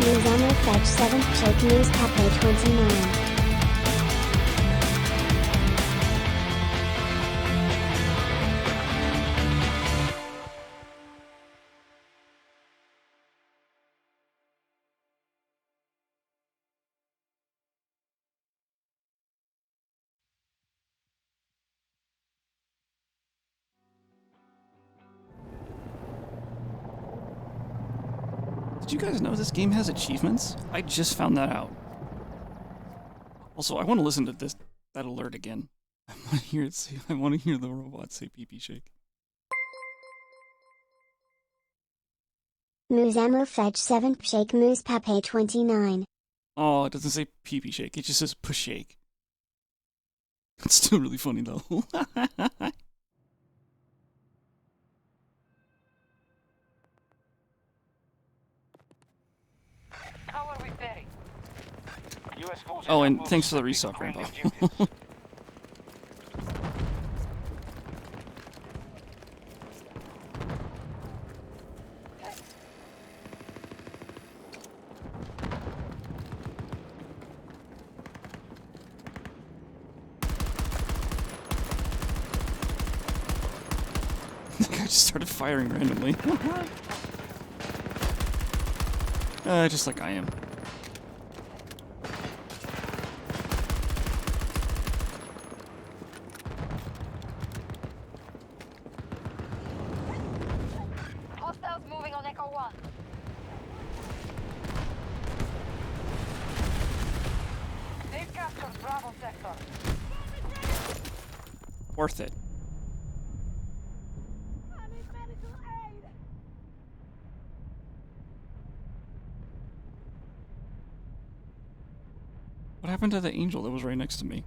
News Ammo Fedge 7th Shake News Cafe 29. Did you guys know this game has achievements? I just found that out. Also, I want to listen to that alert again. I want to hear it say, I want to hear the robot say pee pee shake. News Ammo Fedge 7th Shake News Cafe 29. Oh, it doesn't say pee pee shake, it just says push shake. It's still really funny though. Oh, and thanks for the resub, Rainbow. The guy just started firing randomly. Just like I am. Hostiles moving on Echo 1. They've captured Bravo sector. Worth it. I need medical aid. What happened to the angel that was right next to me?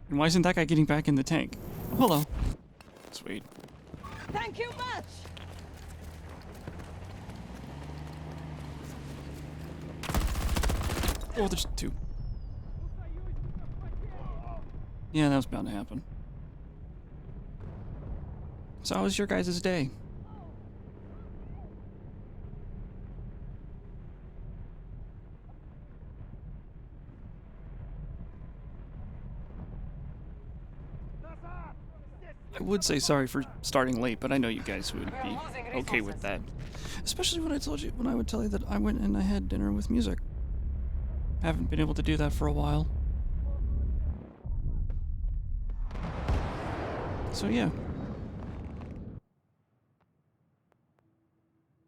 And why isn't that guy getting back in the tank? Oh, hello. Sweet. Thank you much. Oh, there's two. Yeah, that was bound to happen. So how was your guys' day? I would say sorry for starting late, but I know you guys would be okay with that. Especially when I would tell you that I went and I had dinner with music. Haven't been able to do that for a while. So yeah.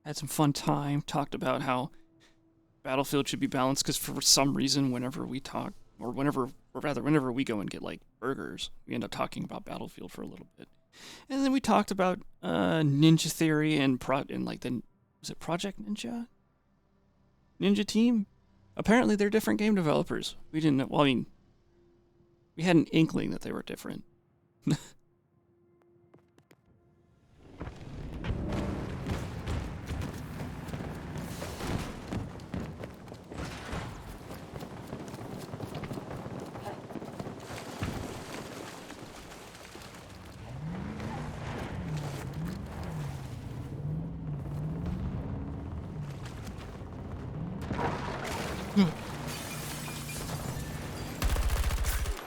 Had some fun time, talked about how Battlefield should be balanced, because for some reason whenever we talk, or whenever we go and get like burgers, we end up talking about Battlefield for a little bit. And then we talked about Ninja Theory and was it Project Ninja? Ninja Team? Apparently they're different game developers. We didn't know, well, I mean, we had an inkling that they were different.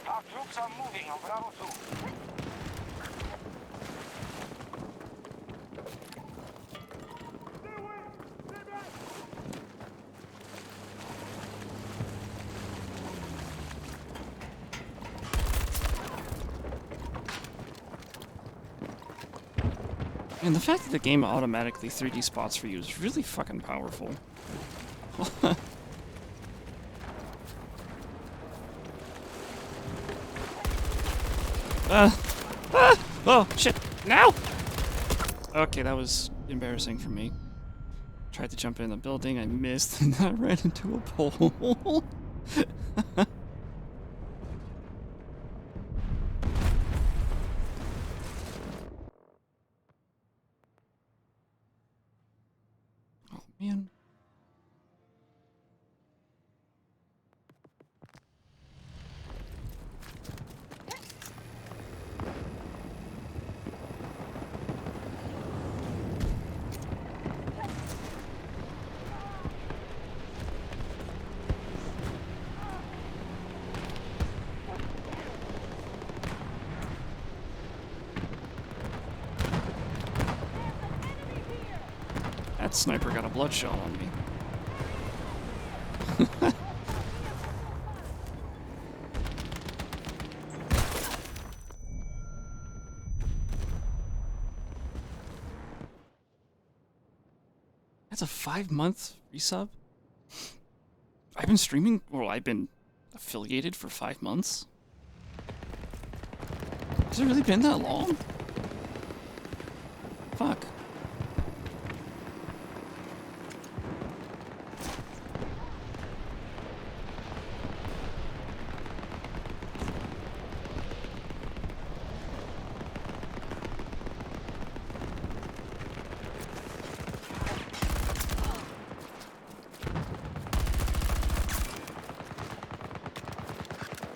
Our troops are moving on Bravo 2. And the fact that the game automatically 3D spots for you is really fucking powerful. Oh, shit. Now! Okay, that was embarrassing for me. Tried to jump in the building, I missed, and I ran into a pole. Oh, man. That sniper got a bloodshot on me. That's a 5-month resub? I've been streaming, well, I've been affiliated for 5 months? Has it really been that long? Fuck.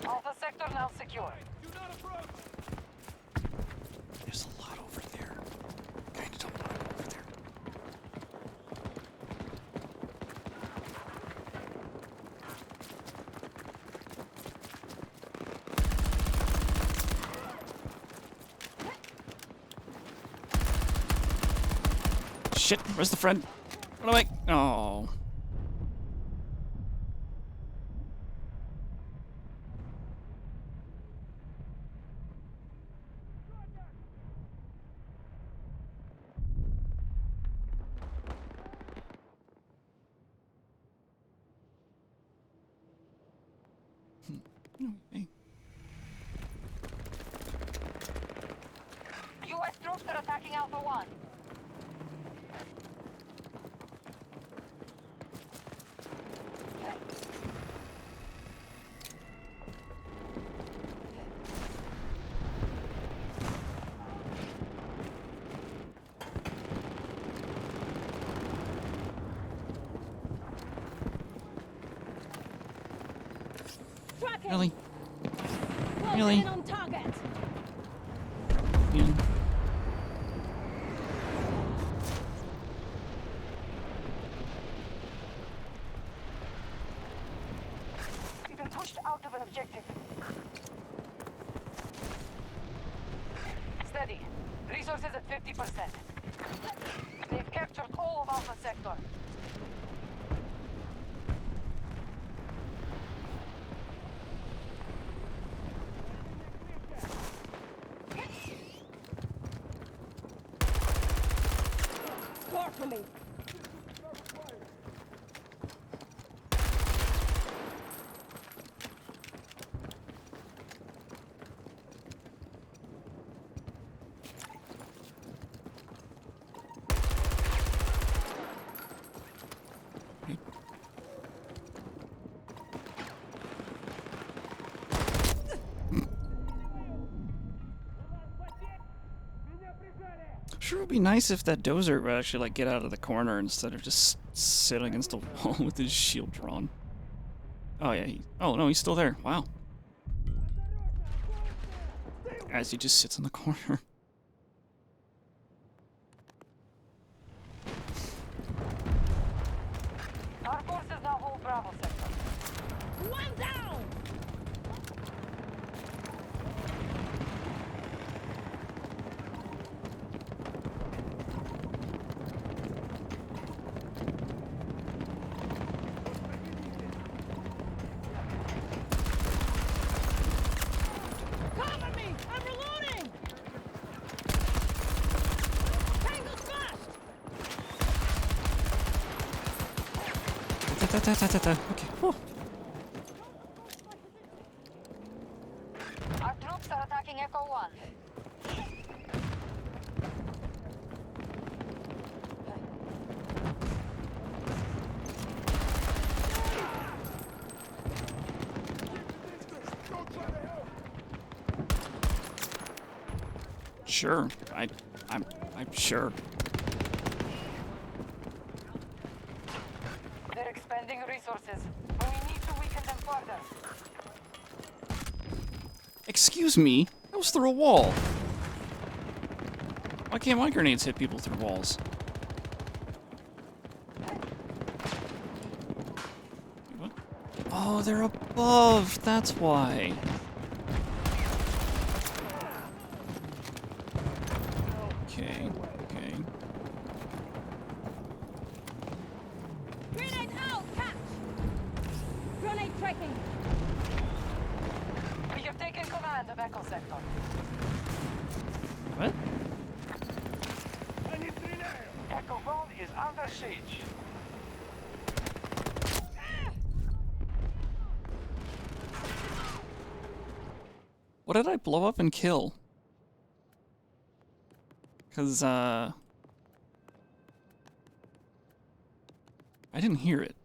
Alpha sector now secure. There's a lot over there. Kinda don't want it over there. Shit, where's the friend? Run away! Oh. Hey. US troops are attacking Alpha 1. Really? Closing Really? in on target. Yeah. We've been pushed out of an objective. Steady. Resources at 50%. They've captured all of Alpha sector. Score for me. Sure would be nice if that dozer would actually like get out of the corner instead of just sitting against the wall with his shield drawn. Oh yeah, oh no, he's still there. Wow. As he just sits in the corner. Our forces now hold Bravo sector. One down! Cover me! I'm reloading! Tango smashed! Okay. Whew. Our troops are attacking Echo 1. Sure. I'm sure. They're expending resources, but we need to weaken them further. Excuse me? That was through a wall. Why can't my grenades hit people through walls? What? Oh, they're above. That's why. Okay. Okay. Tracking. We have taken command of Echo Sector. What? Echo 1 is under siege. What did I blow up and kill? Because, I didn't hear it.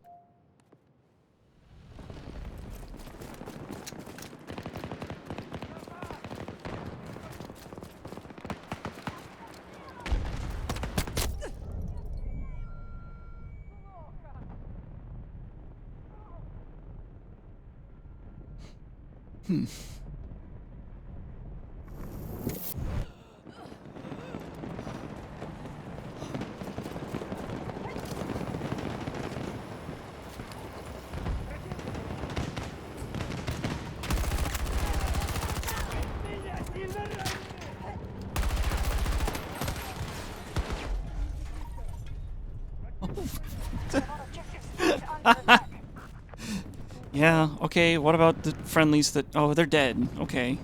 Yeah, okay, what about the friendlies that... Oh, they're dead. Okay.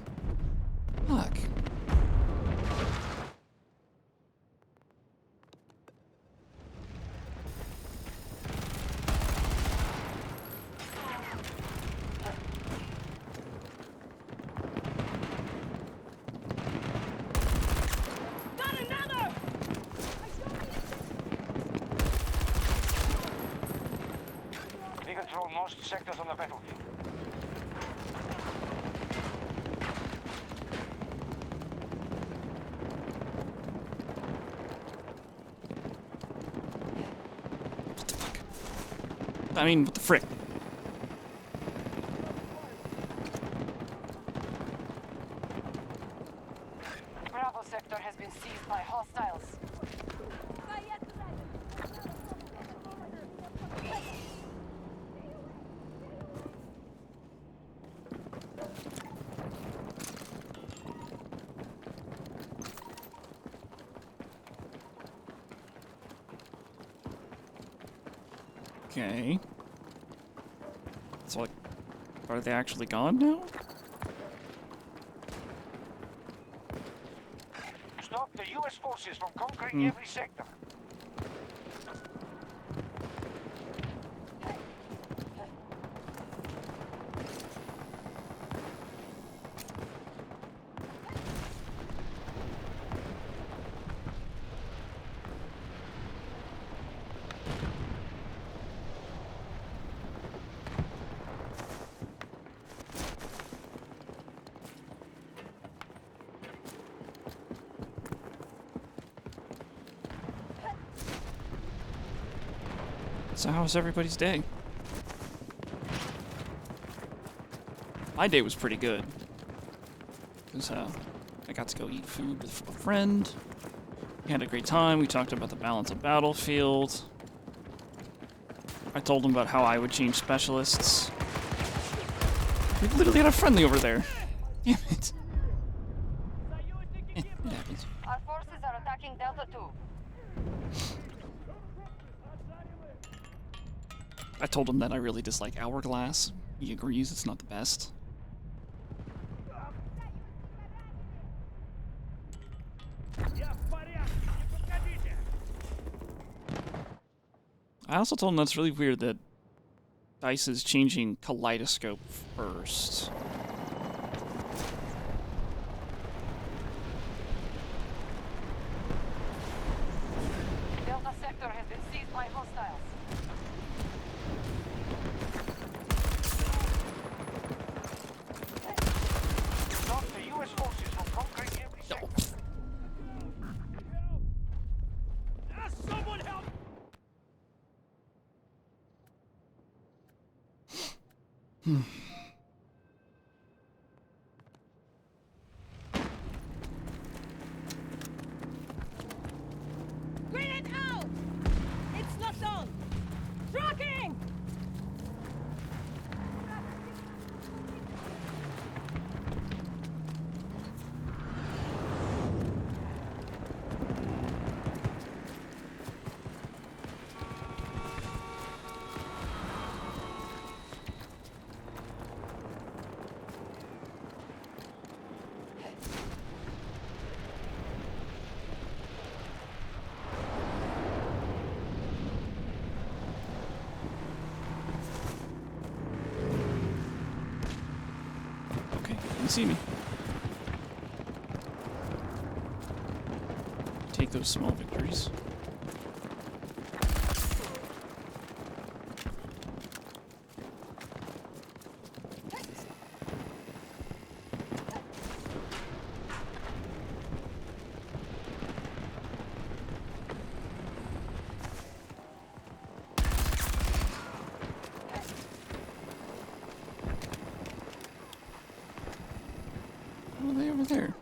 Fuck. We control most sectors on the battlefield. What the fuck? I mean, what the frick? Bravo Sector has been seized by hostiles. Okay. So, like, are they actually gone now? Stop the US forces from conquering every sector. So how was everybody's day? My day was pretty good. Because I got to go eat food with a friend. We had a great time. We talked about the balance of Battlefield. I told him about how I would change specialists. We literally had a friendly over there. Damn it. It happens. Our forces are attacking Delta 2. I told him that I really dislike Hourglass. He agrees it's not the best. I also told him that's really weird that DICE is changing Kaleidoscope first. Delta Sector has been seized by hostiles. Stop the US forces from conquering every sector. Someone help! Grenade out! It's locked on! Tracking! see me. Take those small victories. What are they over there?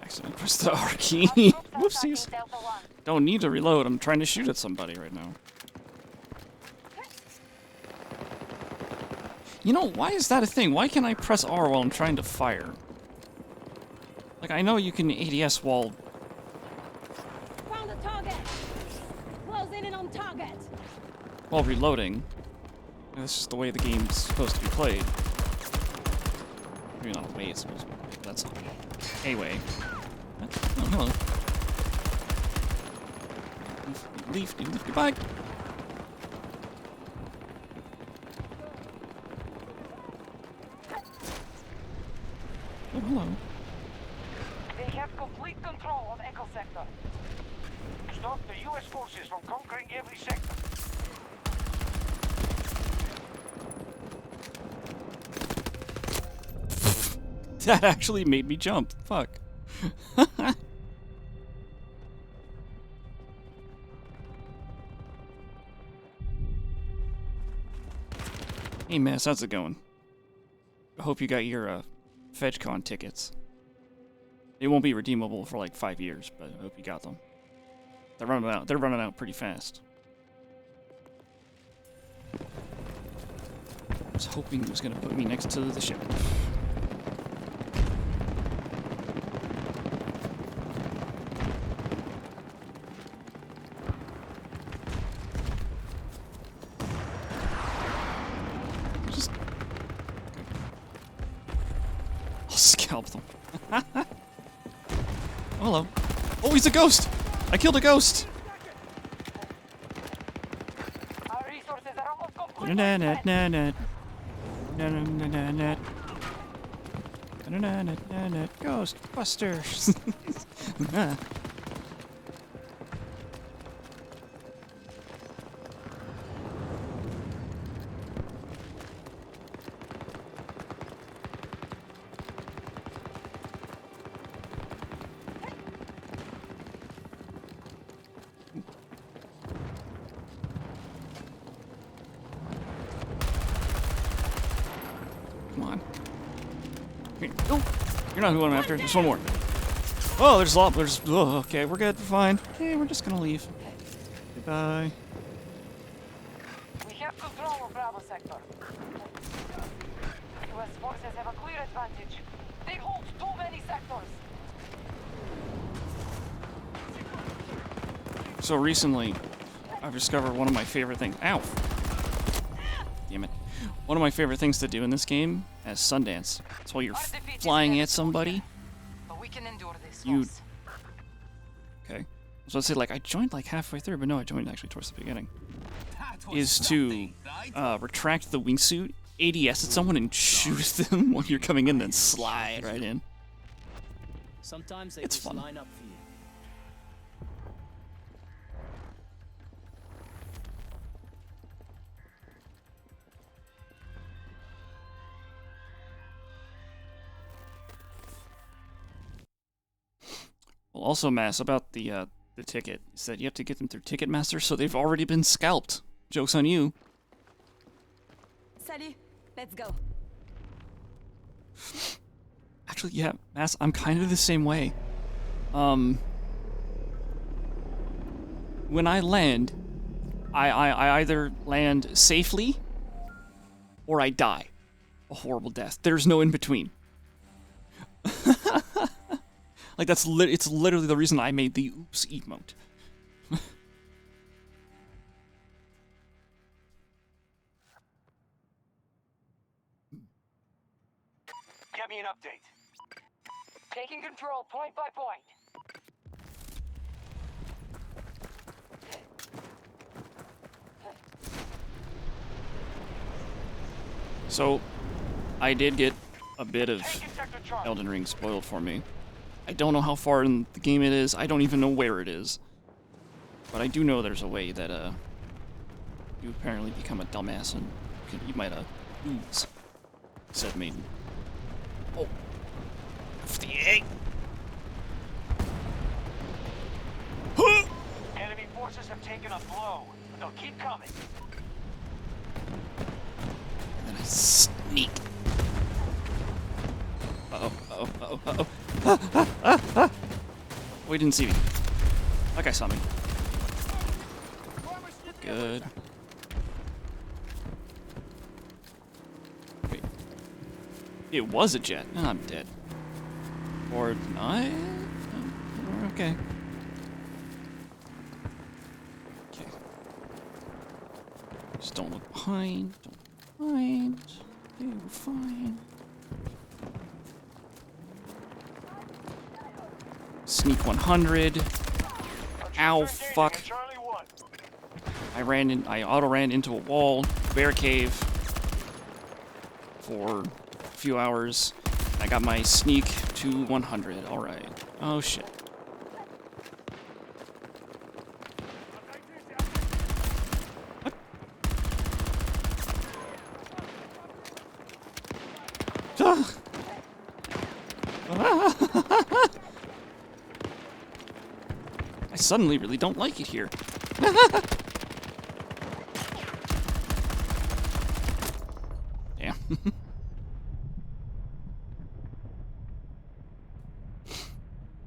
Accidentally pressed the R key. Whoopsies. Don't need to reload. I'm trying to shoot at somebody right now. You know, why is that a thing? Why can't I press R while I'm trying to fire? Like, I know you can ADS while... Found a target. Closing in on target. while reloading. That's just the way the game's supposed to be played. Maybe not the way it's supposed to be played, but that's a way. Oh, hello. Leaf, goodbye! Oh, hello. They have complete control of Echo Sector. Stop the US forces from conquering every sector. That actually made me jump. Fuck. Hey, Miss, how's it going? I hope you got your FedgeCon tickets. They won't be redeemable for like 5 years, but I hope you got them. They're running out. They're running out pretty fast. I was hoping it was gonna put me next to the ship. Just I'll scalp them. Oh, hello. Oh, he's a ghost! I killed a ghost! Our resources are almost complete. Ghostbusters! Come on. Here. Oh, you're not who I'm after. There's one more. Oh, there's a lot. Oh, okay, we're good. We're fine. Okay, we're just gonna leave. Goodbye. We have control of Bravo Sector. US forces have a clear advantage. They hold too many sectors. So recently, I've discovered one of my favorite things. Ow! Damn it. One of my favorite things to do in this game is Sundance. It's while you're flying at somebody. But we can endure this. You- Ross. Okay. So I'd say, like, I joined like halfway through, but no, I joined actually towards the beginning. Is to retract the wingsuit, ADS at someone, and shoot them when you're coming in, then slide right in. Sometimes they It's just fun. line up for you. Well, also, Mass, about the ticket, is that you have to get them through Ticketmaster, so they've already been scalped. Joke's on you. Salut. Let's go. Actually, yeah, Mass, I'm kind of the same way. When I land, I either land safely or I die. A horrible death. There's no in between. Like, it's literally the reason I made the oops emote. Get me an update. Taking control point by point. So, I did get a bit of Taking Sector Charlie. Elden Ring spoiled for me. I don't know how far in the game it is. I don't even know where it is. But I do know there's a way that, you apparently become a dumbass and you might, lose, said Maiden. Oh. FDA. Enemy forces have taken a blow, but they'll keep coming. And then I sneak. Uh-oh, uh-oh, uh-oh, uh-oh. Oh, he didn't see me. That guy saw me. Good. Wait. It was a jet. No, I'm dead. Or not? Okay. Okay. Just don't look behind. Don't look behind. Okay, we're fine. Sneak 100. Ow, fuck. Charlie 1. I auto ran into a wall, bear cave for a few hours. I got my sneak to 100. All right. Oh shit. What? I suddenly really don't like it here. Damn.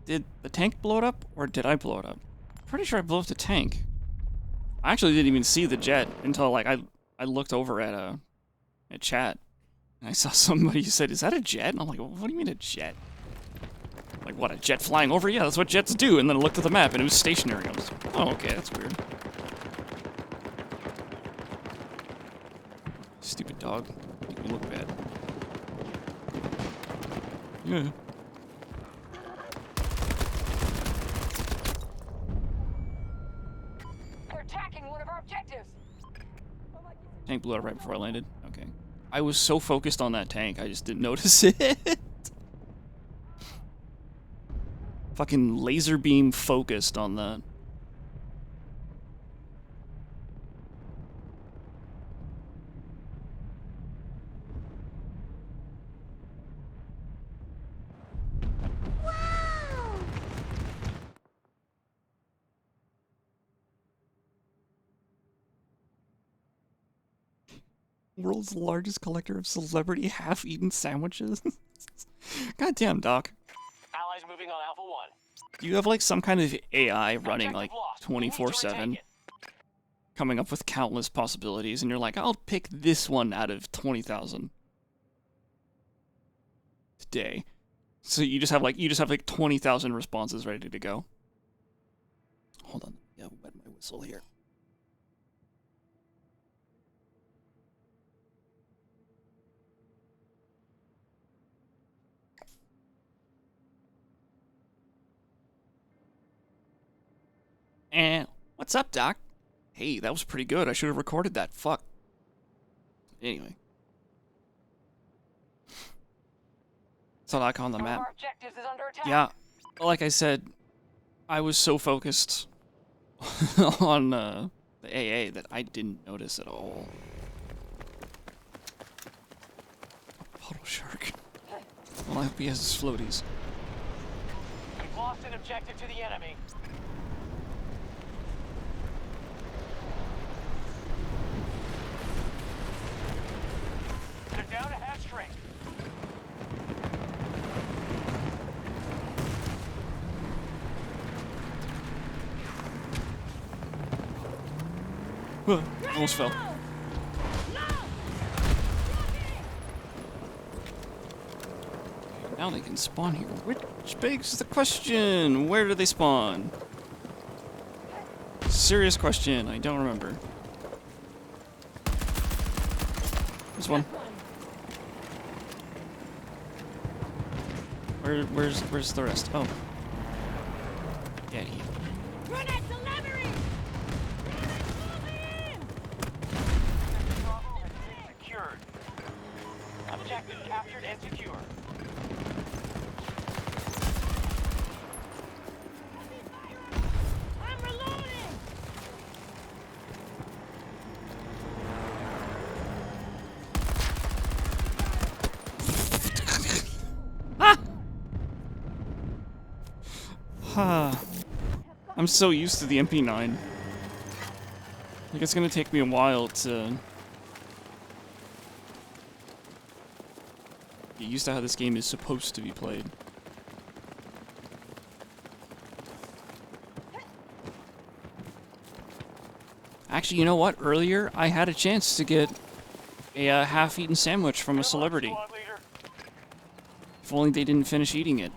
Did the tank blow it up, or did I blow it up? Pretty sure I blew up the tank. I actually didn't even see the jet until like I looked over at chat, and I saw somebody who said, "Is that a jet?" And I'm like, "What do you mean a jet? Like what? A jet flying over? Yeah, that's what jets do." And then I looked at the map, and it was stationary. I was, "Oh, okay, that's weird." Stupid dog. Make me look bad. Yeah. They're attacking one of our objectives. Tank blew up right before I landed. Okay. I was so focused on that tank, I just didn't notice it. Fucking laser beam focused on that. World's largest collector of celebrity half-eaten sandwiches. Goddamn, Doc. Allies moving on Alpha 1. Do you have like some kind of AI running like 24/7, coming up with countless possibilities, and you're like, I'll pick this one out of 20,000 today. So you just have like 20,000 responses ready to go. Hold on, yeah, wet my whistle here. And what's up, Doc? Hey, that was pretty good. I should have recorded that. Fuck. Anyway. So like on the One of map. our objectives is under attack. Yeah, like I said, I was so focused on the AA that I didn't notice at all. A puddle shark. Well, I hope he has his floaties. We've lost an objective to the enemy. They're down a half straight. Almost fell. Now they can spawn here. Which begs the question, where do they spawn? Serious question, I don't remember. There's one. Where's the rest? Oh. Get here. Grenade delivery! Grenade moving! Bravo has been secured. captured and secure. I'm reloading! I'm so used to the MP9. Like, it's gonna take me a while to get used to how this game is supposed to be played. Actually, you know what? Earlier, I had a chance to get a half-eaten sandwich from a celebrity. Squad leader. If only they didn't finish eating it.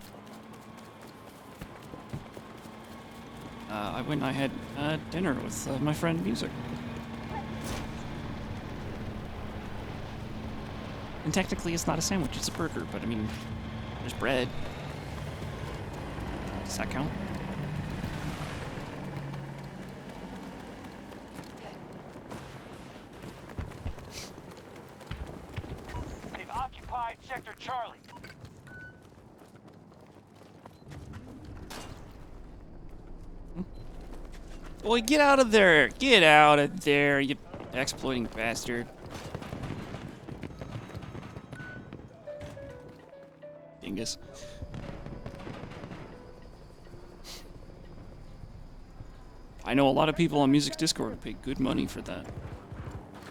I went and I had dinner with my friend Music. And technically it's not a sandwich, it's a burger, but I mean, there's bread. Does that count? They've occupied Sector Charlie. Boy, get out of there! Get out of there, you exploiting bastard. Dingus. I know a lot of people on Music's Discord would pay good money for that.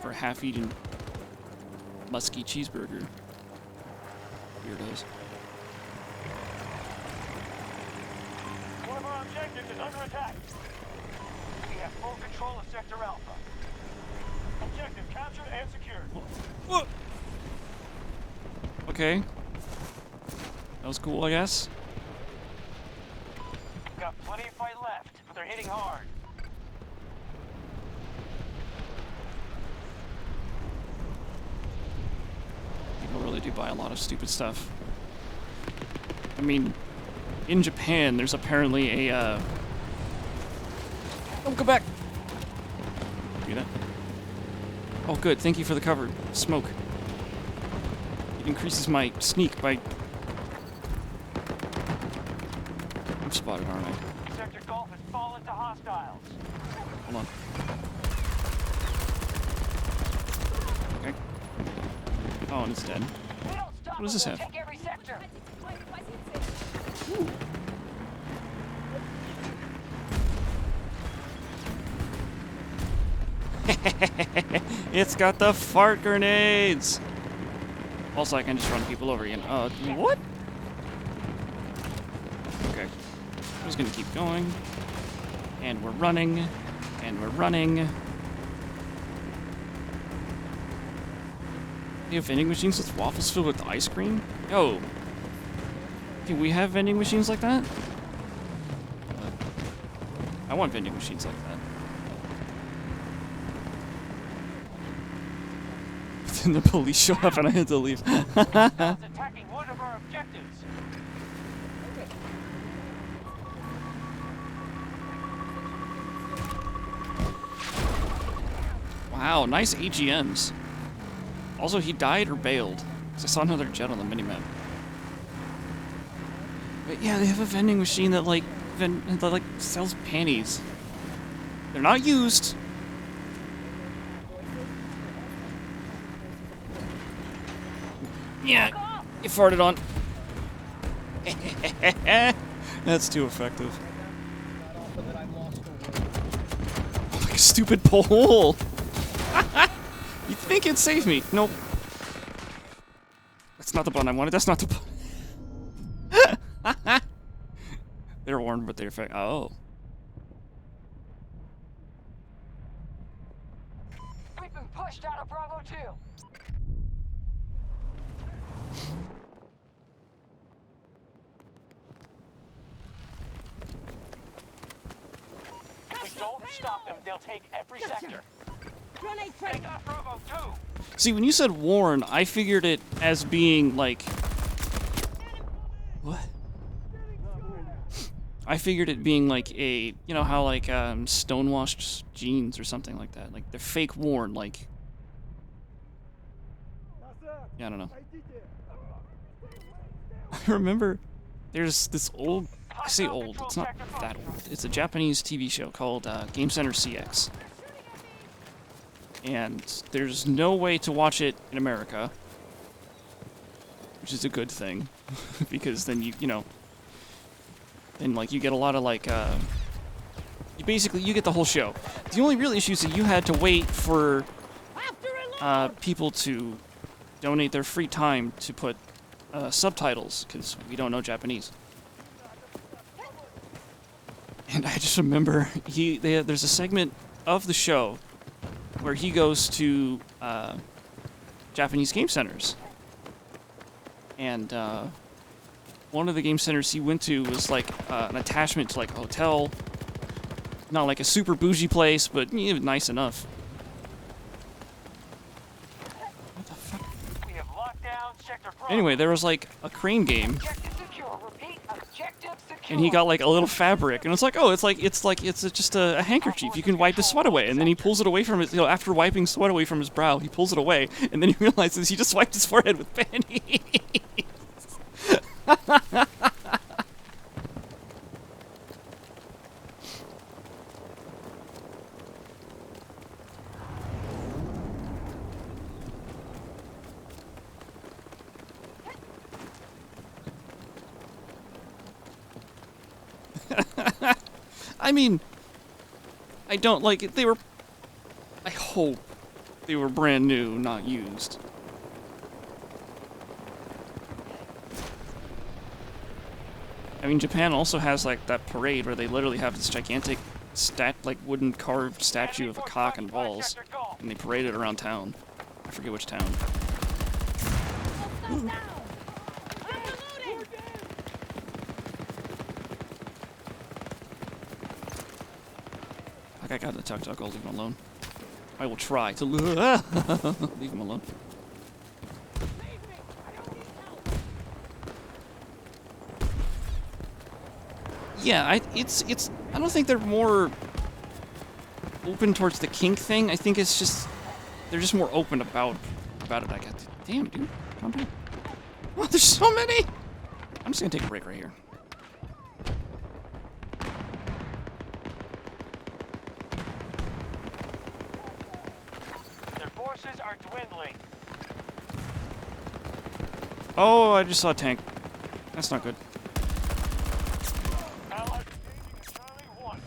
For a half-eaten musky cheeseburger. Weirdos. One of our objectives is under attack. We have full control of Sector Alpha. Objective captured and secured. Okay. That was cool, I guess. Got plenty of fight left, but they're hitting hard. People really do buy a lot of stupid stuff. I mean, in Japan, there's apparently a, Don't go back! See that? Oh, good. Thank you for the cover. Smoke. It increases my sneak by... I'm spotted, aren't I? Sector Golf has fallen to hostiles. Hold on. Okay. Oh, and it's dead. We don't stop What does this them, have? we'll take every sector. It's got the fart grenades! Also, I can just run people over again. What? Okay. I'm just gonna keep going. And we're running. And we're running. You have vending machines with waffles filled with ice cream? Yo. Can we have vending machines like that? I want vending machines like that. Then the police show up and I had to leave. Hostiles attacking one of our objectives. Wow, nice AGMs. Also, he died or bailed. Because I saw another jet on the minimap. But yeah, they have a vending machine that that sells panties. They're not used. Yeah, you farted on. That's too effective. Oh, like a stupid pole. You think it'd save me? Nope. That's not the button I wanted. That's not the button. They're warned, but they're fake. Oh. We've been pushed out of Bravo 2. If we don't stop them, they'll take every sector. Grenade They train. got Bravo 2. See, when you said warn, I figured it as being like... What? I figured it being like a... You know how like stonewashed jeans or something like that. Like the fake warn, like... Yeah, I don't know. I remember there's this old, I say old, it's not that old. It's a Japanese TV show called Game Center CX. And there's no way to watch it in America, which is a good thing, because then you know, then like you get a lot of like, you get the whole show. The only real issue is that you had to wait for people to donate their free time to put subtitles, because we don't know Japanese. And I just remember there's a segment of the show where he goes to Japanese game centers, and one of the game centers he went to was like an attachment to like a hotel, not like a super bougie place, but nice enough. What the fuck? We have locked down sector Bravo. Anyway, there was like a crane game, Objective secure. Repeat. Objective secure. and he got like a little fabric, and it's like, oh, it's just a handkerchief. You can wipe the sweat away, and then he pulls it away from his, after wiping sweat away from his brow, he pulls it away, and then he realizes he just wiped his forehead with panties. I mean, I don't like it. I hope they were brand new, not used. I mean, Japan also has like that parade where they literally have this gigantic wooden carved statue of a cock and balls, and they parade it around town. I forget which town. Like, I got the tuk-tuk, I'll leave him alone. I will try to leave him alone. Yeah, I don't think they're more open towards the kink thing. I think it's just they're just more open about it. I guess. Damn, dude, calm down. Oh, there's so many. I'm just gonna take a break right here. Their forces are dwindling. Oh, I just saw a tank. That's not good. Allies engaging at Charlie 1.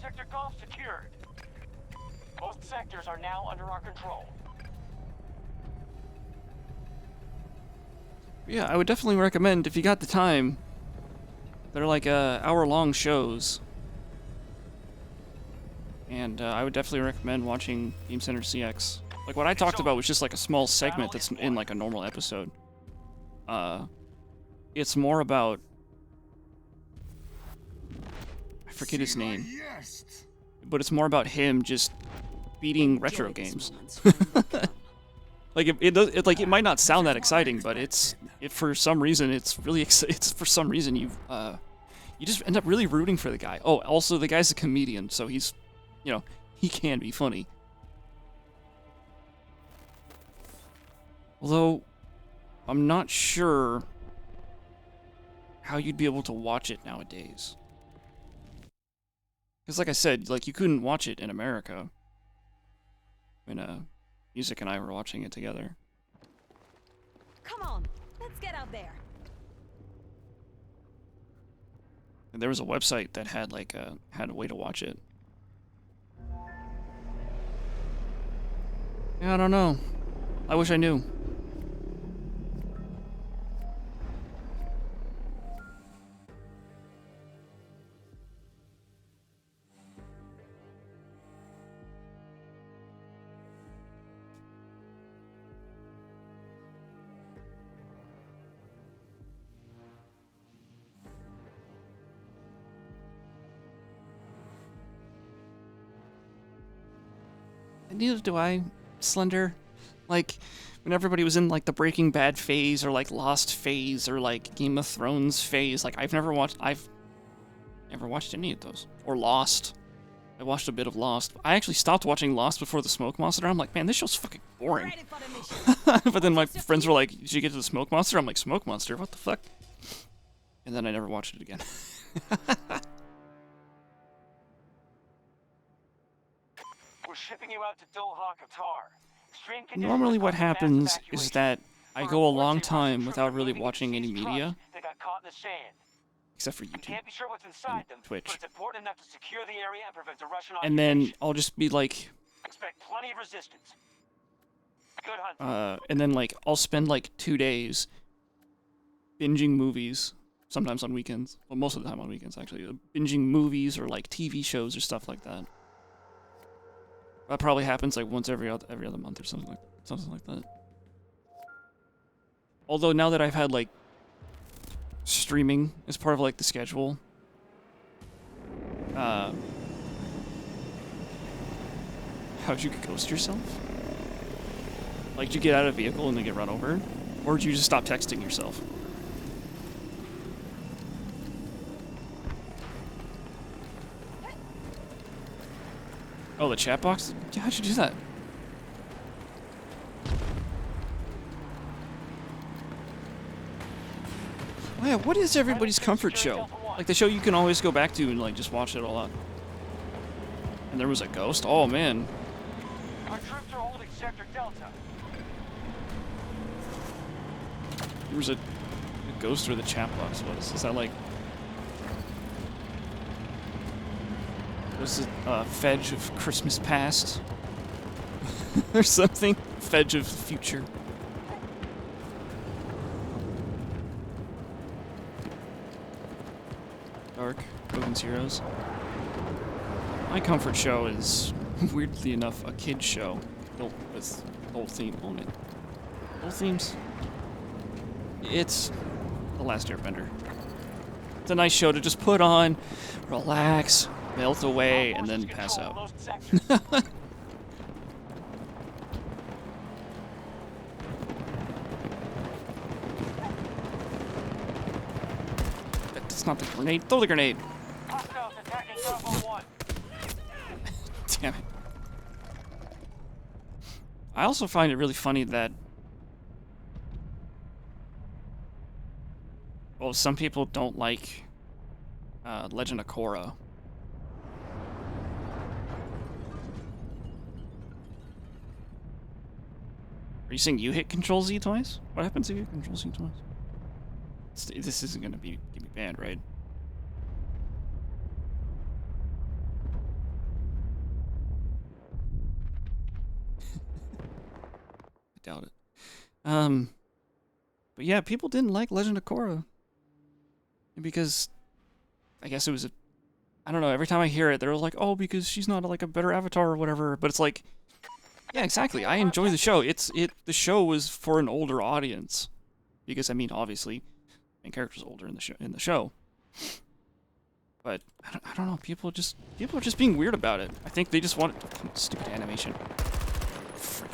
Sector Golf secured. Most sectors are now under our control. Yeah, I would definitely recommend, if you got the time, they're like hour-long shows. And I would definitely recommend watching Game Center CX. Like, what I talked about was just like a small segment that's in like a normal episode. It's more about... I forget his name. But it's more about him just beating retro games. Like it might not sound that exciting, but for some reason it's really it's for some reason you just end up really rooting for the guy. Oh, also the guy's a comedian, so he's, he can be funny. Although I'm not sure how you'd be able to watch it nowadays. Because like I said, like you couldn't watch it in America when Music and I were watching it together. Come on, let's get out there. And there was a website that had like had a way to watch it. Yeah, I don't know. I wish I knew. Neither do I. Slender. Like, when everybody was in, like, the Breaking Bad phase, or, like, Lost phase, or, like, Game of Thrones phase. Like, I've never watched any of those. Or Lost. I watched a bit of Lost. I actually stopped watching Lost before the Smoke Monster. I'm like, man, this show's fucking boring. Ready for the mission. But then my friends were like, did you get to the Smoke Monster? I'm like, Smoke Monster? What the fuck? And then I never watched it again. We're shipping you out to Doha, Qatar. Extreme conditions Normally what cause mass happens is evacuation. that I Our go a reports long say Russian time troops without are really moving watching any seized media, trucks that got caught in the sand. except for I YouTube. can't be sure what's inside them, Twitch. but it's important enough to secure the area and prevent a Russian And then occupation. I'll just be like, Expect plenty of resistance. Good hunt. and then like I'll spend like 2 days binging movies, sometimes on weekends, well most of the time on weekends actually, binging movies or like TV shows or stuff like that. That probably happens like once every other month or something like that. Although now that I've had like streaming as part of like the schedule, how'd you ghost yourself? Like, did you get out of a vehicle and then get run over? Or did you just stop texting yourself? Oh, the chat box? Yeah, how'd you do that? Oh yeah, what is everybody's comfort show? Like the show you can always go back to and like just watch it all out. And there was a ghost? Oh man. Our troops are holding Sector Delta. There was a ghost where the chat box was. Is that like... Was it Fedge of Christmas Past? Or something? Fedge of the future. Dark, Hogan's Heroes. My comfort show is, weirdly enough, a kid's show built with old theme on it. Old themes? It's The Last Airbender. It's a nice show to just put on, relax, melt away, and then pass out. That's not the grenade. Throw the grenade! Hostiles attacking Bravo 1. Damn it. I also find it really funny that, well, some people don't like Legend of Korra. Are you saying you hit Control Z twice? What happens if you hit Control Z twice? This isn't gonna get me banned, right? I doubt it. But yeah, people didn't like Legend of Korra. Because I guess it was I don't know, every time I hear it, they're like, oh, because she's not like a better avatar or whatever. But it's like, yeah, exactly. I enjoy the show. The show was for an older audience. Because I mean, obviously, the main character's older in the show. But I don't know, people are just being weird about it. I think they just want stupid animation. Frick.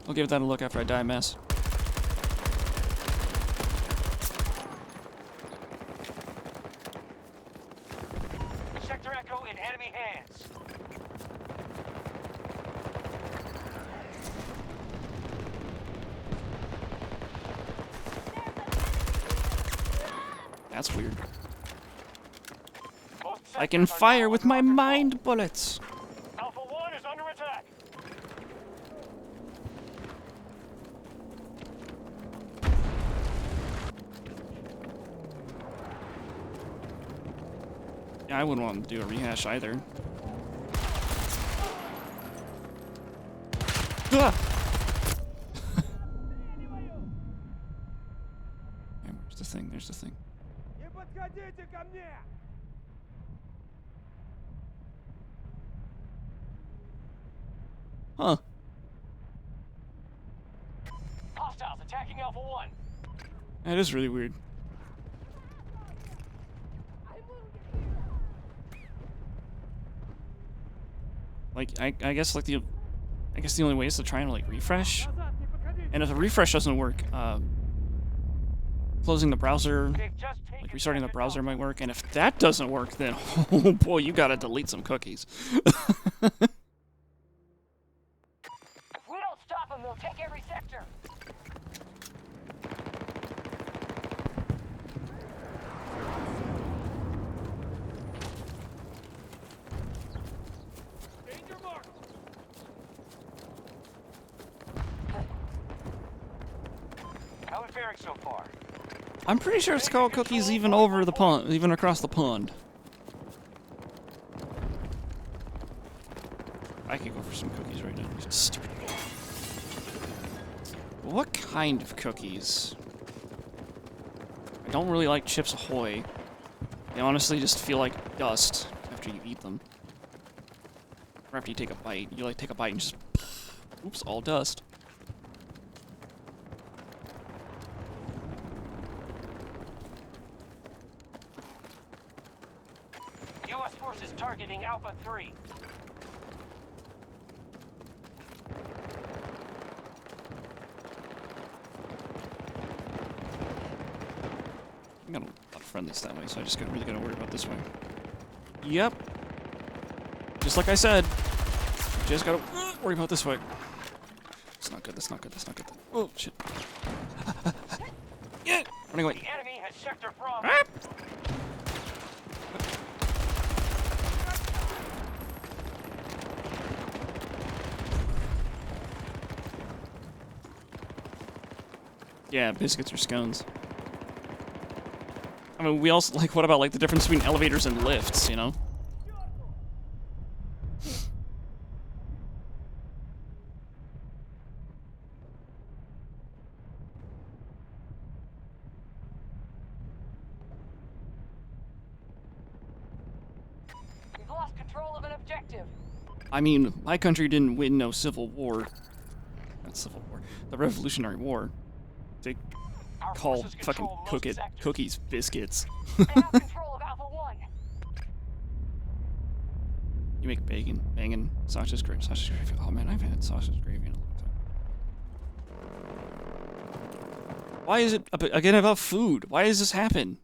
I'll give that a look after I die, mess. Sector Echo in enemy hands. That's weird. Both I can sectors are fire now with under my control. mind bullets. Alpha 1 is under attack. Yeah, I wouldn't want to do a rehash either. Ah! Okay, where's the thing? There's the thing. Huh. Hostiles attacking Alpha 1. That is really weird. Like, I guess, like, the only way is to try and, like, refresh. And if the refresh doesn't work, closing the browser, like, restarting the browser might work. And if that doesn't work, then, oh boy, you gotta delete some cookies. If we don't stop them, they'll take every sector. Danger mark. How are we faring so far? I'm pretty sure it's called cookies even over the pond, even across the pond. I could go for some cookies right now. Stupid. What kind of cookies? I don't really like Chips Ahoy. They honestly just feel like dust after you eat them. Or after you take a bite. You like take a bite and just, oops, all dust. U.S. forces targeting Alpha 3. I got a lot of friendlies that way, so I just really gotta worry about this way. Yep. Just like I said. Just gotta worry about this way. That's not good, that's not good, that's not good. Oh, shit. Yeah! Running away. The enemy has sector Bravo. Ah! Yeah, biscuits or scones. I mean, we also, like, what about, like, the difference between elevators and lifts, you know? We've lost control of an objective. I mean, my country didn't win no civil war. Not civil war. The Revolutionary War. They Our call forces fucking control most sectors. cookies biscuits. They have control of Alpha 1. You make banging, sausage gravy. Oh man, I've had sausage gravy in a long time. Why is it again about food? Why does this happen?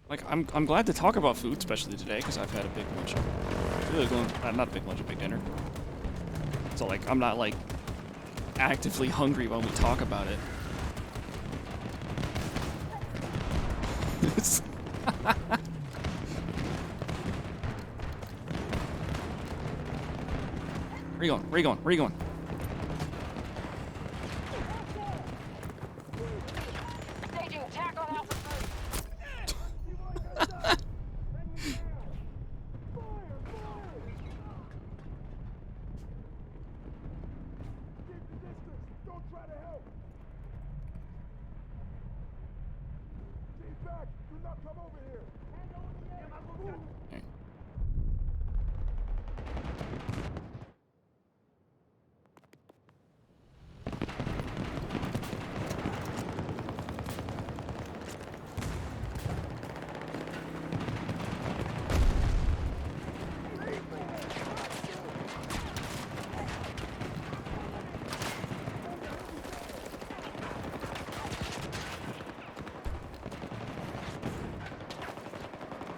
Like, I'm glad to talk about food, especially today, because I've had a big lunch. Not a big lunch, a big dinner. So like, I'm not like actively hungry when we talk about it. It's Where you going? Where you going? Where you going? Staging attack on Alpha 3. Don't try to help. Stay back. Do not come over here. Okay.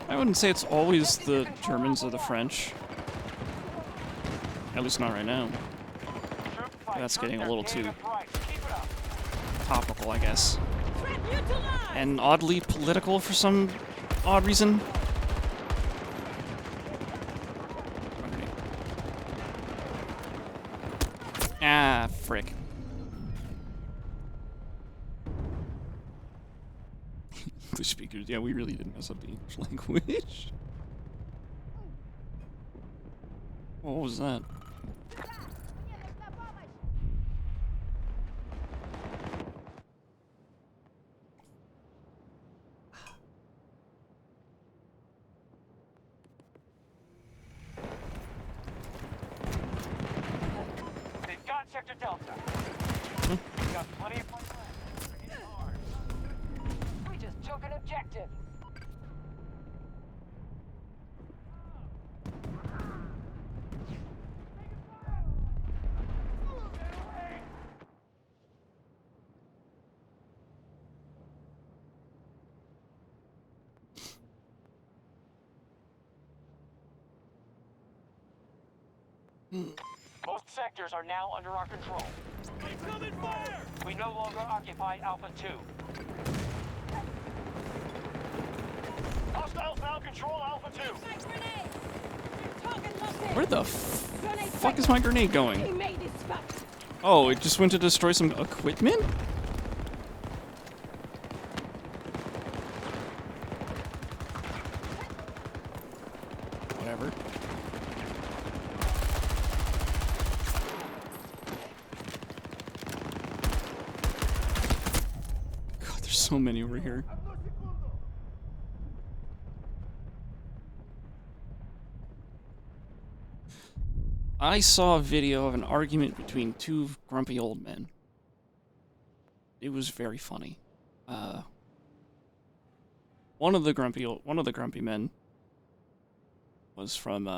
I wouldn't say it's always the Germans or the French. At least not right now. That's getting a little too topical, I guess. And oddly political for some odd reason. Ah, frick. English speakers, yeah, we really didn't mess up the English language. What was that? They've got sector Delta. We've got plenty of fun left. Hit hard. We just took an objective. Most sectors are now under our control. Incoming fire! We no longer occupy Alpha 2. Hostiles now control Alpha 2. My grenade! Target locked in. Where the Grenade fuck is my grenade He going? made his spot. Oh, it just went to destroy some equipment? Whatever. God, there's so many over here. I saw a video of an argument between two grumpy old men. It was very funny. One of the grumpy men was from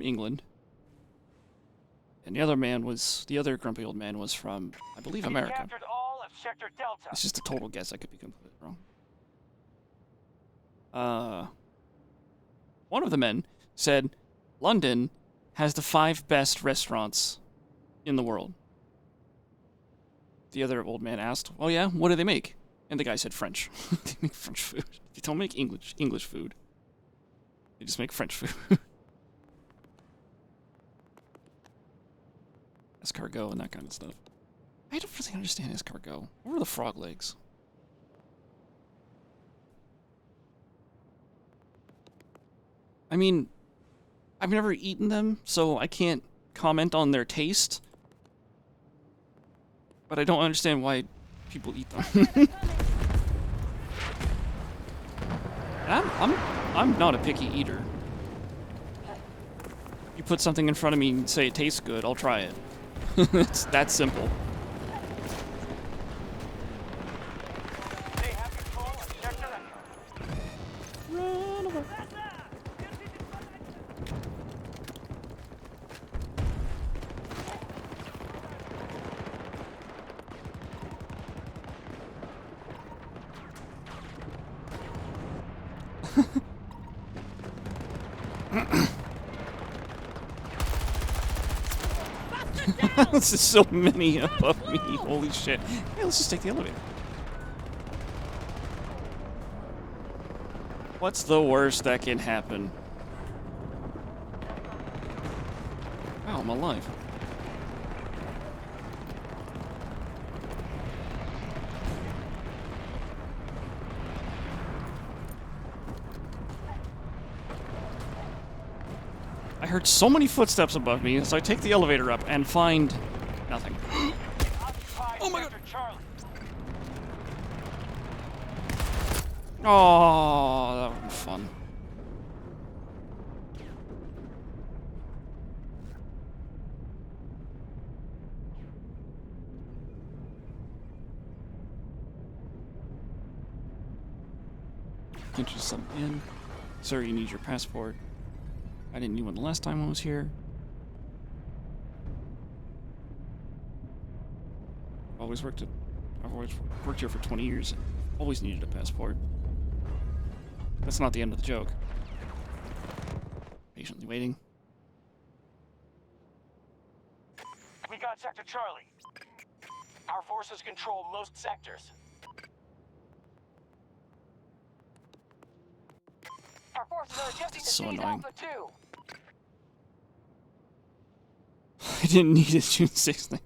England, and the other grumpy old man was from, I believe, We America. captured all of Sector Delta. It's just a total guess. I could be completely wrong. One of the men said London has the 5 best restaurants in the world. The other old man asked, "Well, yeah, what do they make?" And the guy said French. They make French food. They don't make English food. They just make French food. Escargot and that kind of stuff. I don't really understand escargot. What were the frog legs? I mean, I've never eaten them, so I can't comment on their taste. But I don't understand why people eat them. I'm not a picky eater. You put something in front of me and say it tastes good, I'll try it. It's that simple. They have control of Sector Echo. Run over. This is so many above me. Holy shit. Hey, let's just take the elevator. What's the worst that can happen? Wow, I'm alive. I heard so many footsteps above me, so I take the elevator up and find nothing. Oh my God. Charlie. Oh, that would be fun. Enter something in. Sir, you need your passport. I didn't need one the last time I was here. I've always worked here for 20 years. Always needed a passport. That's not the end of the joke. Patiently waiting. We got Sector Charlie. Our forces control most sectors. Our forces are attempting to So seize annoying. Alpha 2. I didn't need a June 6th thing.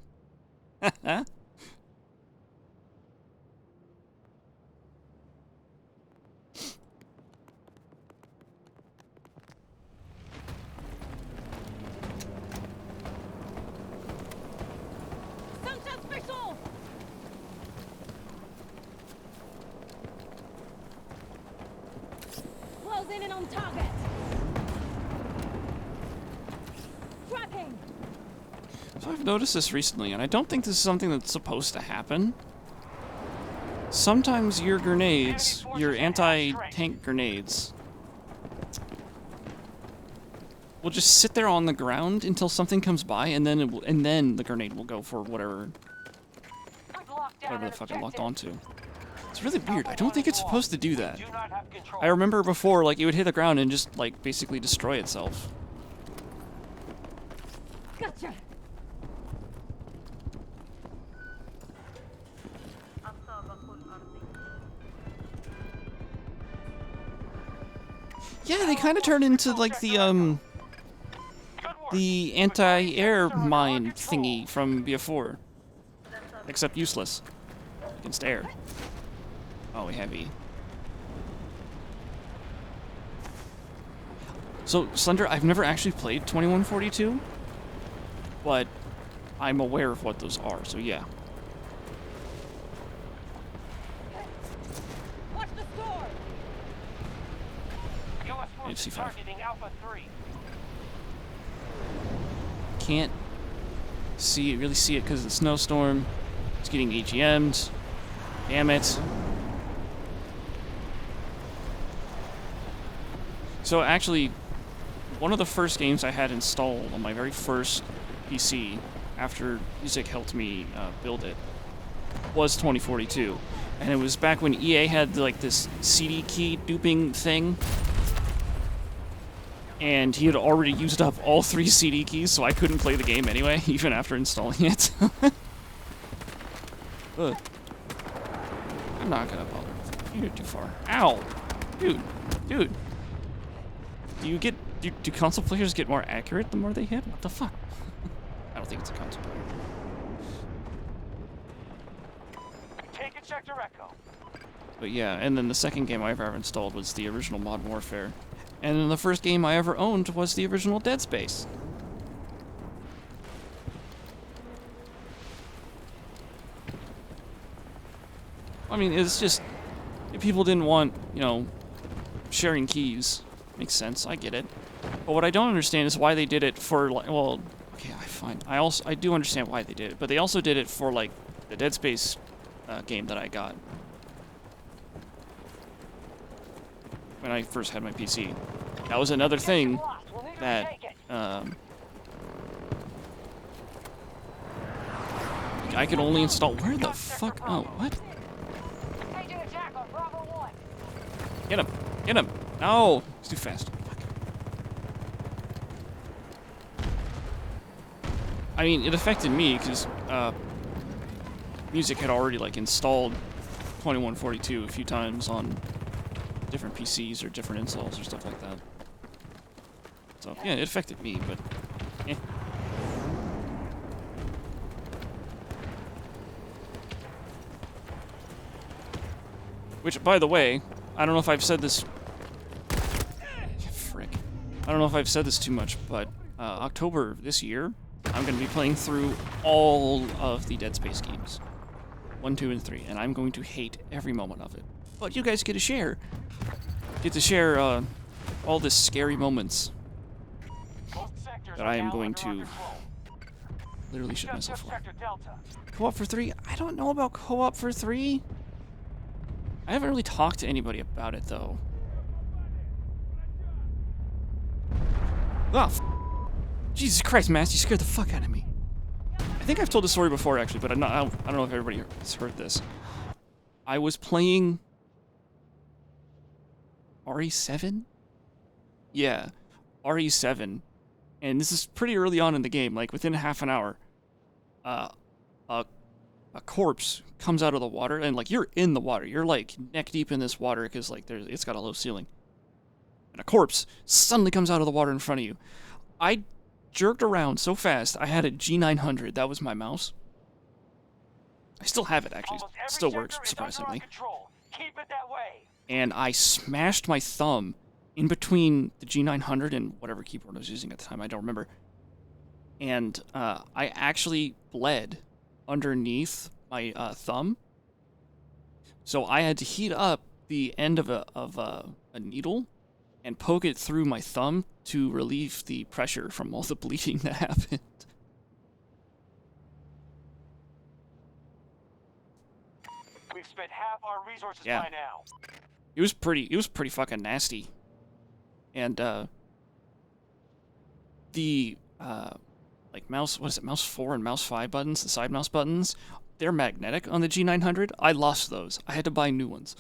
Sunshot special! Closing in on target. Tracking. So I've noticed this recently, and I don't think this is something that's supposed to happen. Sometimes your grenades, your anti-tank grenades, will just sit there on the ground until something comes by, and then the grenade will go for whatever the fuck it locked onto. It's really weird. I don't think it's supposed to do that. Do not have control. I remember before, like, it would hit the ground and just, like, basically destroy itself. Gotcha. Yeah, they kind of turn into like the anti-air mine thingy from before, except useless against air. Oh, heavy. So, Slender, I've never actually played 2142, but I'm aware of what those are, so yeah. Watch the store. US It's forces C5. targeting Alpha 3. Can't really see it because of the snowstorm. It's getting AGM'd. Damn it. So actually, one of the first games I had installed on my very first PC, after Music helped me build it, was 2042. And it was back when EA had like this CD key duping thing. And he had already used up all 3 CD keys, so I couldn't play the game anyway, even after installing it. Ugh. I'm not gonna bother with it. You get too far. Ow! Dude. Do console players get more accurate the more they hit? What the fuck? I don't think it's a console player. Taking Sector Echo. But yeah, and then the second game I ever installed was the original Modern Warfare. And then the first game I ever owned was the original Dead Space. I mean, it's just, if people didn't want, you know, sharing keys. Makes sense, I get it. But what I don't understand is why they did it for, like, well, okay, I do understand why they did it, but they also did it for, like, the Dead Space game that I got when I first had my PC. That was another thing that, I could only install, where the fuck, oh, what? Engaging attack on Bravo 1. Get him, no, it's too fast. Fuck. I mean, it affected me, because, Music had already, like, installed 2142 a few times on different PCs or different installs or stuff like that. So, yeah, it affected me, but, eh. Which, by the way, I don't know if I've said this... Frick. I don't know if I've said this too much, but October this year, I'm going to be playing through all of the Dead Space games. 1, 2, and 3, and I'm going to hate every moment of it. But you guys get to share. Get to share all the scary moments that I am going to literally shit myself for. Co-op for 3? I don't know about co-op for 3. I haven't really talked to anybody about it, though. Oh, Jesus Christ, Mass, you scared the fuck out of me. I think I've told this story before, actually, but I don't know if everybody has heard this. I was playing RE7? Yeah, RE7. And this is pretty early on in the game, like within half an hour. A corpse comes out of the water, and like you're in the water. You're like neck deep in this water because like it's got a low ceiling. And a corpse suddenly comes out of the water in front of you. I jerked around so fast, I had a G900. That was my mouse. I still have it, actually. It still works, surprisingly. Keep it that way. And I smashed my thumb in between the G900 and whatever keyboard I was using at the time. I don't remember. And I actually bled underneath my thumb. So I had to heat up the end of a needle and poke it through my thumb to relieve the pressure from all the bleeding that happened. We've spent half our resources Yeah. by now. It was pretty fucking nasty. And the like mouse, what is it, mouse 4 and mouse 5 buttons, the side mouse buttons, they're magnetic on the G900. I lost those. I had to buy new ones.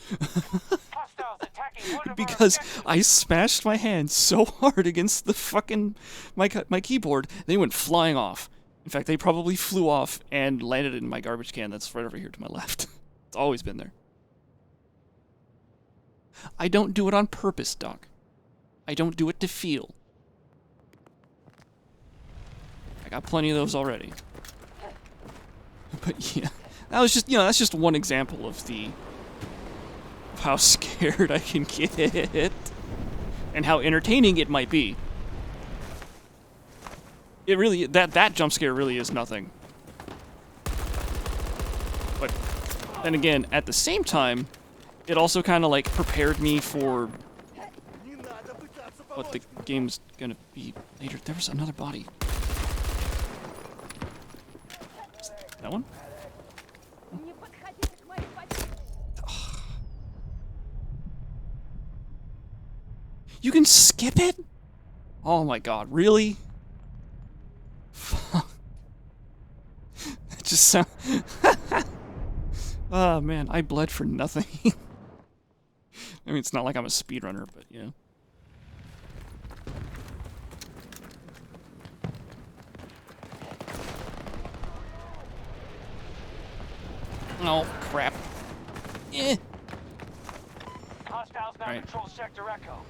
Hostiles attacking one of our because objectives. I smashed my hand so hard against the fucking my keyboard, they went flying off. In fact, they probably flew off and landed in my garbage can that's right over here to my left. It's always been there. I don't do it on purpose, Doc. I don't do it to feel. I got plenty of those already. But yeah, that was just, that's just one example of how scared I can get and how entertaining it might be. It really, that jump scare really is nothing. But then again, at the same time, it also kind of like prepared me for what the game's gonna be later. There was another body. That one? Не подходите к моей подруге. You can skip it? Oh my god, really? Fuck. That just sound. Oh man, I bled for nothing. I mean, it's not like I'm a speedrunner, but yeah. Oh, crap. Eh. Hostiles now Right. control Sector Echo.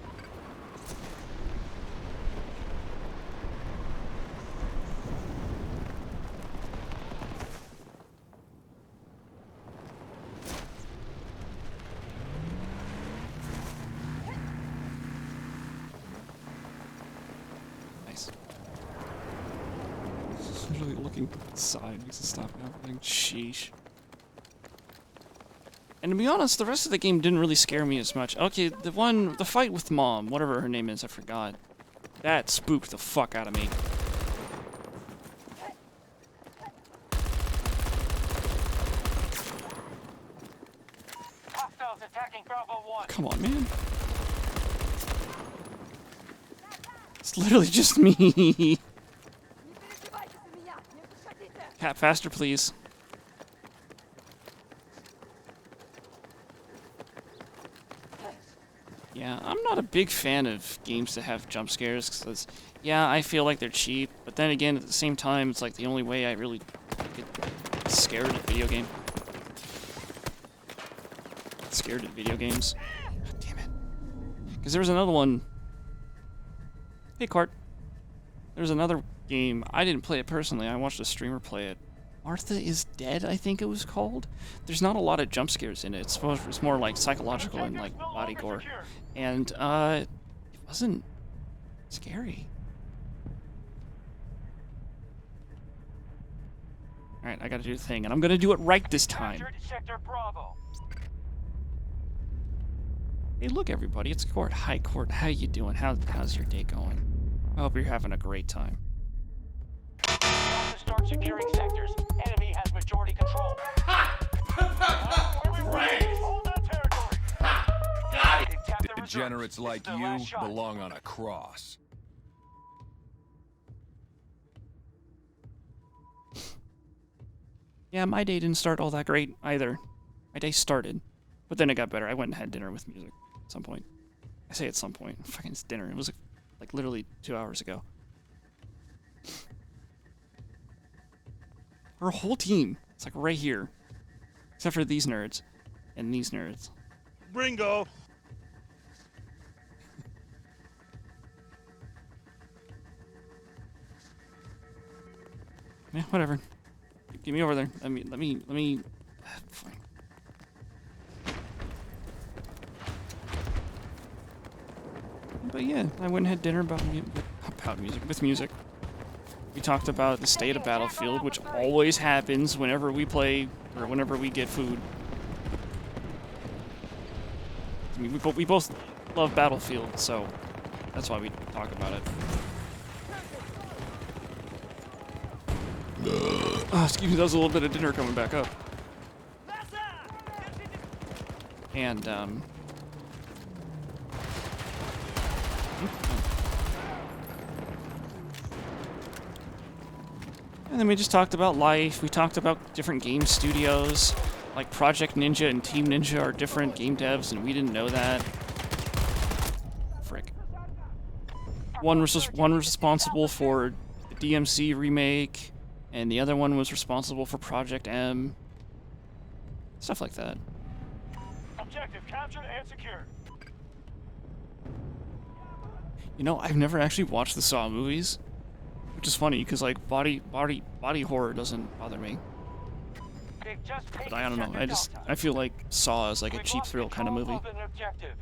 Nice. Just literally looking inside makes it stop happening. Sheesh. And to be honest, the rest of the game didn't really scare me as much. Okay, the fight with Mom, whatever her name is, I forgot. That spooked the fuck out of me. Hostiles attacking Bravo 1. Come on, man. It's literally just me. Не переживайте за меня. Не подходите. Cat, faster, please. Yeah, I'm not a big fan of games that have jump scares, because, yeah, I feel like they're cheap, but then again, at the same time, it's like the only way I really get scared at video game. Scared at video games. God damn it. Because there was another one. Hey, Cart. There was another game. I didn't play it personally. I watched a streamer play it. Martha is Dead, I think it was called. There's not a lot of jump scares in it. It's more like psychological and like body gore. And it wasn't scary. Alright, I gotta do the thing, and I'm gonna do it right this time. Captured Sector Bravo. Hey, look, everybody, it's Court. Hi, Court. How you doing? How's your day going? I hope you're having a great time. Now to start securing sectors. Enemy has majority control. Hold that territory. Got it. They've tapped their reserves. Degenerates like This is you their last shot. belong on a cross. Yeah, my day didn't start all that great either. My day started, but then it got better. I went and had dinner with music at some point. I say at some point. Fucking it's dinner. It was like literally 2 hours ago. Our whole team. It's like right here. Except for these nerds. And these nerds. Bringo. Yeah, whatever. Get me over there. Let me. Fine. But yeah, I went and had dinner about music, with music. We talked about the state of Battlefield, which always happens whenever we play, or whenever we get food. I mean, we both love Battlefield, so that's why we talk about it. Oh, excuse me, that was a little bit of dinner coming back up. And, and then we just talked about life. We talked about different game studios. Like Project Ninja and Team Ninja are different game devs, and we didn't know that. one was responsible for the DMC remake, and the other one was responsible for Project M. Stuff like that. Objective captured and secured. You know, I've never actually watched the Saw movies, which is funny because like body horror doesn't bother me. They've just But taken I don't know. sector Delta. I feel like Saw is like a We've cheap lost thrill kind of control movie. of an objective.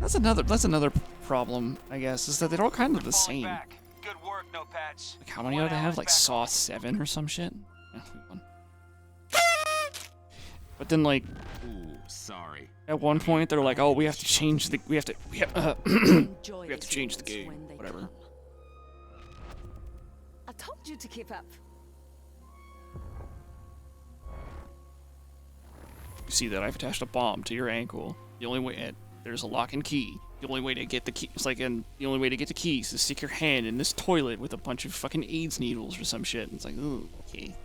That's another problem, I guess, is that they're all kind of the Falling same. back. Good work, no patch. Like how many do they have? Like Saw 7 or some shit? Yeah, one. But then like Ooh, sorry. at one point they're like, oh, we have to change the we have to change the game. Whatever. I told you to keep up. You see that I've attached a bomb to your ankle. The only way there's a lock and key. The only way to get the key the only way to get the keys is to stick your hand in this toilet with a bunch of fucking AIDS needles or some shit. And it's like, ooh, okay.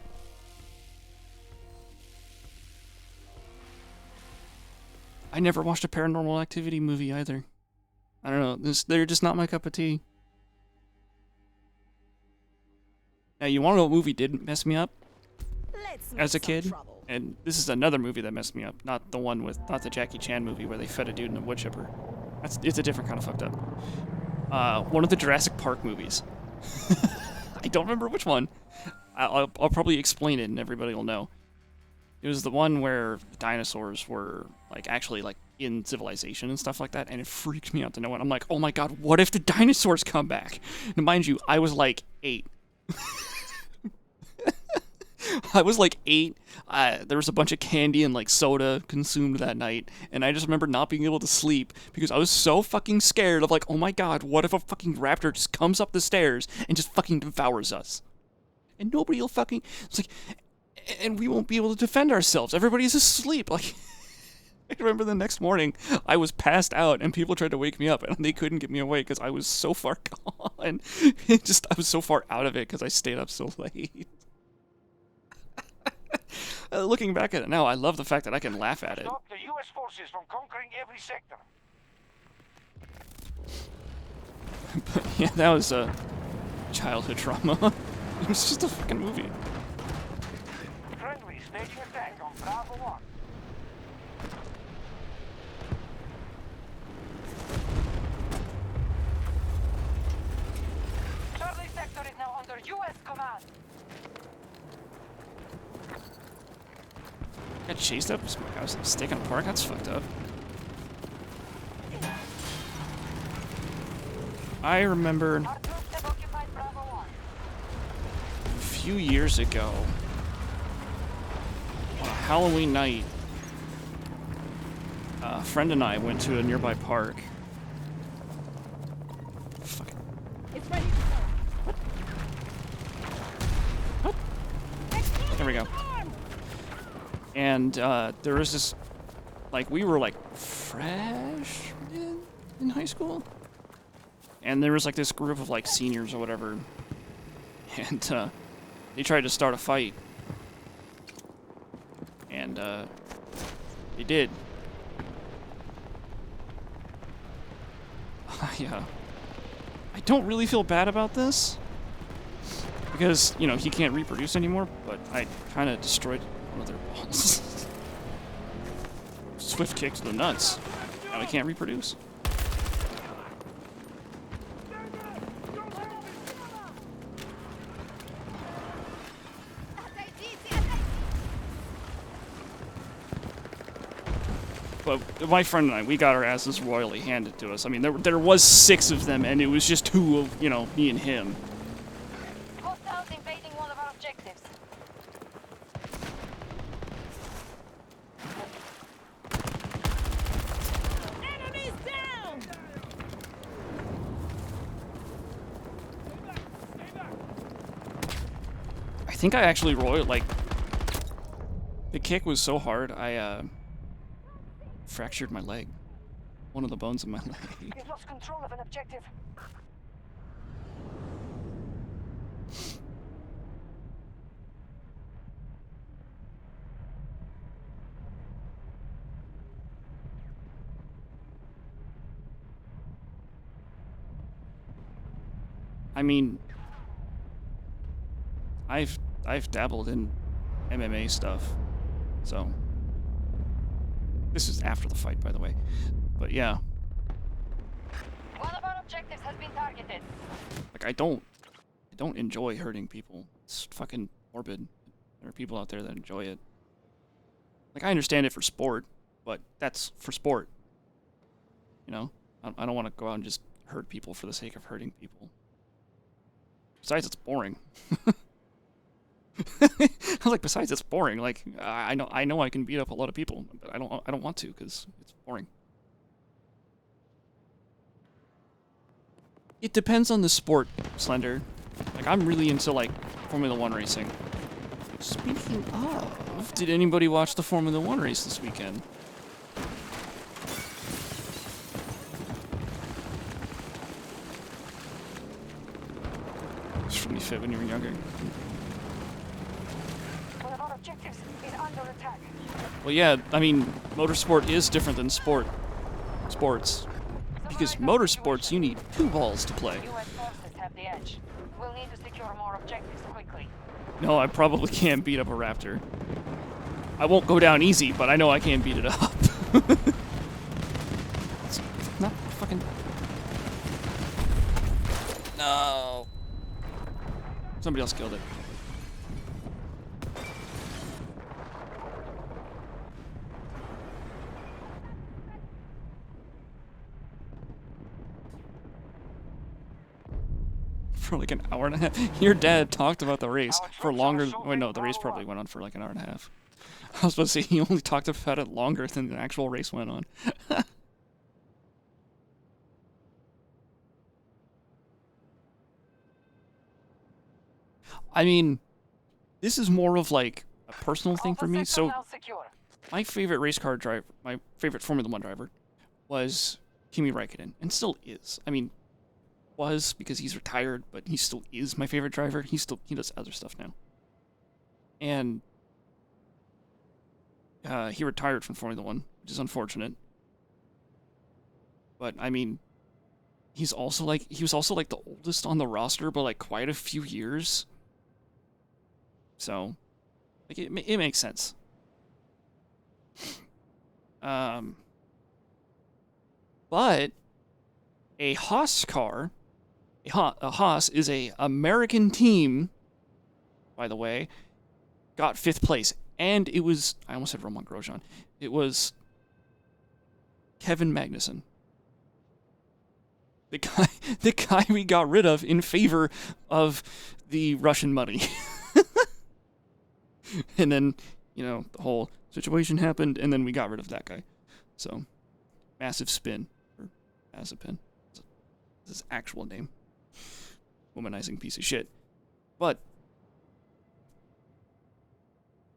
I never watched a Paranormal Activity movie either. I don't know. They're just not my cup of tea. Now, you want to know what movie did mess me up Let's as a make some kid? trouble. And this is another movie that messed me up. Not the Jackie Chan movie where they fed a dude in a wood chipper. It's a different kind of fucked up. One of the Jurassic Park movies. I don't remember which one. I'll probably explain it and everybody will know. It was the one where dinosaurs were like actually like in civilization and stuff like that, and it freaked me out to no end. I'm like, oh my god, what if the dinosaurs come back? And mind you, I was like 8. I was like 8. There was a bunch of candy and like soda consumed that night, and I just remember not being able to sleep because I was so fucking scared of like, oh my god, what if a fucking raptor just comes up the stairs and just fucking devours us? And nobody will fucking... It's like... And we won't be able to defend ourselves. Everybody's asleep. Like, I remember the next morning, I was passed out, and people tried to wake me up, and they couldn't get me awake because I was so far gone. I was so far out of it because I stayed up so late. Looking back at it now, I love the fact that I can laugh at it. Stop the U.S. forces from conquering every sector. But yeah, that was a childhood trauma. It was just a fucking movie. Friendly staging attack on Bravo 1. Charlie sector is now under U.S. command. Got chased up. I was stake in a park. That's fucked up. I remember Our troops have occupied Bravo 1. a few years ago, on a Halloween night, a friend and I went to a nearby park. Fuck it. It's ready to go. There we go. And there was this, like, we were like freshmen in high school, and there was like this group of like seniors or whatever, and they tried to start a fight, and they did. Yeah, I don't really feel bad about this because, you know, he can't reproduce anymore, but I kind of destroyed one of their balls. Swift kick to the nuts. Now he can't reproduce. But my friend and I, we got our asses royally handed to us. I mean, there was 6 of them, and it was just 2 of, you know, me and him. Hostiles invading one of our objectives. Enemies down! I think I actually like, the kick was so hard, I fractured my leg. One of the bones in my leg. We've lost control of an objective. I mean, I've dabbled in MMA stuff, so this is after the fight, by the way. But yeah, One of our objectives has been targeted. like I don't enjoy hurting people. It's fucking morbid. There are people out there that enjoy it. Like, I understand it for sport, but that's for sport. You know, I don't want to go out and just hurt people for the sake of hurting people. Besides, it's boring. I was like, besides, it's boring. Like, I know I can beat up a lot of people, but I don't want to because it's boring. It depends on the sport, Slender. Like, I'm really into like Formula 1 racing. Speaking of, did anybody watch the Formula 1 race this weekend? It's really fit when you were younger. One of our objectives is under attack. Well, yeah, I mean, motorsport is different than sports. Because motorsports, you need 2 balls to play. U.S. forces have the edge. We'll need to secure more objectives quickly. No, I probably can't beat up a raptor. I won't go down easy, but I know I can't beat it up. It's not fucking... No. Somebody else killed it. For like an hour and a half. Your dad talked about the race for longer. Wait, no, the race probably went on for like an hour and a half. I was supposed to say he only talked about it longer than the actual race went on. I mean, this is more of like a personal thing for me. So, my favorite race car driver, my favorite Formula 1 driver, was Kimi Räikkönen, and still is. I mean, was because he's retired, but he still is my favorite driver. He does other stuff now. And he retired from Formula 1, which is unfortunate. But I mean, he was also like the oldest on the roster, but like quite a few years. So, like it makes sense. But a Haas car. A Haas is a American team, by the way, got 5th place. And it was, I almost said Romain Grosjean. It was Kevin Magnussen. The guy we got rid of in favor of the Russian money. And then, you know, the whole situation happened, and then we got rid of that guy. So, massive spin. Or Mazepin. That's his actual name. Womanizing piece of shit. But,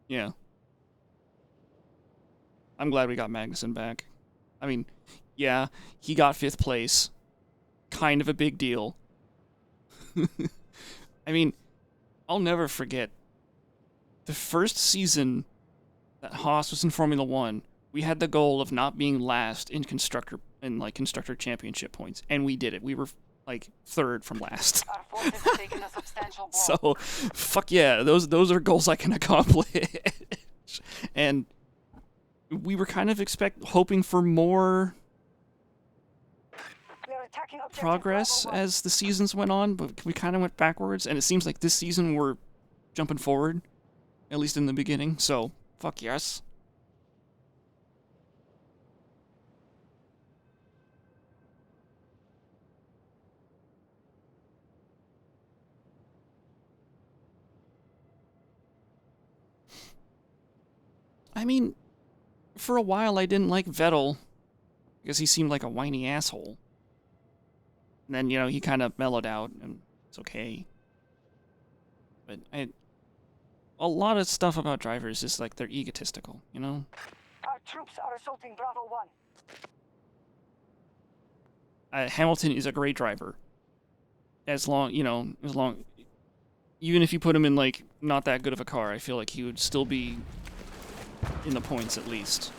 yeah. I'm glad we got Magnussen back. I mean, yeah, he got 5th place. Kind of a big deal. I mean, I'll never forget the first season that Haas was in Formula 1, we had the goal of not being last in constructor championship points, and we did it. We were like 3rd from last. Our forces have taken a substantial blow. So, fuck yeah, those are goals I can accomplish. And we were kind of hoping for more progress as the seasons went on, but we kind of went backwards, and it seems like this season we're jumping forward, at least in the beginning, so fuck yes. I mean, for a while I didn't like Vettel because he seemed like a whiny asshole. And then, you know, he kind of mellowed out, and it's okay. But a lot of stuff about drivers is like they're egotistical, you know? Our troops are assaulting Bravo 1. Hamilton is a great driver. Even if you put him in like not that good of a car, I feel like he would still be in the points at least.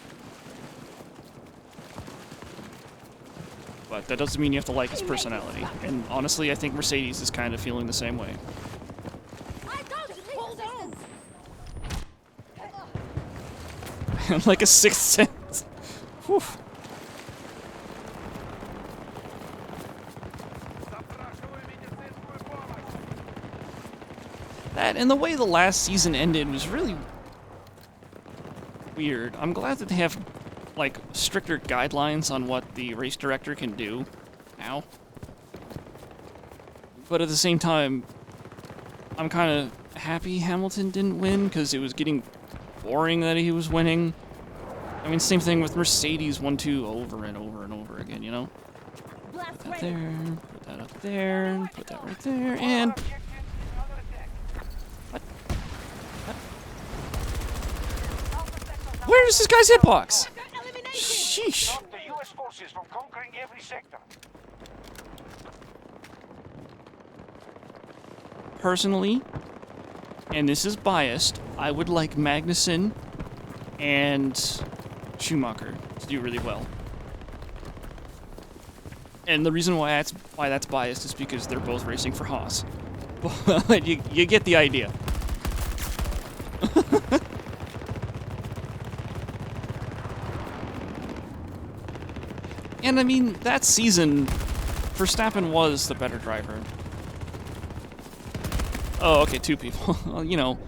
But that doesn't mean you have to like his personality. And honestly, I think Mercedes is kind of feeling the same way. Hold on. Like a sixth sense. Whew. That and the way the last season ended was really weird. I'm glad that they have like stricter guidelines on what the race director can do now. But at the same time, I'm kind of happy Hamilton didn't win because it was getting boring that he was winning. I mean, same thing with Mercedes 1-2 over and over and over again, you know? Blast Put that ready. there, put that up there, put that right there, and... What? Where is this guy's hitbox? Sheesh. Stop the U.S. forces from conquering every sector. Personally, and this is biased, I would like Magnussen and Schumacher to do really well. And the reason why that's biased is because they're both racing for Haas. But you get the idea. And I mean, that season, Verstappen was the better driver. Oh, okay, 2 people. Well, you know,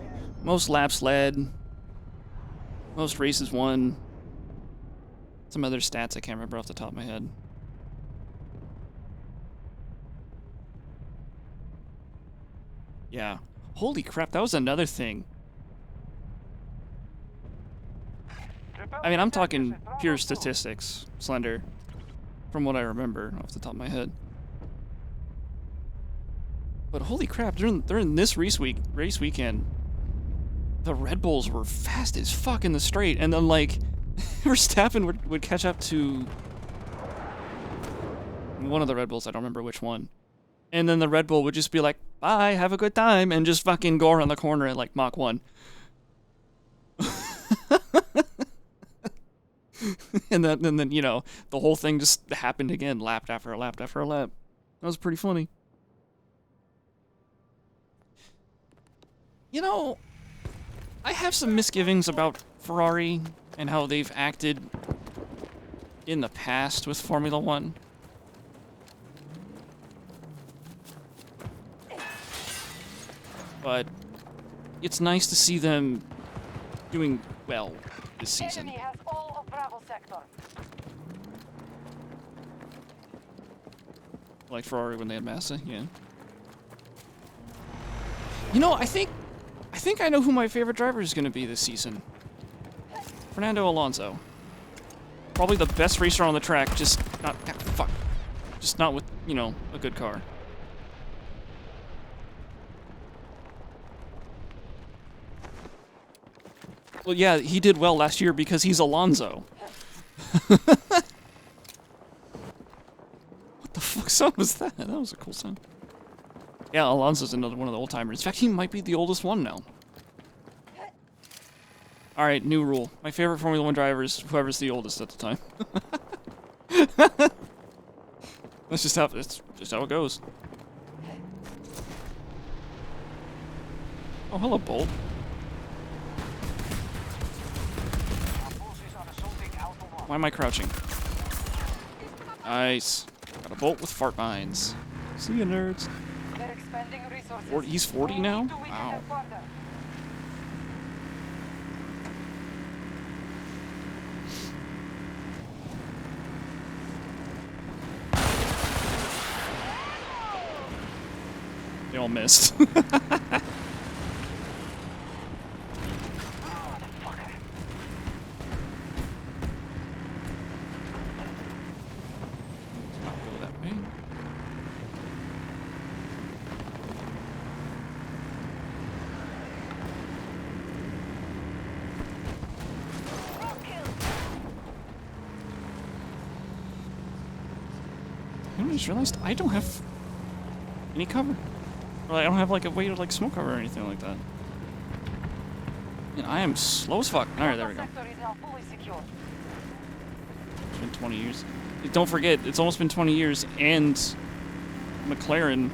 most laps led, most races won. Some other stats I can't remember off the top of my head. Yeah. Holy crap, that was another thing. I mean, I'm talking pure statistics, Slender, from what I remember off the top of my head. But holy crap, during this race weekend, the Red Bulls were fast as fuck in the straight, and then like Verstappen would catch up to one of the Red Bulls, I don't remember which one. And then the Red Bull would just be like, bye, have a good time, and just fucking go around the corner at like Mach 1. and then, you know, the whole thing just happened again, lap after lap after lap. That was pretty funny. You know, I have some misgivings about Ferrari and how they've acted in the past with Formula One. But it's nice to see them doing well this season. Enemy has all of Bravo sector. Like Ferrari when they had Massa, yeah. You know, I think I know who my favorite driver is going to be this season. Fernando Alonso. Probably the best racer on the track, just not with, you know, a good car. Well, yeah, he did well last year because he's Alonso. What the fuck sound was that? That was a cool sound. Yeah, Alonso's another one of the old-timers. In fact, he might be the oldest one now. Alright, new rule. My favorite Formula 1 driver is whoever's the oldest at the time. That's just how it goes. Oh, hello, Bolt. Why am I crouching? Nice. Got a Bolt with fart mines. See ya, nerds. They're expanding resources. He's 40 now? We need to weaken Wow. them further. They all missed. Go that way. I just realized I don't have any cover. Or I don't have like a way to like smoke cover or anything like that. And I am slow as fuck. Alright, there we go. Sector is now fully secure. It's been 20 years. Don't forget, it's almost been 20 years, and McLaren,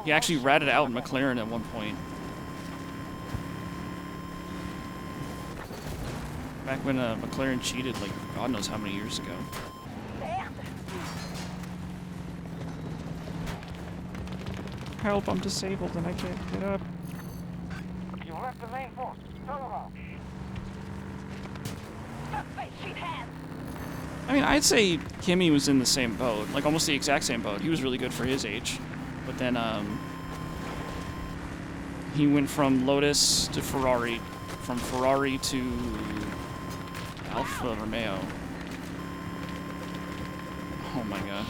he actually ratted out McLaren at one point. Back when McLaren cheated, like, God knows how many years ago. Help, I'm disabled and I can't get up. You left the main force. Turn around. I mean, I'd say Kimmy was in the same boat, like almost the exact same boat. He was really good for his age. But then, he went from Lotus to Ferrari, from Ferrari to Alfa Romeo. Oh my god.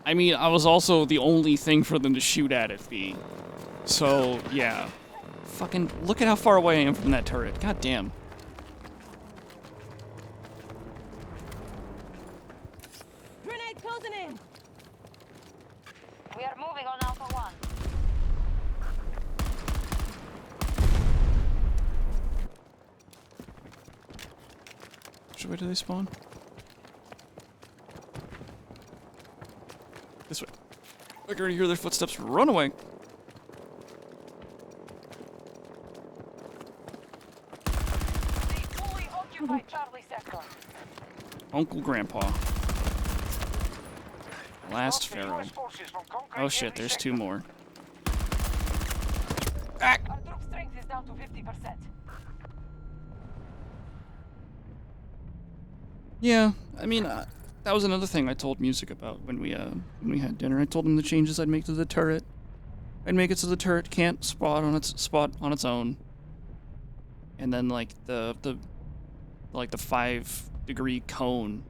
I mean, I was also the only thing for them to shoot at B. So, yeah. Fucking look at how far away I am from that turret. God damn. Grenade closing in. We are moving on Alpha 1. Which way do they spawn? This way. I can already hear their footsteps. Run away. They fully occupy Charlie sector. Uncle Grandpa. Last Pharaoh. Oh shit, there's two more. Our troop strength is down to 50%. Yeah, I mean, that was another thing I told Music about when we had dinner. I told him the changes I'd make to the turret. I'd make it so the turret can't spot on its own. And then like the 5-degree cone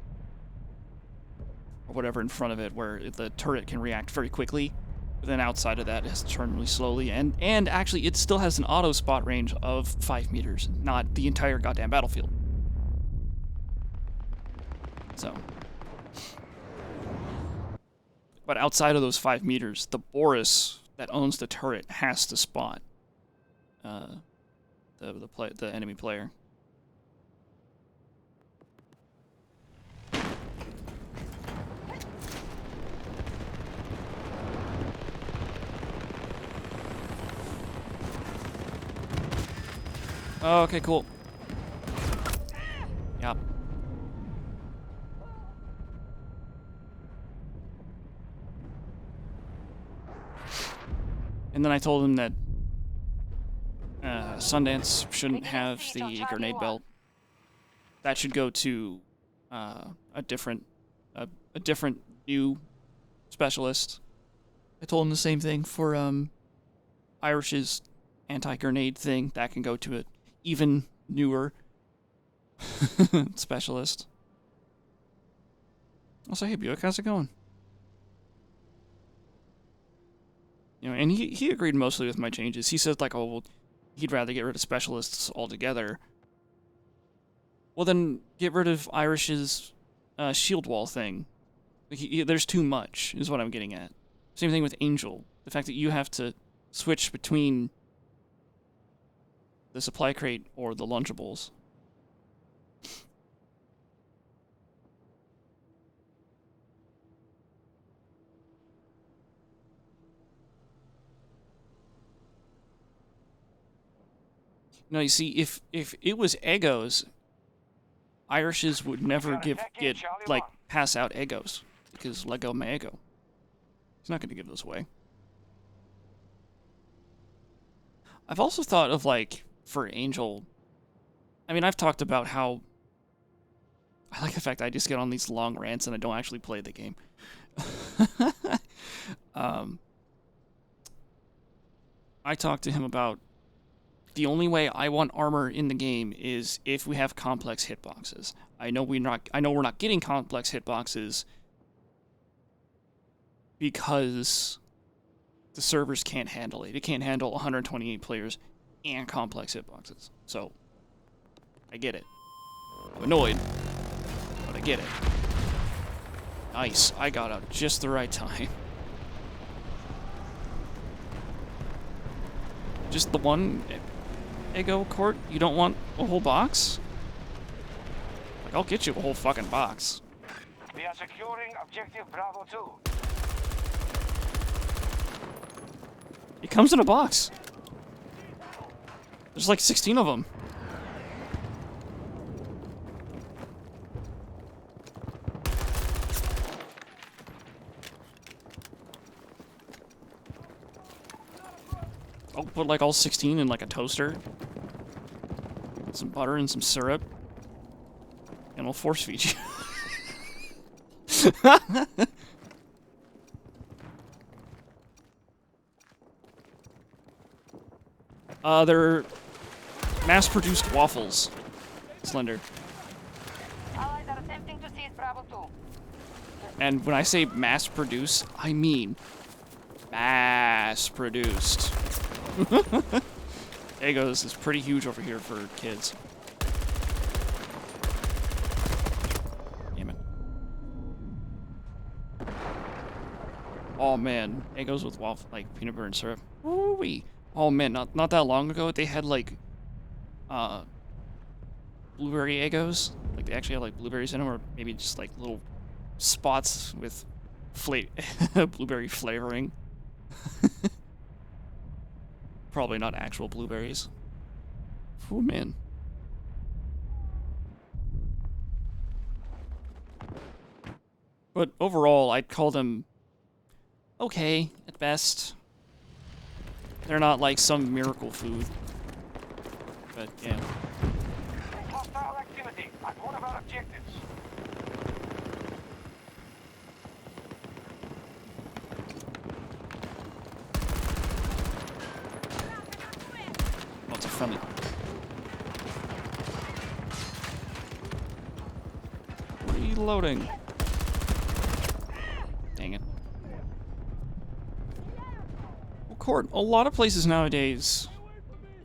or whatever in front of it where the turret can react very quickly. But then outside of that it has to turn really slowly, and actually it still has an auto spot range of 5 meters, not the entire goddamn battlefield. So, but outside of those 5 meters, the Boris that owns the turret has to spot the enemy player. Oh, okay, cool. Yep. And then I told him that Sundance shouldn't have the grenade belt. That should go to a different new specialist. I told him the same thing for Irish's anti-grenade thing. That can go to an even newer specialist. I'll say, hey Buick, how's it going? You know, and he agreed mostly with my changes. He said, like, oh, well, he'd rather get rid of specialists altogether. Well, then get rid of Irish's shield wall thing. Like, there's too much, is what I'm getting at. Same thing with Angel. The fact that you have to switch between the supply crate or the Lunchables. No, you see, if it was Egos, Irish's would never pass out Egos, because Lego my Ego. He's not going to give those away. I've also thought of, like, for Angel, I mean, I've talked about how I like the fact I just get on these long rants and I don't actually play the game. I talked to him about the only way I want armor in the game is if we have complex hitboxes. I know we're not getting complex hitboxes because the servers can't handle it. It can't handle 128 players and complex hitboxes. So, I get it. I'm annoyed, but I get it. Nice. I got out just the right time. Just the one Ego Court? You don't want a whole box? Like, I'll get you a whole fucking box. We are securing objective Bravo 2. It comes in a box. There's like 16 of them. I'll put like all 16 in like a toaster. Some butter and some syrup. And I'll force feed you. They're mass-produced waffles. Slender. Allies are attempting to seize Bravo 2. And when I say mass-produce, I mean mass-produced. Egos is pretty huge over here for kids. Damn it. Oh man, Egos with waffle, like peanut butter and syrup. Woo-wee. Oh man, not that long ago they had like blueberry Egos. Like they actually had like blueberries in them, or maybe just like little spots with blueberry flavoring. Probably not actual blueberries. Oh man. But overall, I'd call them okay at best. They're not like some miracle food. But yeah. Hostile activity at one of our objectives. Lots of friendly. Reloading. Dang it. Well, Court, a lot of places nowadays,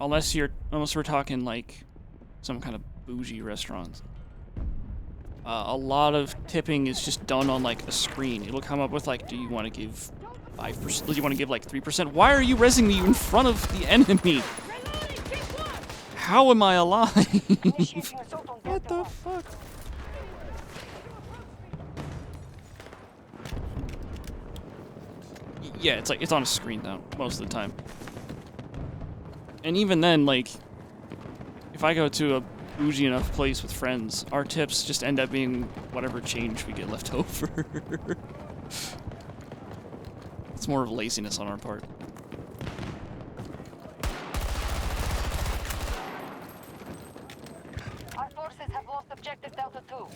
unless we're talking like some kind of bougie restaurants, a lot of tipping is just done on like a screen. It'll come up with like, do you want to give 5%? Do you want to give like 3%? Why are you rezzing me in front of the enemy? How am I alive? What the fuck? Yeah, it's like it's on a screen though, most of the time. And even then, like, if I go to a bougie enough place with friends, our tips just end up being whatever change we get left over. It's more of laziness on our part. Our forces have lost objective Delta 2.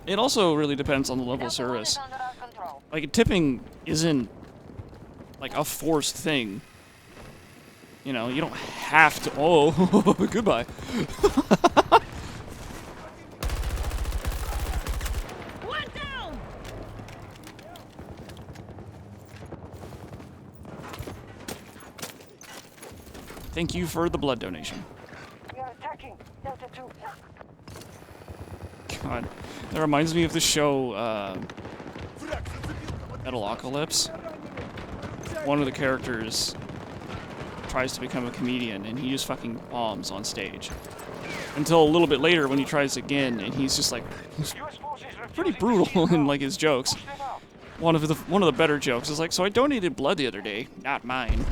It also really depends on the level of Delta 1 service. is under our control. Like, tipping isn't like a forced thing. You know, you don't have to. Oh, goodbye. One down! Thank you for the blood donation. We are attacking Delta 2. God, that reminds me of the show Metalocalypse. One of the characters tries to become a comedian, and he just fucking bombs on stage. Until a little bit later, when he tries again, and he's just like, he's pretty brutal in like his jokes. One of the better jokes is like, so I donated blood the other day, not mine.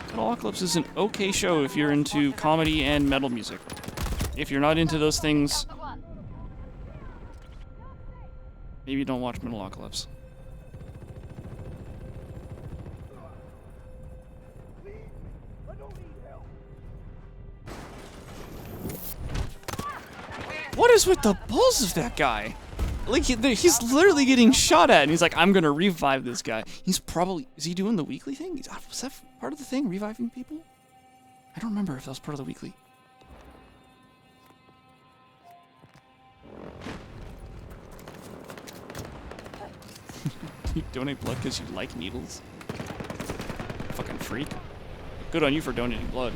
Metalocalypse is an okay show if you're into comedy and metal music. If you're not into those things, maybe don't watch Metalocalypse. What is with the balls of that guy? Like, he's literally getting shot at, and he's like, I'm gonna revive this guy. He's probably... Is he doing the weekly thing? Was that part of the thing, reviving people? I don't remember if that was part of the weekly. You donate blood because you like needles? Fucking freak. Good on you for donating blood.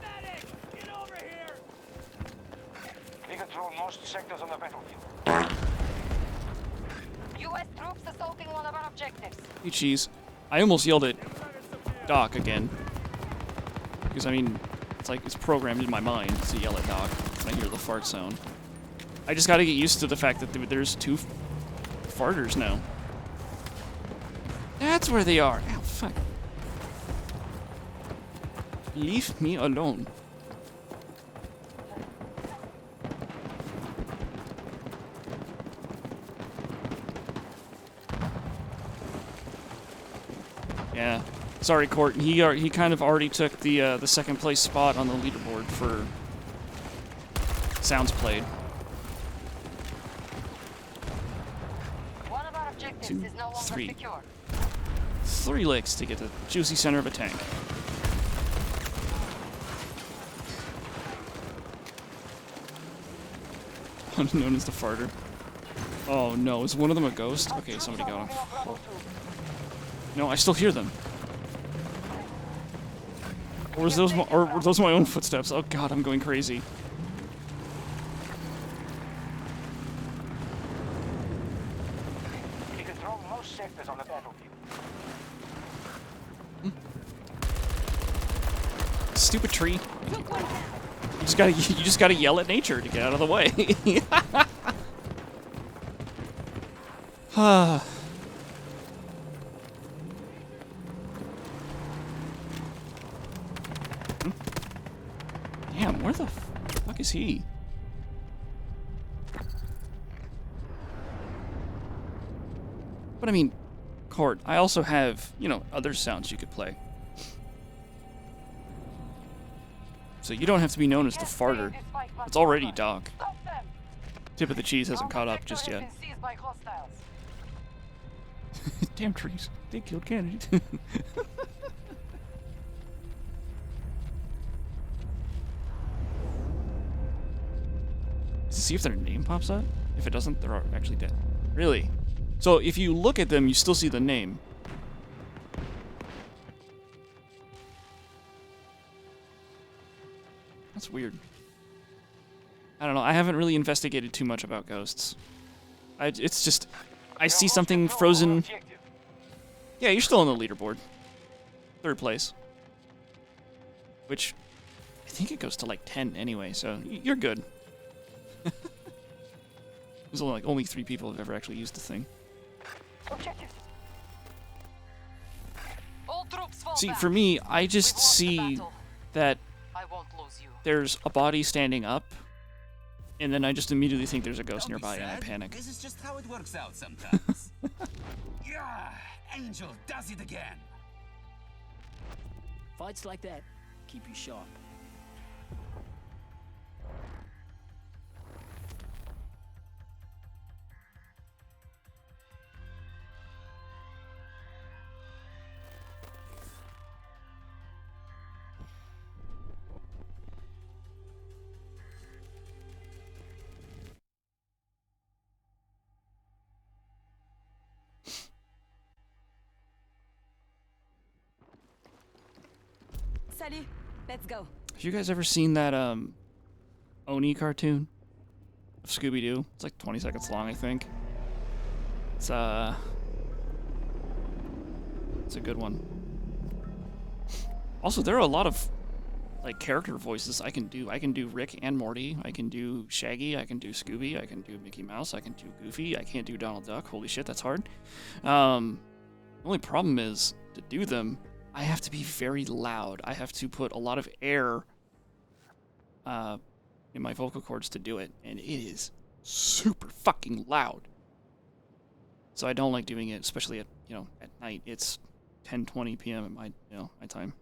Medic! Get over here! We control most sectors on the battlefield. U.S. troops assaulting one of our objectives. Hey, cheese. I almost yelled at Doc again. Because, I mean, it's like it's programmed in my mind to yell at Doc when I hear the fart sound. I just gotta get used to the fact that there's two farters now. That's where they are. Ow, fuck. Leave me alone. Yeah. Sorry, Court. He kind of already took the second place spot on the leaderboard for sounds played. One of our objectives 2, is no longer 3. secure. 3 licks to get the juicy center of a tank. Known as the farter. Oh no, is one of them a ghost? Okay, somebody got him. Oh. No, I still hear them. Or were those my own footsteps? Oh god, I'm going crazy. We control most sectors on the battlefield. Stupid tree. Took one down. You just gotta yell at nature to get out of the way. Damn, where the fuck is he? But I mean, Court, I also have, you know, other sounds you could play. So you don't have to be known as the farter. It's already Doc. Stop them. Tip of the cheese hasn't caught up Sector just has yet. been seized by hostiles. Damn trees. They killed Kennedy. See if their name pops up? If it doesn't, they're actually dead. Really? So if you look at them, you still see the name. That's weird. I don't know. I haven't really investigated too much about ghosts. It's just... I see something frozen... Yeah, you're still on the leaderboard. 3rd place. Which... I think it goes to like 10 anyway, so you're good. There's only 3 people have ever actually used the thing. Objective. All troops fall See, back. for me, I just We've lost the see battle. that I won't lose you. there's a body standing up, and then I just immediately think there's a ghost Don't be nearby, and I sad. panic. This is just how it works out sometimes. Yeah, Angel does it again. Fights like that keep you sharp. Salut. Let's go. Have you guys ever seen that Oni cartoon of Scooby-Doo? It's like 20 seconds long, I think. It's a good one. Also, there are a lot of like character voices I can do. I can do Rick and Morty. I can do Shaggy. I can do Scooby. I can do Mickey Mouse. I can do Goofy. I can't do Donald Duck. Holy shit, that's hard. The only problem is to do them, I have to be very loud. I have to put a lot of air in my vocal cords to do it, and it is super fucking loud. So I don't like doing it, especially at at night. It's 10:20 p.m. at my my time.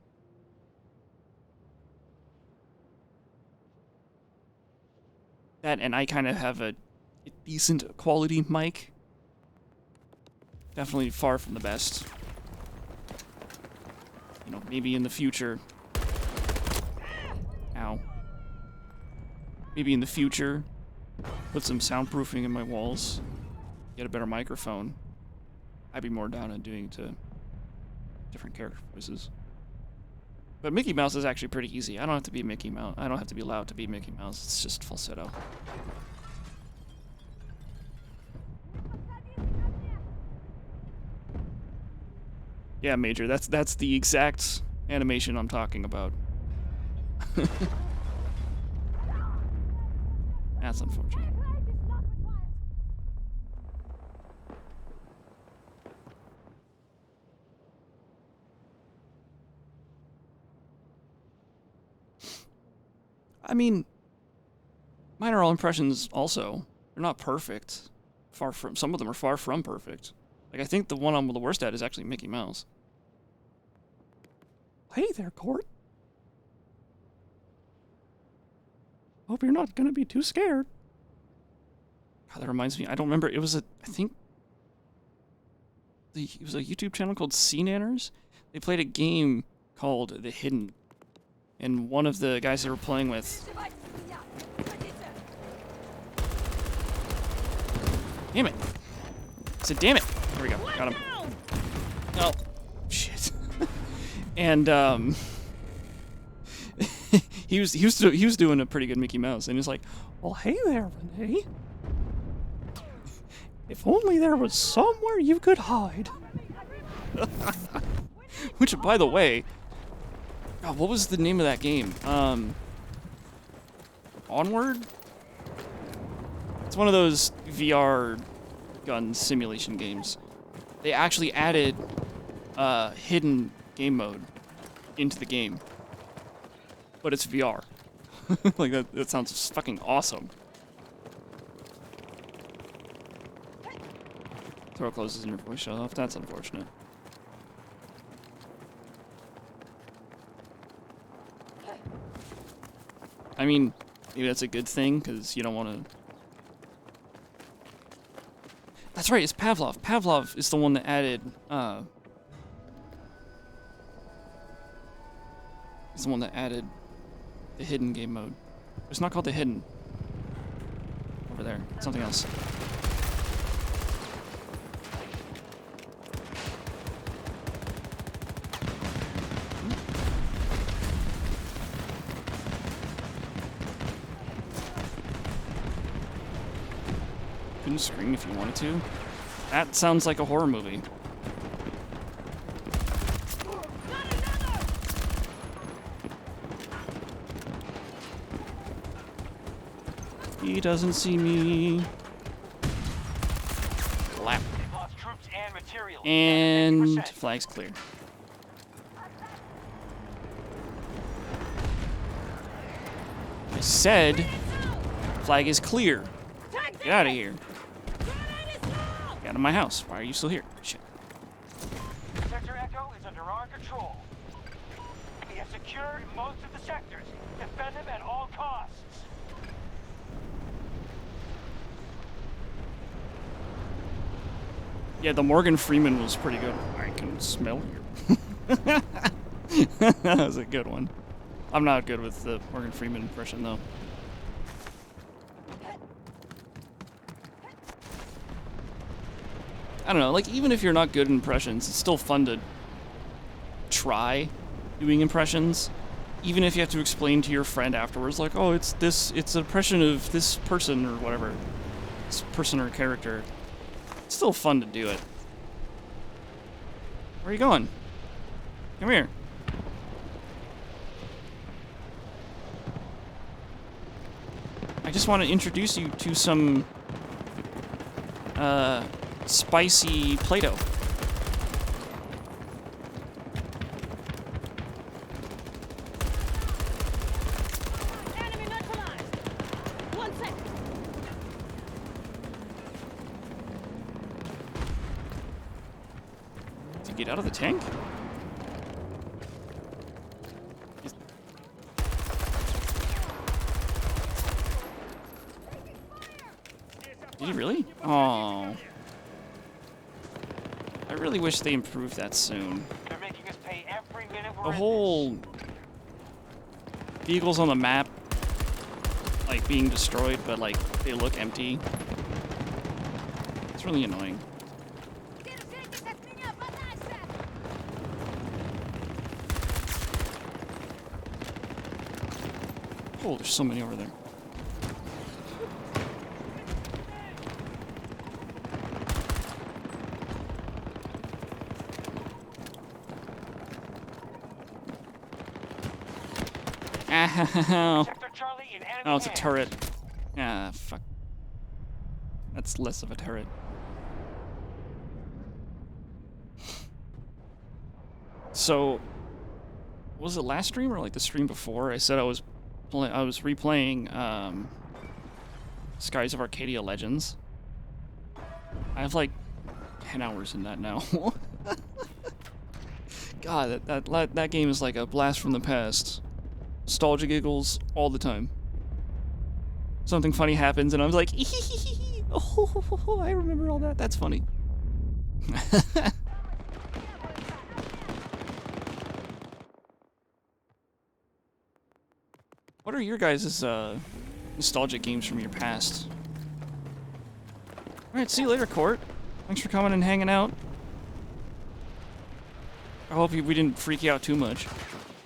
That, and I kind of have a decent quality mic. Definitely far from the best. You know, maybe in the future. Ow. Maybe in the future, put some soundproofing in my walls, get a better microphone. I'd be more down on doing to different character voices. But Mickey Mouse is actually pretty easy. I don't have to be Mickey Mouse. I don't have to be loud to be Mickey Mouse. It's just falsetto. Yeah, Major, that's the exact animation I'm talking about. That's unfortunate. I mean, binaural impressions also, they're not perfect. Some of them are far from perfect. Like, I think the one I'm the worst at is actually Mickey Mouse. Hey there, Court. Hope you're not gonna be too scared. God, that reminds me, I don't remember, it was it was a YouTube channel called CNanners. They played a game called The Hidden. And one of the guys they were playing with... Damn it. I said, damn it. There we go. Got him. Oh, shit. And, he was doing a pretty good Mickey Mouse. And he's like, well, hey there, Renee. If only there was somewhere you could hide. Which, by the way... God, what was the name of that game? Onward? It's one of those VR gun simulation games. They actually added hidden game mode into the game. But it's VR. Like, that sounds fucking awesome. Throat closes and your voice shuts off. That's unfortunate. I mean, maybe that's a good thing, because you don't want to... That's right, it's Pavlov. Pavlov is the one that added, He's the one that added the hidden game mode. It's not called the hidden. Over there. It's something else. Couldn't scream if you wanted to. That sounds like a horror movie. He doesn't see me. Lap. And flag's clear. I said flag is clear. Get out of here. Get out of my house. Why are you still here? Shit. Sector Echo is under our control. We have secured most of the sectors. Defend them at all costs. Yeah, the Morgan Freeman was pretty good. I can smell you. That was a good one. I'm not good with the Morgan Freeman impression, though. I don't know, like, even if you're not good at impressions, it's still fun to try doing impressions. Even if you have to explain to your friend afterwards, like, oh, it's an impression of this person or whatever. This person or character. It's still fun to do it. Where are you going? Come here. I just want to introduce you to some spicy Play-Doh. Enemy neutralized. 1 second. To get out of the tank? Did he really? Oh. I really wish they improved that soon. They're making us pay every minute we're The in whole vehicles on the map, like, being destroyed, but, like, they look empty. It's really annoying. Oh, there's so many over there. Ow. Sector Charlie in enemy Oh, it's a hands. turret. Ah, fuck. That's less of a turret. So, was it last stream or like the stream before? I said I was replaying Skies of Arcadia Legends. I have like 10 hours in that now. God, that game is like a blast from the past. Nostalgia giggles all the time. Something funny happens and I'm like, oh, I remember all that. That's funny. What are your guys' nostalgic games from your past? Alright, see you later, Court. Thanks for coming and hanging out. I hope we didn't freak you out too much.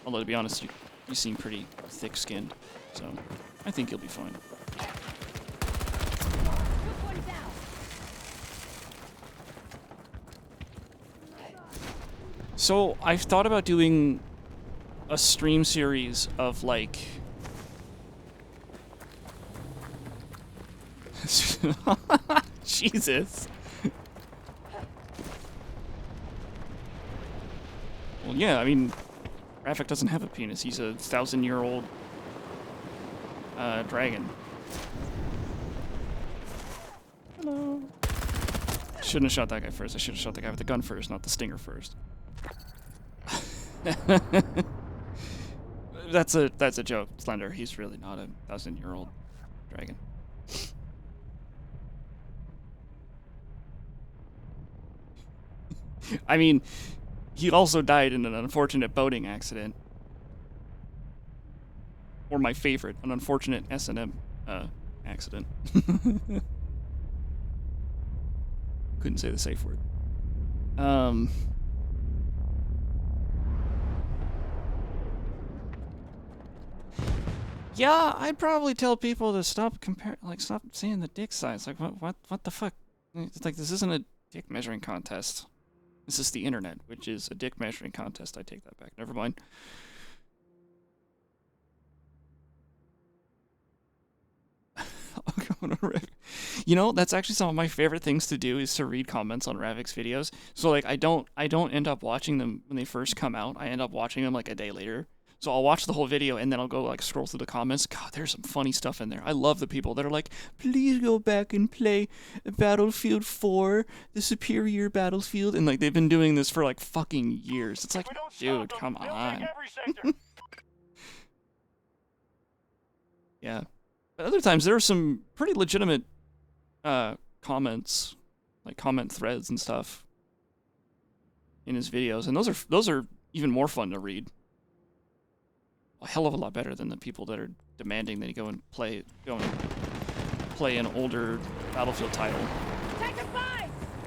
Although, to be honest, you seem pretty thick-skinned, so I think you'll be fine. So, I've thought about doing a stream series of, like... Jesus. Well, yeah, I mean, Rafik doesn't have a penis. He's a 1,000-year-old dragon. Hello. Shouldn't have shot that guy first. I should have shot the guy with the gun first, not the stinger first. That's a joke, Slender. He's really not a 1,000-year-old dragon. I mean, he also died in an unfortunate boating accident. Or my favorite, an unfortunate S&M accident. Couldn't say the safe word. Yeah, I'd probably tell people to stop stop seeing the dick size. Like, what the fuck? It's like, this isn't a dick measuring contest. This is the internet, which is a dick measuring contest. I take that back. Never mind. You know, that's actually some of my favorite things to do is to read comments on Ravik's videos. So like, I don't end up watching them when they first come out. I end up watching them like a day later. So I'll watch the whole video and then I'll go like scroll through the comments. God, there's some funny stuff in there. I love the people that are like, please go back and play Battlefield 4, the superior Battlefield. And like, they've been doing this for like fucking years. It's like, dude, come on. Yeah. But other times there are some pretty legitimate comments, like comment threads and stuff in his videos. And those are even more fun to read. A hell of a lot better than the people that are demanding that he go and play an older Battlefield title.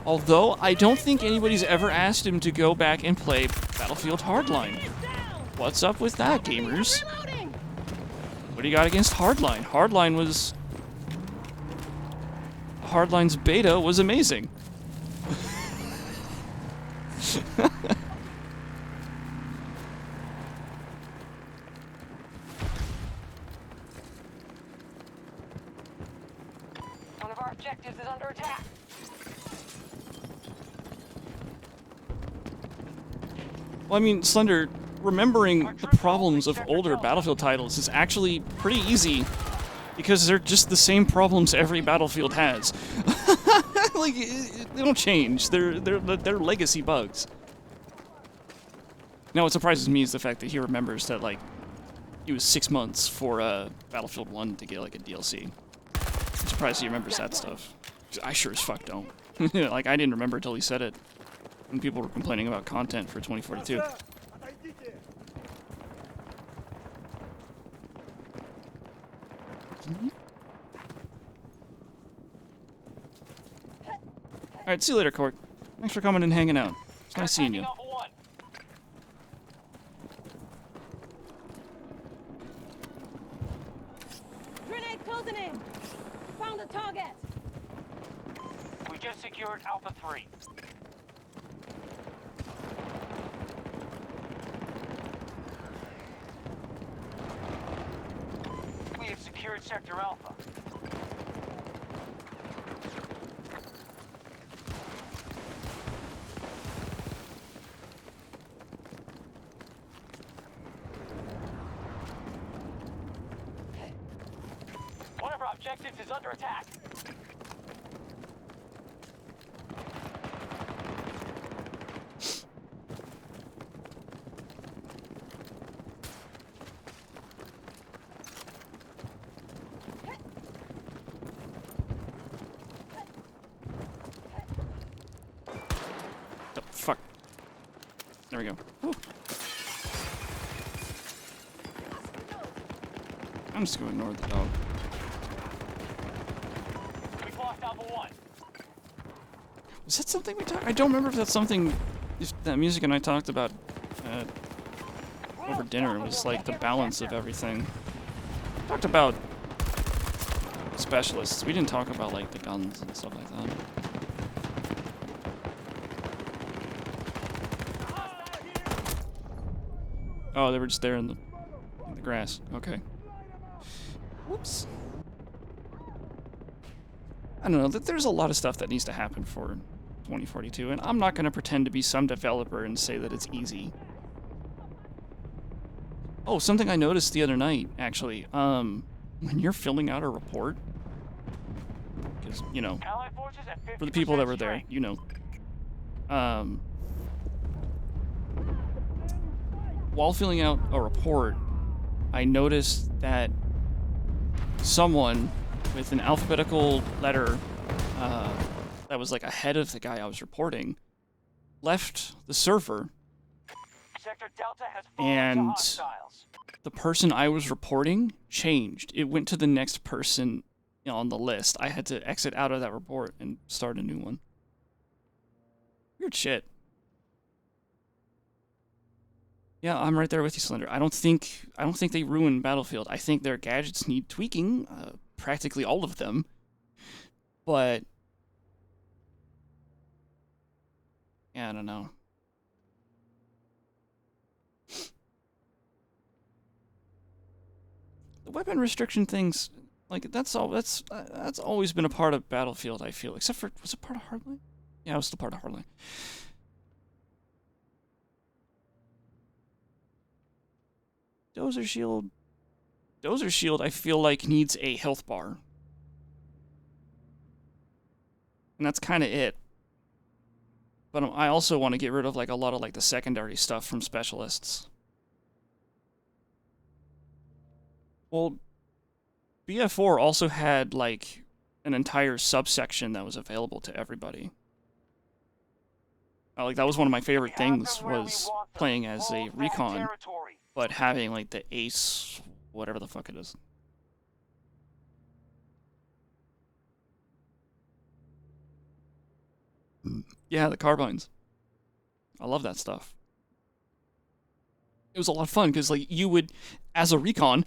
Although I don't think anybody's ever asked him to go back and play Battlefield Hardline. What's up with that, gamers? What do you got against Hardline? Hardline's beta was amazing. One of our objectives is under attack. Well, I mean, Slender, remembering the problems of older Battlefield titles is actually pretty easy because they're just the same problems every Battlefield has. Like, they don't change. They're legacy bugs. Now, what surprises me is the fact that he remembers that, like, it was 6 months for Battlefield 1 to get, like, a DLC. I'm surprised he remembers that stuff. I sure as fuck don't. Like, I didn't remember until he said it. When people were complaining about content for 2042. Alright, see you later, Court. Thanks for coming and hanging out. It's nice seeing you. Grenade closing in. Found a target. We just secured Alpha 3. We have secured Sector Alpha. One of our objectives is under attack. Oh, fuck. There we go. Whew. I'm just gonna ignore the dog. We've lost Alpha 1. Was that something we talked? I don't remember if that's something if that music and I talked about over dinner. It was like the balance of everything. Talked about specialists. We didn't talk about like the guns and stuff like that. Oh, they were just there in the grass. Okay. Whoops. I don't know. There's a lot of stuff that needs to happen for 2042, and I'm not going to pretend to be some developer and say that it's easy. Oh, something I noticed the other night, actually. When you're filling out a report, because, you know, Allied forces at 50% for the people that were there, strength. you know, while filling out a report, I noticed that someone with an alphabetical letter that was like ahead of the guy I was reporting left the server, Sector Delta has fallen and to hostiles. the person I was reporting changed. It went to the next person on the list. I had to exit out of that report and start a new one. Weird shit. Yeah, I'm right there with you, Slender. I don't think they ruined Battlefield. I think their gadgets need tweaking, practically all of them. But yeah, I don't know. The weapon restriction things, like that's always been a part of Battlefield, I feel. Except for, was it part of Hardline? Yeah, it was still part of Hardline. Dozer Shield, I feel like needs a health bar. And that's kind of it. But I also want to get rid of like a lot of like the secondary stuff from specialists. Well, BF4 also had like an entire subsection that was available to everybody. Like that was one of my favorite things, was playing as a recon, but having like the ace, whatever the fuck it is. Yeah, the carbines. I love that stuff. It was a lot of fun because like you would, as a recon,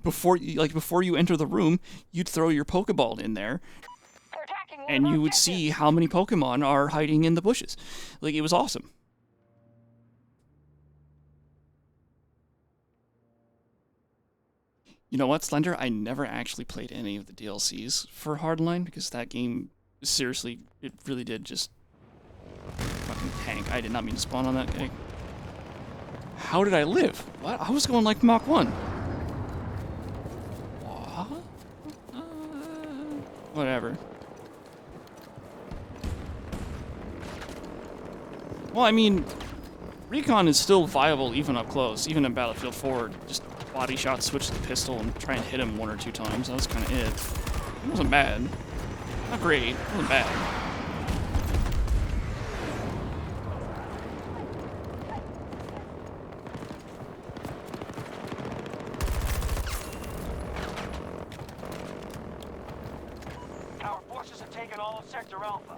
before you enter the room, you'd throw your Pokeball in there, and you would see how many Pokemon are hiding in the bushes. Like, it was awesome. You know what, Slender? I never actually played any of the DLCs for Hardline, because that game, seriously, it really did just fucking tank. I did not mean to spawn on that guy. How did I live? What? I was going like Mach 1. What? Whatever. Well, I mean, recon is still viable even up close, even in Battlefield 4. Just body shot, switch to the pistol, and try and hit him one or two times. That was kind of it. It wasn't bad. Not great. It wasn't bad. Our forces have taken all of Sector Alpha.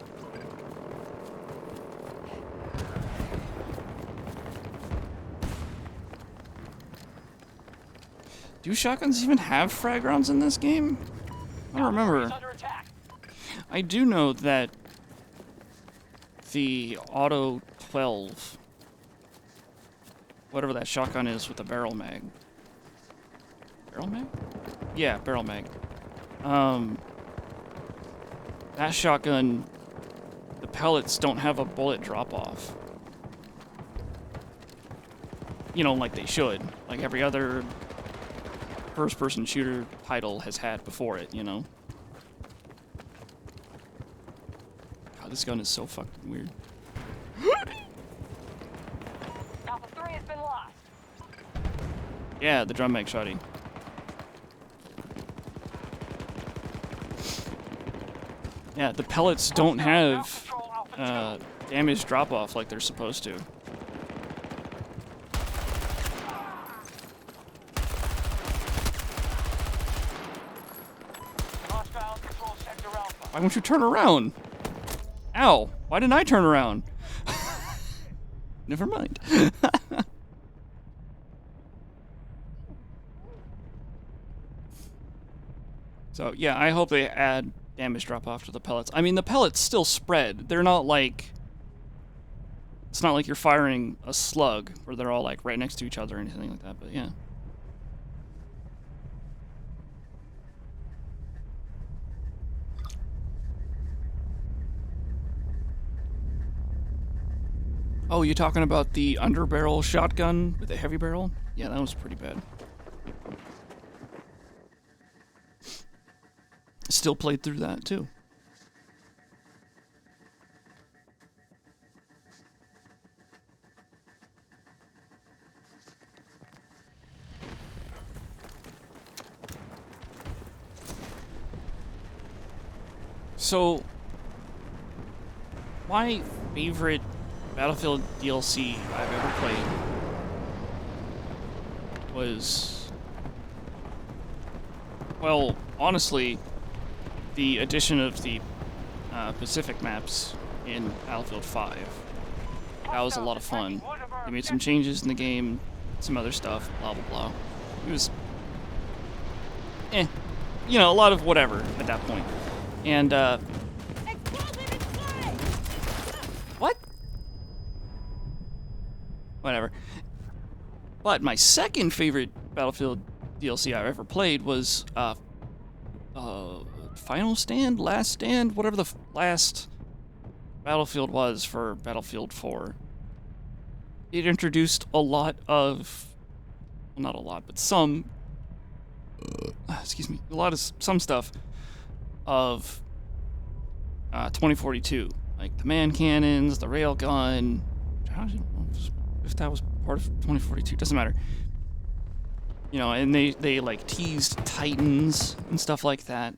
Do shotguns even have frag rounds in this game? I don't remember. He's under attack. I do know that the Auto 12, whatever that shotgun is with the barrel mag. Barrel mag? Yeah, barrel mag. That shotgun, the pellets don't have a bullet drop-off. You know, like they should. Like every other first-person shooter title has had before it, you know? God, this gun is so fucking weird. Alpha 3 has been lost. Yeah, the drum mag shotty. Yeah, the pellets don't have damage drop-off like they're supposed to. Hostiles control Sector Alpha. Why won't you turn around? Ow! Why didn't I turn around? Never mind. So, yeah, I hope they add damage drop-off to the pellets. I mean, the pellets still spread. They're not like... It's not like you're firing a slug where they're all, like, right next to each other or anything like that, but yeah. Oh, you talking about the underbarrel shotgun with the heavy barrel? Yeah, that was pretty bad. Still played through that, too. So, my favorite Battlefield DLC I've ever played was, well, honestly, the addition of the Pacific maps in Battlefield 5. That was a lot of fun. They made some changes in the game, some other stuff, blah blah blah. It was, you know, a lot of whatever at that point. And, what? Whatever. But my second favorite Battlefield DLC I've ever played was, Final Stand? Last Stand? Whatever the last Battlefield was for Battlefield 4. It introduced a lot of... Well, not a lot, but some... excuse me. Some stuff of 2042. Like the man cannons, the railgun... I don't know if that was part of 2042. Doesn't matter. You know, and they like teased Titans and stuff like that.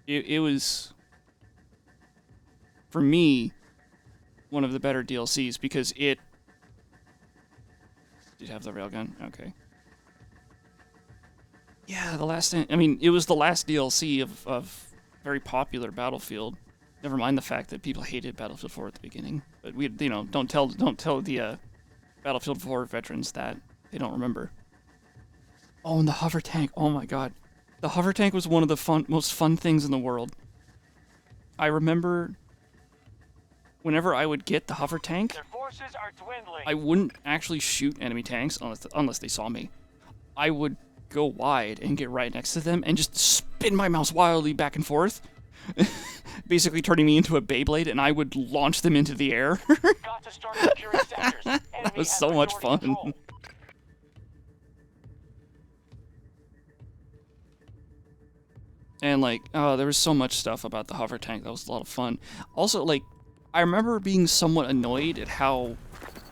It was, for me, one of the better DLCs because it did have the railgun. Okay. Yeah, the last. I mean, it was the last DLC of very popular Battlefield. Never mind the fact that people hated Battlefield 4 at the beginning. But we, you know, don't tell the Battlefield 4 veterans that they don't remember. Oh, and the hover tank. Oh my god. The hover tank was one of the most fun things in the world. I remember whenever I would get the hover tank, Their forces are dwindling. I wouldn't actually shoot enemy tanks unless they saw me. I would go wide and get right next to them and just spin my mouse wildly back and forth, basically turning me into a Beyblade, and I would launch them into the air. Got to start securing sectors. That was so much fun. And, like, oh, there was so much stuff about the hover tank that was a lot of fun. Also, like, I remember being somewhat annoyed at how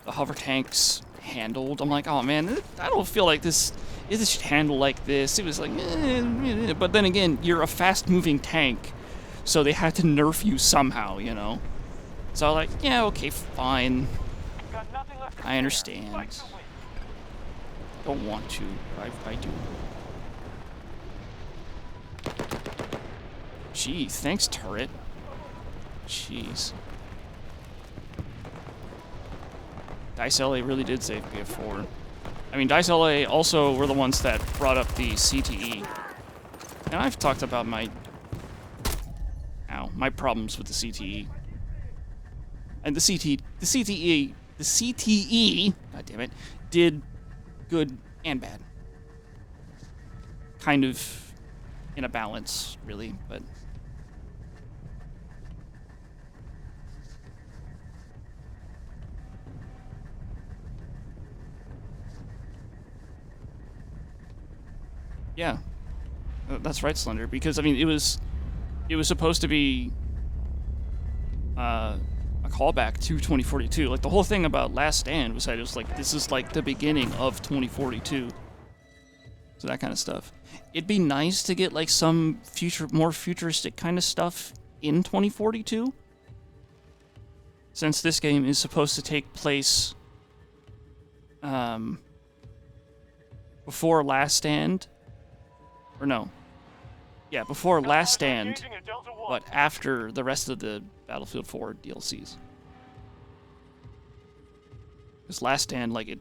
the hover tanks handled. I'm like, oh man, I don't feel like this should handle like this. It was like, but then again, you're a fast-moving tank, so they had to nerf you somehow, you know. So I'm like, yeah, okay, fine. Got nothing left to I fear. understand. Fight to win. Don't want to, I do. Gee, thanks, turret. Jeez. Dice LA really did save BF4. I mean, Dice LA also were the ones that brought up the CTE. And I've talked about my problems with the CTE. And the CTE, god damn it, did good and bad. Kind of in a balance, really, but yeah, that's right, Slender. Because I mean, it was supposed to be a callback to 2042. Like the whole thing about Last Stand was that it was like this is like the beginning of 2042. So that kind of stuff. It'd be nice to get like some more futuristic kind of stuff in 2042. Since this game is supposed to take place before Last Stand. Or no. Yeah, before Last Stand, Engaging at Delta 1. but after the rest of the Battlefield 4 DLCs. Because Last Stand, like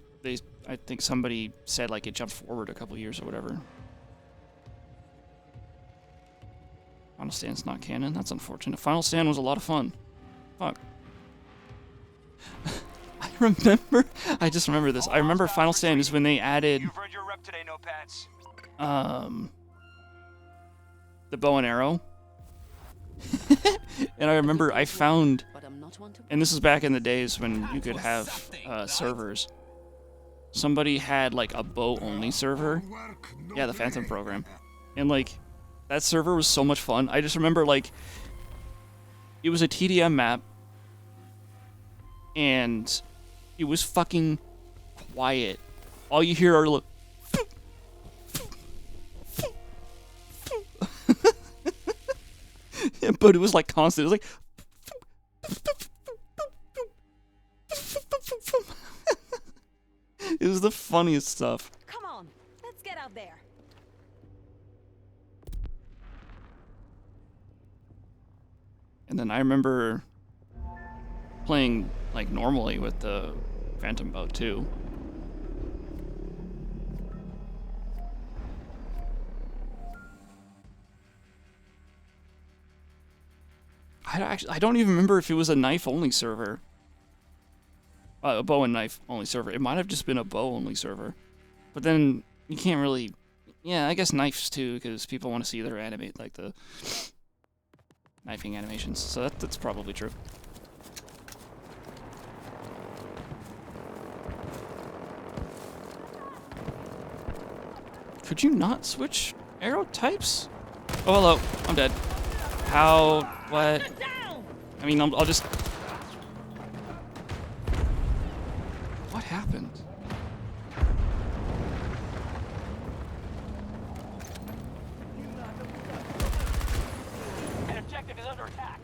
I think somebody said like it jumped forward a couple years or whatever. Final Stand's not canon. That's unfortunate. Final Stand was a lot of fun. Fuck. I just remember this. I remember Final Stand is when they added You've read your rep today, no pats. the bow and arrow. And I remember I found, But I'm not one to. and this is back in the days when you could have servers. Somebody had like a bow-only server. Yeah, the Phantom program. And like, that server was so much fun. I just remember like, it was a TDM map. And it was fucking quiet. All you hear are like, yeah, but it was like constant. It was like, it was the funniest stuff. Come on, let's get out there. And then I remember playing like normally with the Phantom boat too. I don't even remember if it was a knife-only server. A bow and knife-only server. It might have just been a bow-only server. But then you can't really... Yeah, I guess knives too, because people want to see their animate, like the knifing animations. So that's probably true. Could you not switch arrow types? Oh, hello. I'm dead. How? What? I mean, I'll just... What happened? An objective is under attack.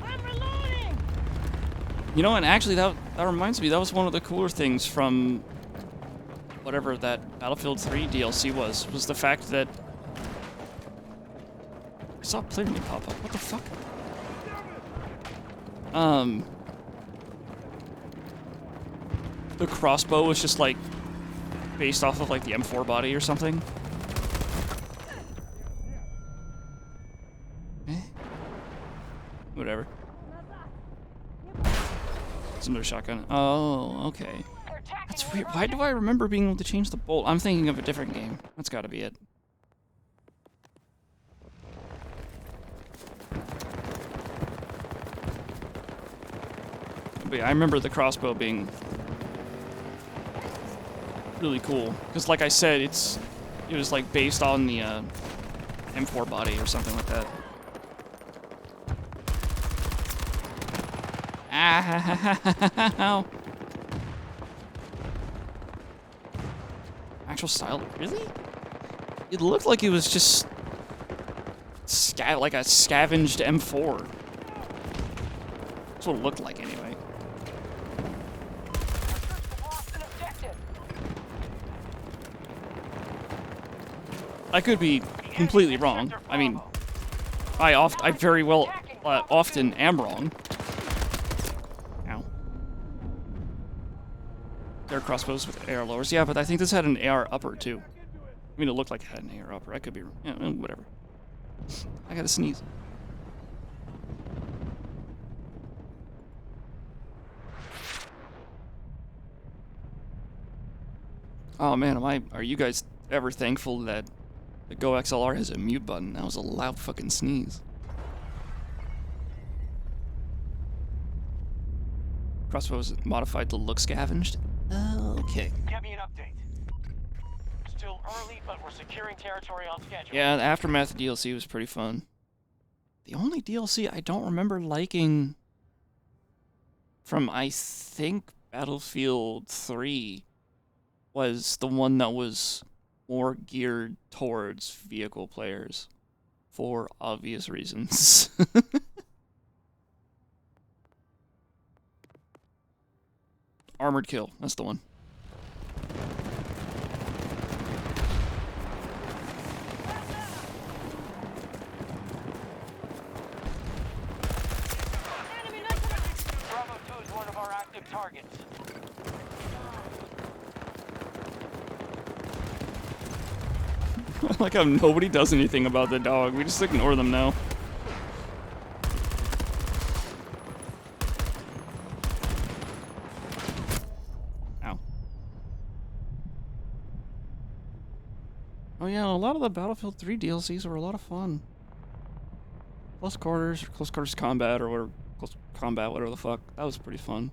I'm reloading. You know, and actually that reminds me, that was one of the cooler things from whatever that Battlefield 3 DLC was the fact that I saw a player name pop up. What the fuck? The crossbow was just like based off of like the M4 body or something. Eh? Whatever. It's another shotgun. Oh, okay. That's weird. Why do I remember being able to change the bolt? I'm thinking of a different game. That's gotta be it. But yeah, I remember the crossbow being really cool. Because like I said, it was like based on the M4 body or something like that. Ow. Actual style? Really? It looked like it was just like a scavenged M4. That's what it looked like anyway. Lost an objective. I could be completely wrong. I mean, I very well often am wrong. Ow. There are crossbows with AR lowers. Yeah, but I think this had an AR upper too. I mean, it looked like it had an AR upper. I could be wrong. Yeah, whatever. I gotta sneeze. Oh man, are you guys ever thankful that the Go XLR has a mute button? That was a loud fucking sneeze. Crossbows modified to look scavenged? Okay. Get me an update. Still early, but we're securing territory on schedule. Yeah, the Aftermath DLC was pretty fun. The only DLC I don't remember liking from, I think, Battlefield 3 was the one that was more geared towards vehicle players for obvious reasons. Armored Kill, that's the one. Bravo 2 is one of our active targets. I like how nobody does anything about the dog. We just ignore them now. Ow. Oh yeah, a lot of the Battlefield 3 DLCs were a lot of fun. Close quarters combat, or whatever, close combat, whatever the fuck. That was pretty fun.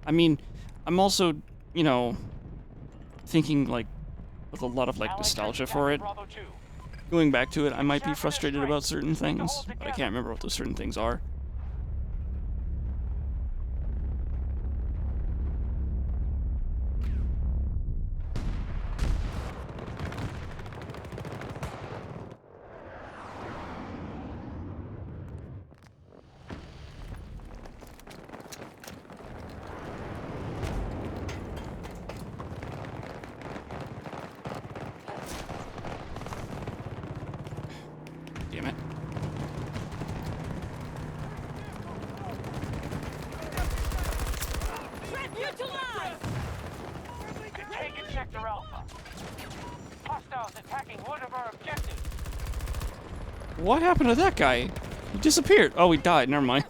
I mean, I'm also, you know, thinking like with a lot of like nostalgia for it. Bravo 2. Going back to it, I might be frustrated about certain things, but I can't remember what those certain things are. Damn it. Threat neutralized! Taking Sector Alpha. Hostiles attacking one of our objectives. What happened to that guy? He disappeared. Oh, he died. Never mind.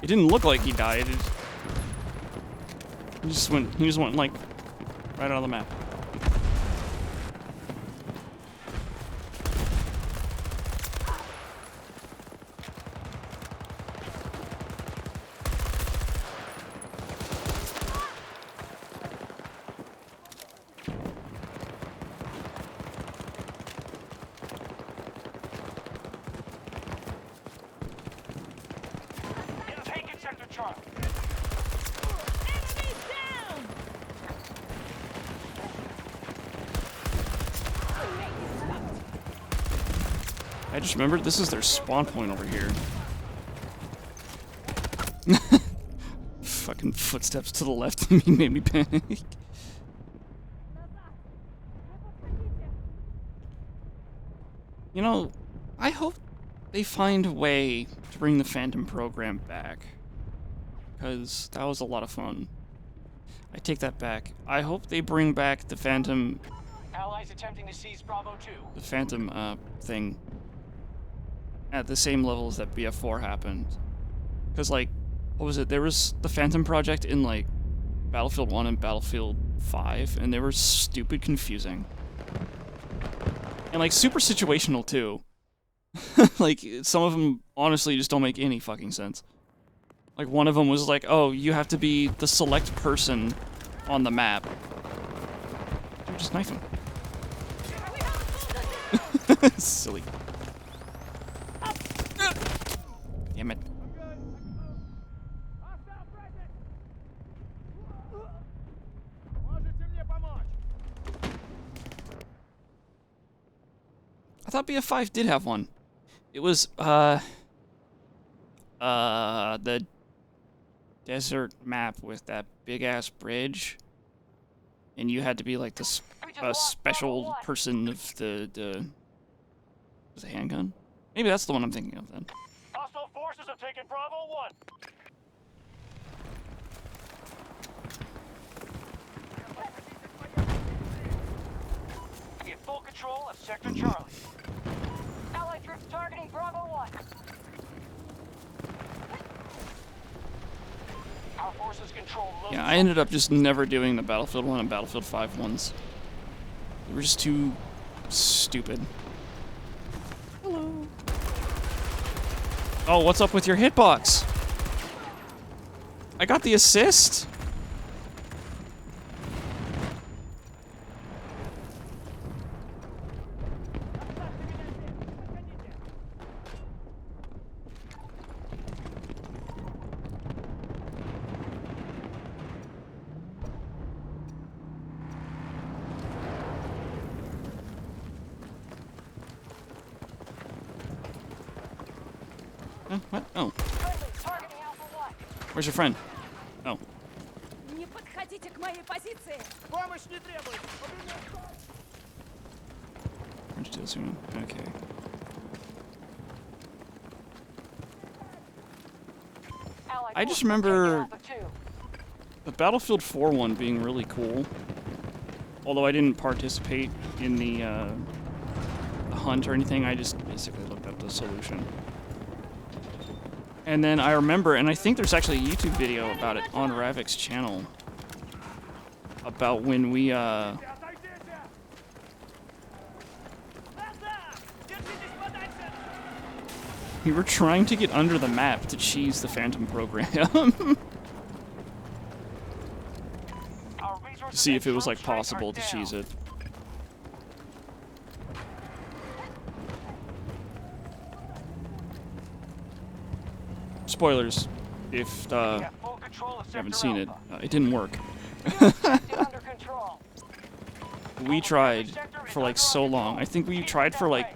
It didn't look like he died. He just went like right out of the map. Taking Sector Charlie. Enemies down! I just remembered this is their spawn point over here. Fucking footsteps to the left of me made me panic. You know, I hope they find a way to bring the Phantom program back. Because that was a lot of fun. I take that back. I hope they bring back the Phantom... Allies attempting to seize Bravo 2. the Phantom, thing at the same level as that BF4 happened. Because, like, what was it? There was the Phantom project in, like, Battlefield 1 and Battlefield 5, and they were stupid confusing. And, like, super situational, too. Like, some of them, honestly, just don't make any fucking sense. Like, one of them was like, oh, you have to be the select person on the map. Dude, just knife him. Silly. Damn it. I thought BF5 did have one. It was, the desert map with that big-ass bridge. And you had to be, like, the special person of the... Was it a handgun? Maybe that's the one I'm thinking of, then. Hostile forces have taken Bravo 1. We have full control of Sector Charlie. Allied troops targeting Bravo 1. Our forces control most. Yeah, I ended up just never doing the Battlefield 1 and Battlefield 5 ones. They were just too stupid. Hello. Oh, what's up with your hitbox? I got the assist. What? Oh. Targeting Alpha 1. Where's your friend? Oh. Не подходите к моей позиции. Помощь не требует. Where'd you do this one? Okay. Allied I just forces taking remember Alpha 2. the Battlefield 4 one being really cool. Although I didn't participate in the hunt or anything, I just basically looked up the solution. And then I remember, and I think there's actually a YouTube video about it on Ravik's channel, about when we, we were trying to get under the map to cheese the Phantom program. To see if it was, like, possible to cheese it. Spoilers, if you haven't seen it, it didn't work. Under control. We tried for like so long. I think we tried for like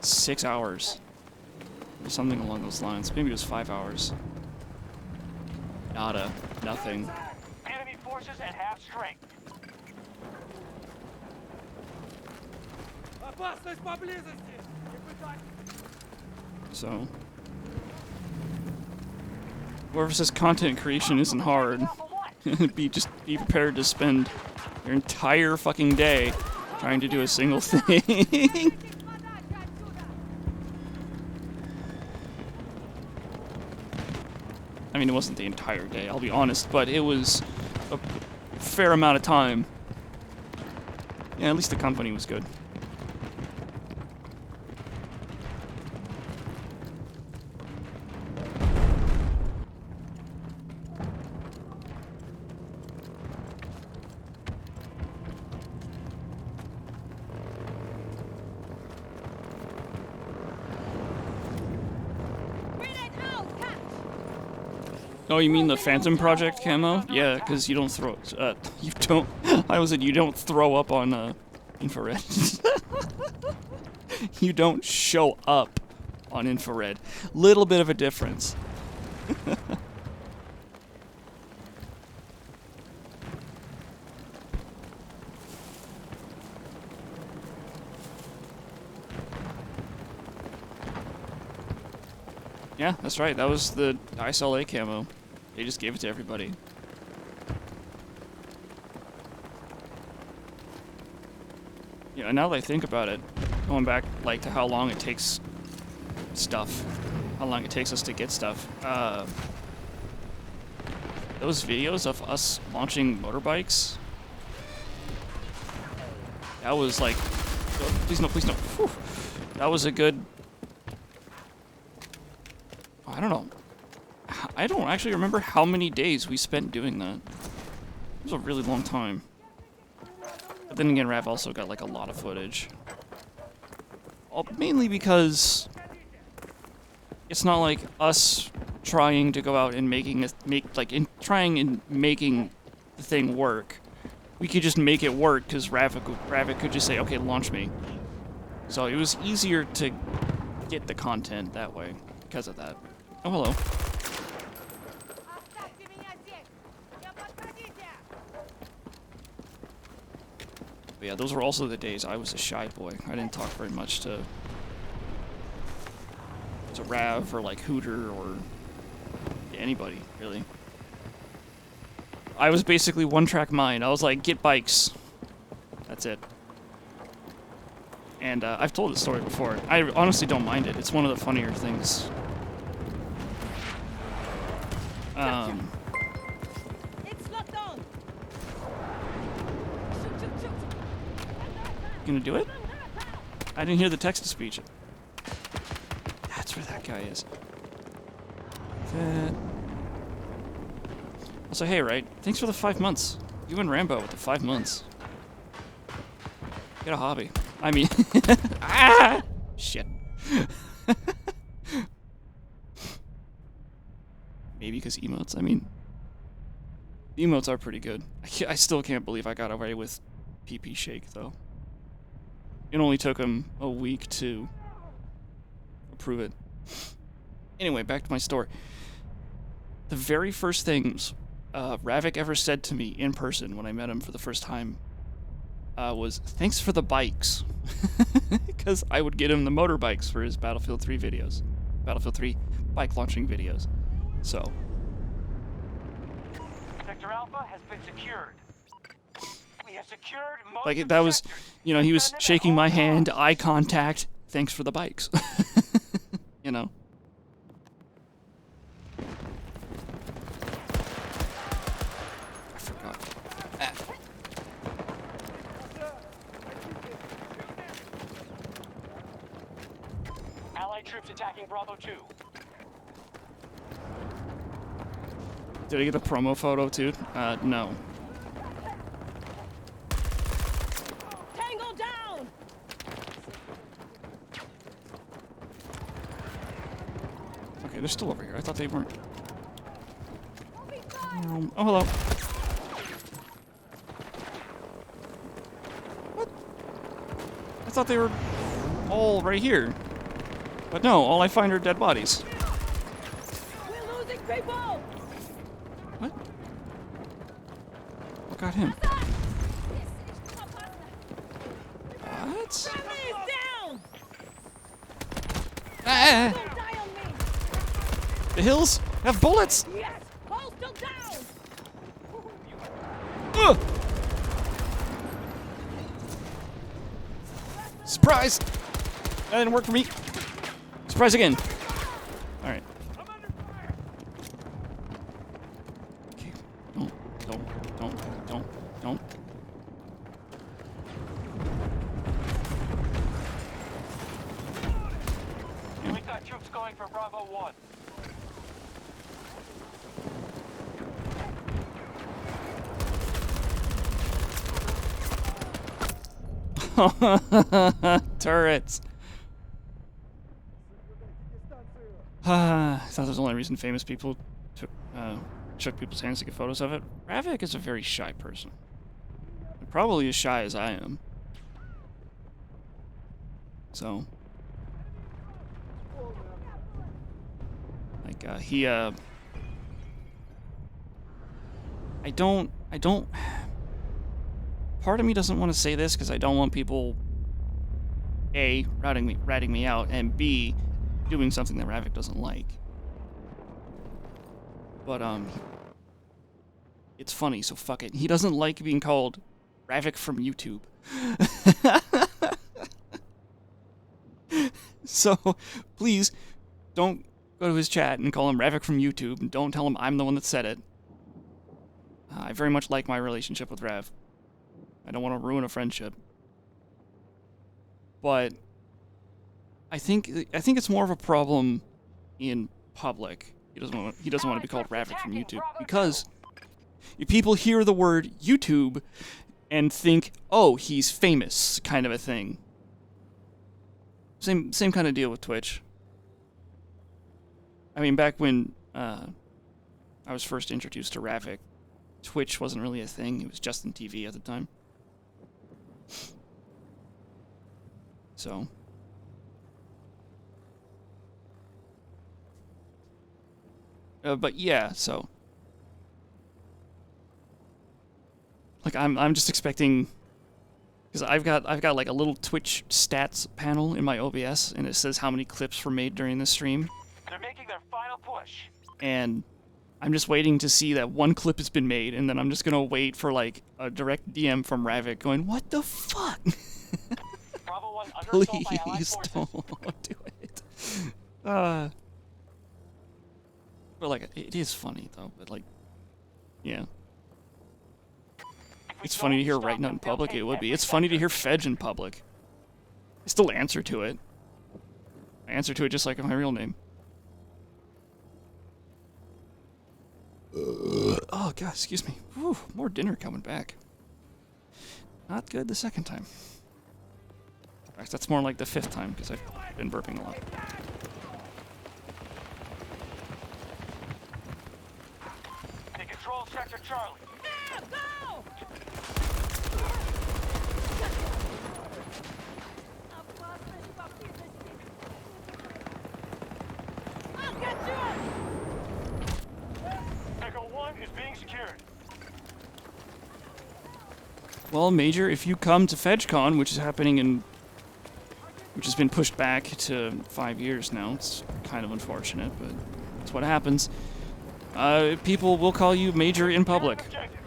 6 hours. Or something along those lines. Maybe it was 5 hours. Nada. Nothing. Enemy forces at half strength. Опасность поблизости. So, whoever says content creation isn't hard, be prepared to spend your entire fucking day trying to do a single thing. I mean, it wasn't the entire day, I'll be honest, but it was a fair amount of time. Yeah, at least the company was good. Oh, you mean the Phantom Project camo? Yeah, because you don't throw. You don't. You don't throw up on infrared. You don't show up on infrared. Little bit of a difference. Yeah, that's right. That was the ISLA camo. They just gave it to everybody. Yeah, now that I think about it, going back like to how long it takes stuff, how long it takes us to get stuff. Those videos of us launching motorbikes, that was like, oh, please no, please no. Whew. That was a good, I don't know. I don't actually remember how many days we spent doing that. It was a really long time. But then again, Rav also got like a lot of footage. Mainly because it's not like us trying to go out and making the thing work. We could just make it work because Ravik could just say, okay, launch me. So it was easier to get the content that way because of that. Oh, hello. Оставьте меня здесь! Не подходите! But yeah, those were also the days I was a shy boy. I didn't talk very much to Rav or like Hooter or anybody, really. I was basically one-track mind. I was like, get bikes. That's it. And I've told this story before. I honestly don't mind it. It's one of the funnier things. It's locked on! Gonna do it? I didn't hear the text-to-speech. That's where that guy is. Also, hey, right? Thanks for the 5 months. You and Rambo with the 5 months. Get a hobby. I mean, ah! Shit. Maybe because emotes. I mean, the emotes are pretty good. I still can't believe I got away with PP Shake, though. It only took him a week to approve it. Anyway, back to my story. The very first things Ravik ever said to me in person when I met him for the first time was, thanks for the bikes. Because I would get him the motorbikes for his Battlefield 3 videos. Battlefield 3 bike launching videos. So. Sector Alpha has been secured. We have secured most Like, of that the was, sectors. you know, he was Defend it at shaking all my hand, costs. eye contact, thanks for the bikes. You know? I forgot. Allied troops attacking Bravo 2. Did I get a promo photo too? No. Tango down! Okay, they're still over here. I thought they weren't. Oh, hello. What? I thought they were all right here. But no, all I find are dead bodies. We're losing people! What? What got him? What? Friendly is down! Ah! Don't die on me! The hills have bullets! Yes! Hostile down! Ugh! Surprise! That didn't work for me. Surprise again. Alright. Okay. Don't. We've got troops going for Bravo 1. Turrets. I thought that was the only reason famous people shook people's hands to get photos of it. Ravik is a very shy person. Probably as shy as I am. So. Like, I don't, part of me doesn't want to say this because I don't want people, A, ratting me out, and B, doing something that Ravik doesn't like. But, it's funny, so fuck it. He doesn't like being called Ravik from YouTube. So, please, don't go to his chat and call him Ravik from YouTube, and don't tell him I'm the one that said it. I very much like my relationship with Rav. I don't want to ruin a friendship. But I think it's more of a problem in public. He doesn't want to be called Ravik from YouTube because if people hear the word YouTube and think, "Oh, he's famous," kind of a thing. Same kind of deal with Twitch. I mean, back when I was first introduced to Ravik, Twitch wasn't really a thing. It was Justin TV at the time. So. But yeah, so. Like I'm just expecting, because I've got like a little Twitch stats panel in my OBS, and it says how many clips were made during the stream. They're making their final push. And I'm just waiting to see that one clip has been made, and then I'm just gonna wait for like a direct DM from Ravik going, "What the fuck?" Bravo 1 under assault by Allied Please forces. don't do it. But like, it is funny though. But like, yeah. It's funny to hear writing out in public. It would be. It's funny to hear Fedge in public. I still answer to it. I answer to it just like my real name. Oh god, excuse me. Whew, more dinner coming back. Not good the second time. In fact, that's more like the 5th time because I've been burping a lot. They control sector Charlie. Go! I'll get you! Echo 1 is being secured. Well, Major, if you come to FedgeCon, which is happening in... which has been pushed back to 5 years now, it's kind of unfortunate, but that's what happens. People will call you Major in public. Objective.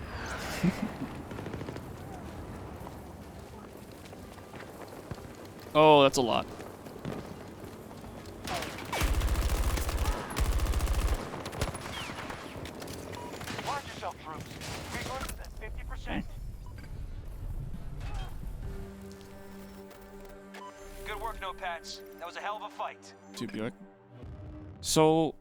Oh, that's a lot. Watch yourself, troops. Resources at 50%. Good work, Notepads. That was a hell of a fight. To Buick. So,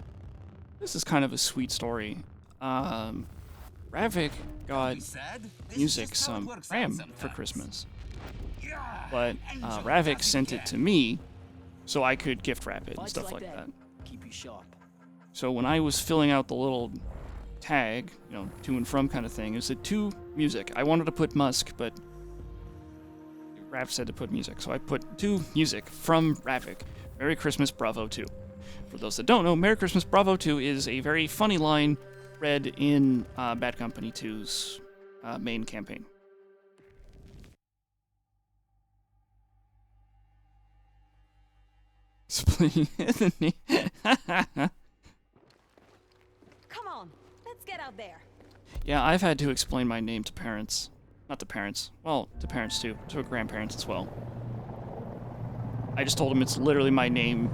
this is kind of a sweet story. Ravik got We said, this is music just how it some works out RAM for sometimes. Christmas. Yeah, But Angel Ravik does sent again. it to me so I could gift wrap it and Fights stuff like that. Keep you sharp. So when I was filling out the little tag, you know, to and from kind of thing, it said to music. I wanted to put Musk, but Rav said to put music, so I put to music from Ravik. Merry Christmas, Bravo 2. For those that don't know, Merry Christmas, Bravo 2 is a very funny line read in Bad Company 2's main campaign. Splitting the Come on, let's get out there. Yeah, I've had to explain my name to parents. Not to parents. Well, to parents too. To grandparents as well. I just told them it's literally my name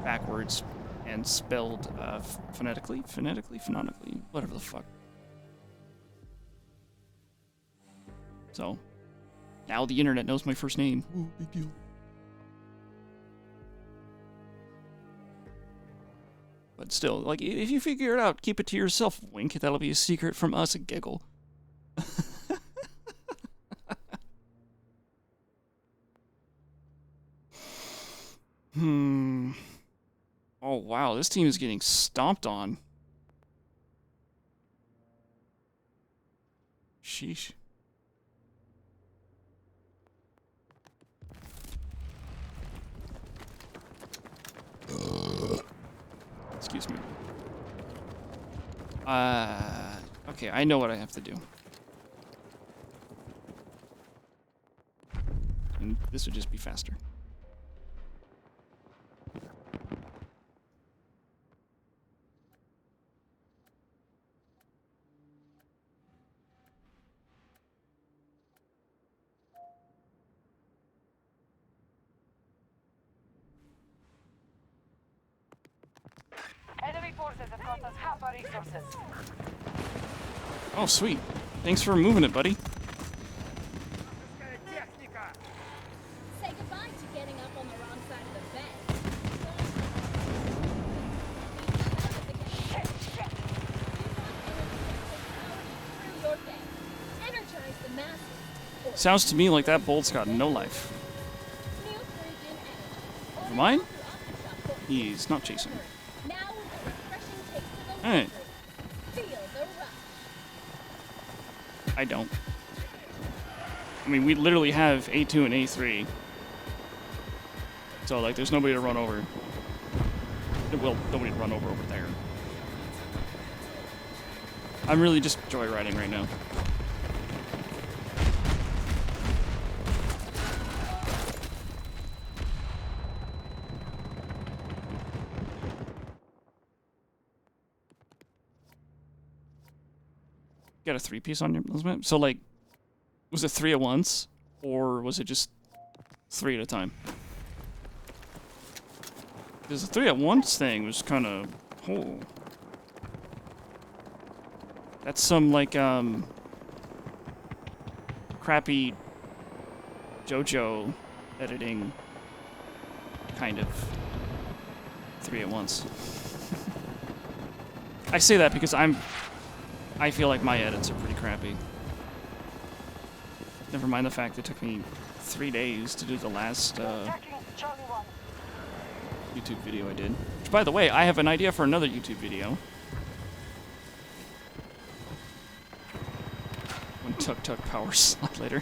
backwards and spelled phonetically, whatever the fuck. So, now the internet knows my first name. Ooh, big deal. But still, like, if you figure it out, keep it to yourself, wink. That'll be a secret from us, a giggle. Oh, wow, this team is getting stomped on. Sheesh. Excuse me. Okay, I know what I have to do. And this would just be faster. Enemy forces have cost us half our resources. Oh, sweet. Thanks for moving it, buddy. Say goodbye to getting up on the wrong side of the bed. Through your day. Energize the masses. Sounds to me like that bolt's got no life. New Phrygian energy. Mine? Order through Optishop. He's not chasing. Now Alright. Feel the rush. I don't. I mean, we literally have A2 and A3. So, like, there's nobody to run over. Well, nobody to run over there. I'm really just joyriding right now. Got a 3-piece on your map? So, like, was it 3 at once? Or was it just 3 at a time? Because the 3 at once thing was kind of... Oh. That's some, like, crappy JoJo editing kind of 3 at once. I say that because I feel like my edits are pretty crappy. Never mind the fact it took me 3 days to do the last YouTube video I did. Which, by the way, I have an idea for another YouTube video. When Tuk power slide later.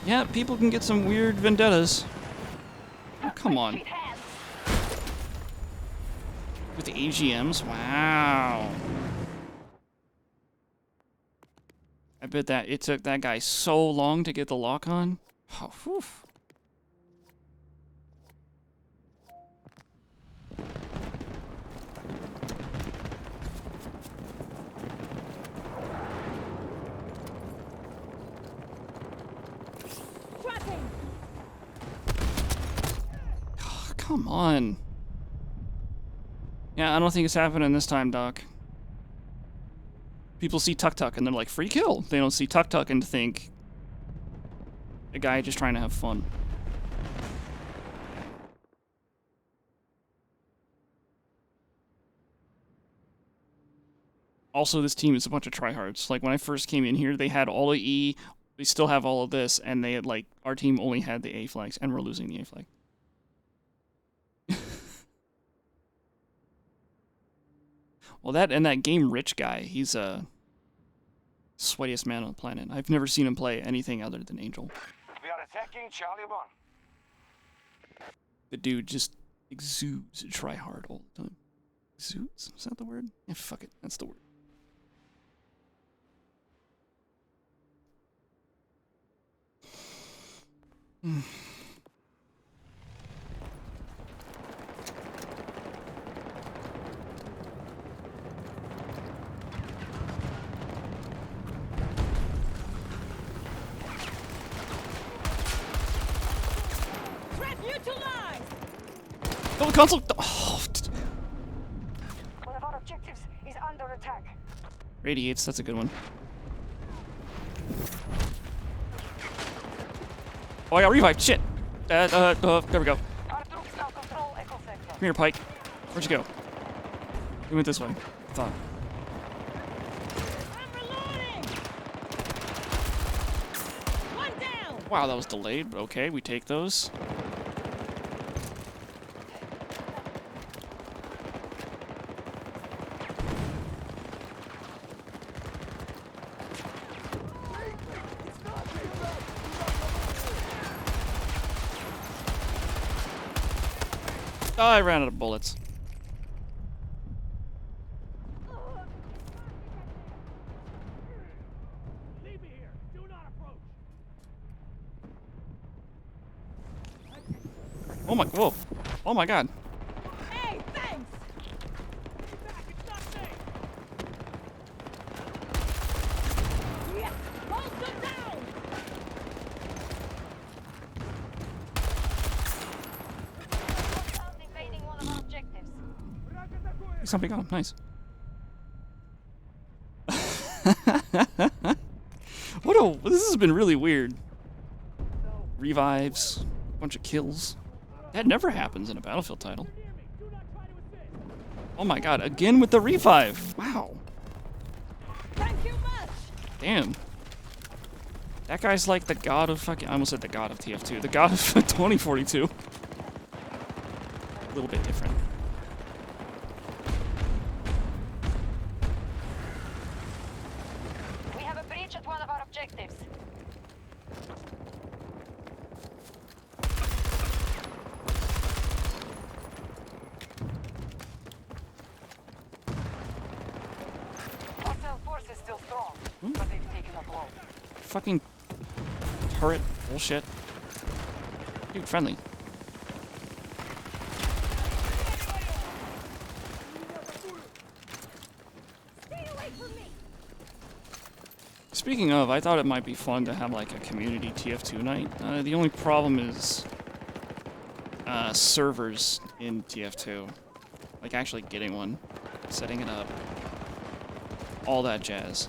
Yeah, people can get some weird vendettas. Oh, come on. With the AGMs? Wow. I bet that it took that guy so long to get the lock on. Oh, whew. Oh, come on. Yeah, I don't think it's happening this time, Doc. People see Tuk and they're like, free kill. They don't see Tuk and think a guy just trying to have fun. Also, this team is a bunch of tryhards. Like, when I first came in here, they had all the E, they still have all of this, and they had, like, our team only had the A flags, and we're losing the A flag. Well, that and that Game Rich guy, he's sweatiest man on the planet. I've never seen him play anything other than Angel. We are attacking Charlie 1. The dude just exudes try hard all the time. Exudes? Is that the word? Yeah, fuck it. That's the word. Oh, the console! Oh. One of our objectives is under attack. Radiates, that's a good one. Oh, I got revived, shit! There we go. Our troops now control Echo Sector. Come here, Pike. Where'd you go? We went this way. I thought. I'm reloading. One down. Wow, that was delayed, but okay, we take those. Oh, I ran out of bullets. Leave me here. Do not approach. Oh my, whoa. Oh my god. Hey, thanks. Get back. It's not safe. Yeah. Bolster down. Hostiles invading one of our objectives. Something got him, nice. This has been really weird. Revives, a bunch of kills. That never happens in a Battlefield title. Oh my god, again with the revive. Wow. Thank you much. Damn. That guy's like the god of fucking... I almost said the god of TF2. The god of 2042. A little bit different. We have a breach at one of our objectives. Hostile force is still strong, but they've taken a blow. Fucking turret bullshit. Dude, friendly. Stay away from me! Speaking of, I thought it might be fun to have like a community TF2 night. The only problem is servers in TF2. Like actually getting one, setting it up, all that jazz.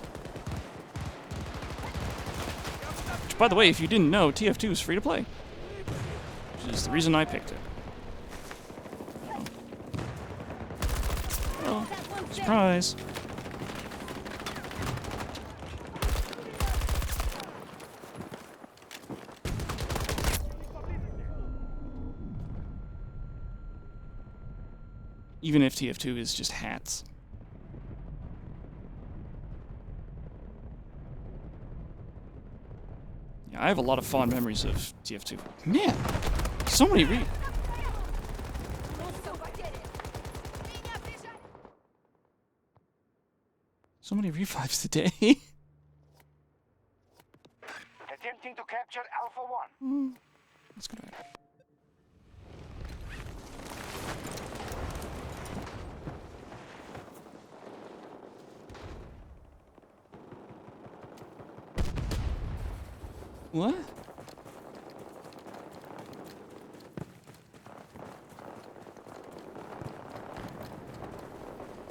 Which, by the way, if you didn't know, TF2 is free to play. Which is the reason I picked it. Oh, surprise. Even if TF2 is just hats. Yeah, I have a lot of fond memories of TF2. Man, so many so many revives today. Attempting to capture Alpha 1. Let's go back. What?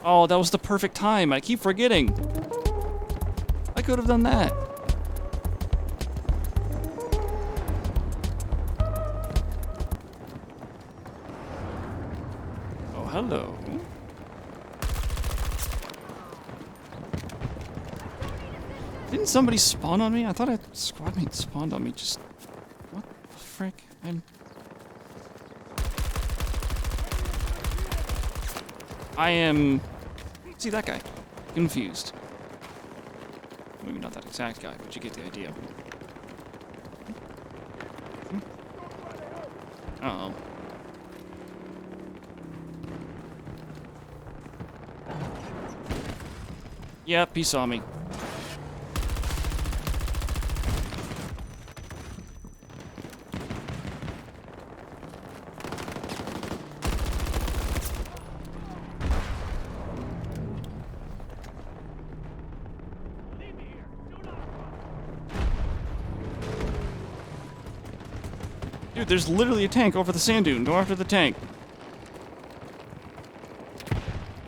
Oh, that was the perfect time. I keep forgetting. I could have done that. Oh, hello. Didn't somebody spawn on me? I thought a squad mate spawned on me. Just... what the frick? I am... see that guy. Confused. Maybe not that exact guy, but you get the idea. Uh-oh. Yep, he saw me. Dude, there's literally a tank over the sand dune. Go after the tank.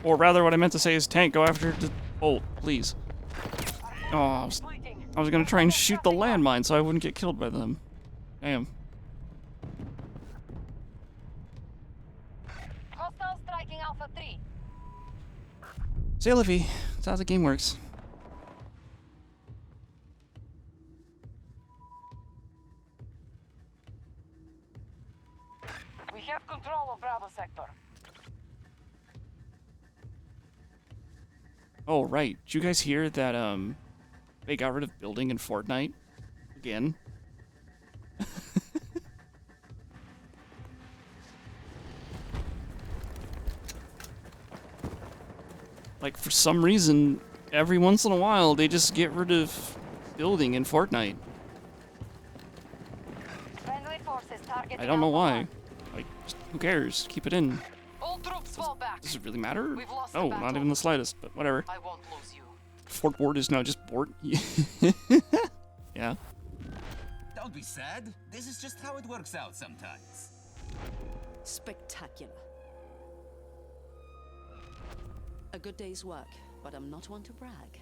Or rather, what I meant to say is tank, go after the bolt, please. Oh, I was gonna try and shoot the landmine so I wouldn't get killed by them. Damn. Hostile striking Alpha 3. Say, Liffy, that's how the game works. We have control of Bravo sector. Oh, right. Did you guys hear that, they got rid of building in Fortnite? Again? Like, for some reason, every once in a while, they just get rid of building in Fortnite. Friendly forces targeting I don't know Alpha why. 1. Like, just, who cares? Keep it in. All troops fall back. Does it really matter? We've lost No, the not battle. even the slightest, but whatever. I won't lose you. Fort Board is now just Bort. Yeah. Don't be sad. This is just how it works out sometimes. Spectacular. A good day's work, but I'm not one to brag.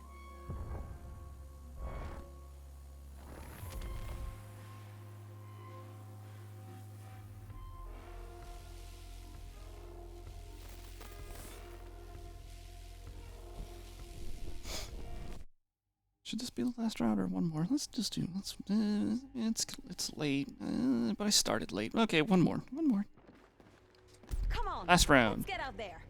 Should this be the last round or one more? Let's just do. It's late, but I started late. Okay, one more. Come on. Last round. Let's get out there.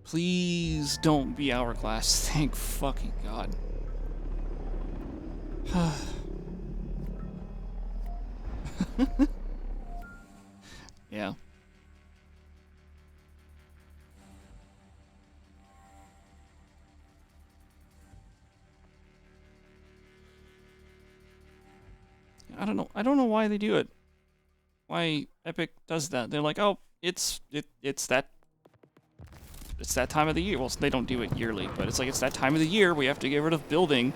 Please don't be hourglass. Thank fucking God. Yeah. I don't know why they do it. Why Epic does that. They're like, "Oh, it's that time of the year." Well, they don't do it yearly, but it's like it's that time of the year we have to get rid of building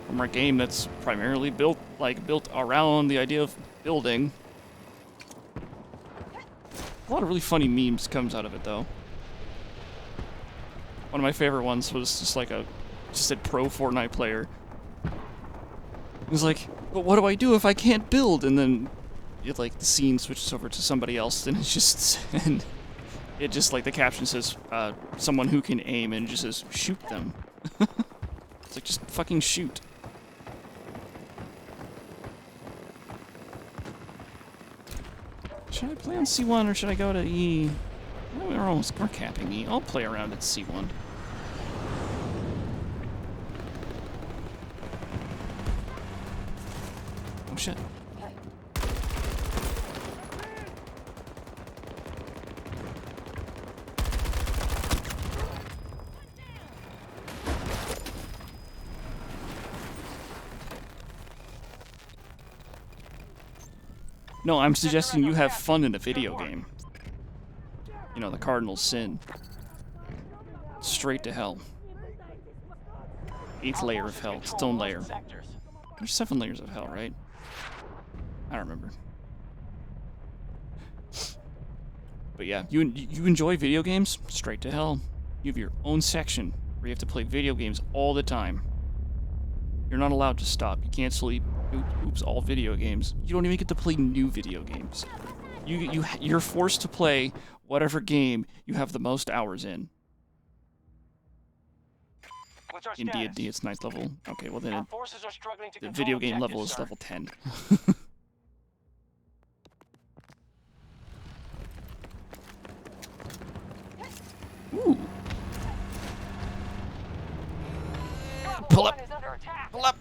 from our game that's primarily built around the idea of building. A lot of really funny memes comes out of it though. One of my favorite ones was just like just a pro Fortnite player. It was like, but what do I do if I can't build? And then the scene switches over to somebody else, and it's just like the caption says, someone who can aim, and it just says, shoot them. It's like, just fucking shoot. Should I play on C1 or should I go to E? We're capping E. I'll play around at C1. Oh shit. No, I'm suggesting you have fun in a video game. You know, the cardinal sin. Straight to hell. 8th layer of hell. Its own layer. There's 7 layers of hell, right? I don't remember. But yeah, you enjoy video games? Straight to hell. You have your own section where you have to play video games all the time. You're not allowed to stop. You can't sleep. Oops, all video games. You don't even get to play new video games. You're forced to play whatever game you have the most hours in. In D&D, it's 9th level. Okay, well then the video game level is level 10. Ooh. Pull up. Pull up.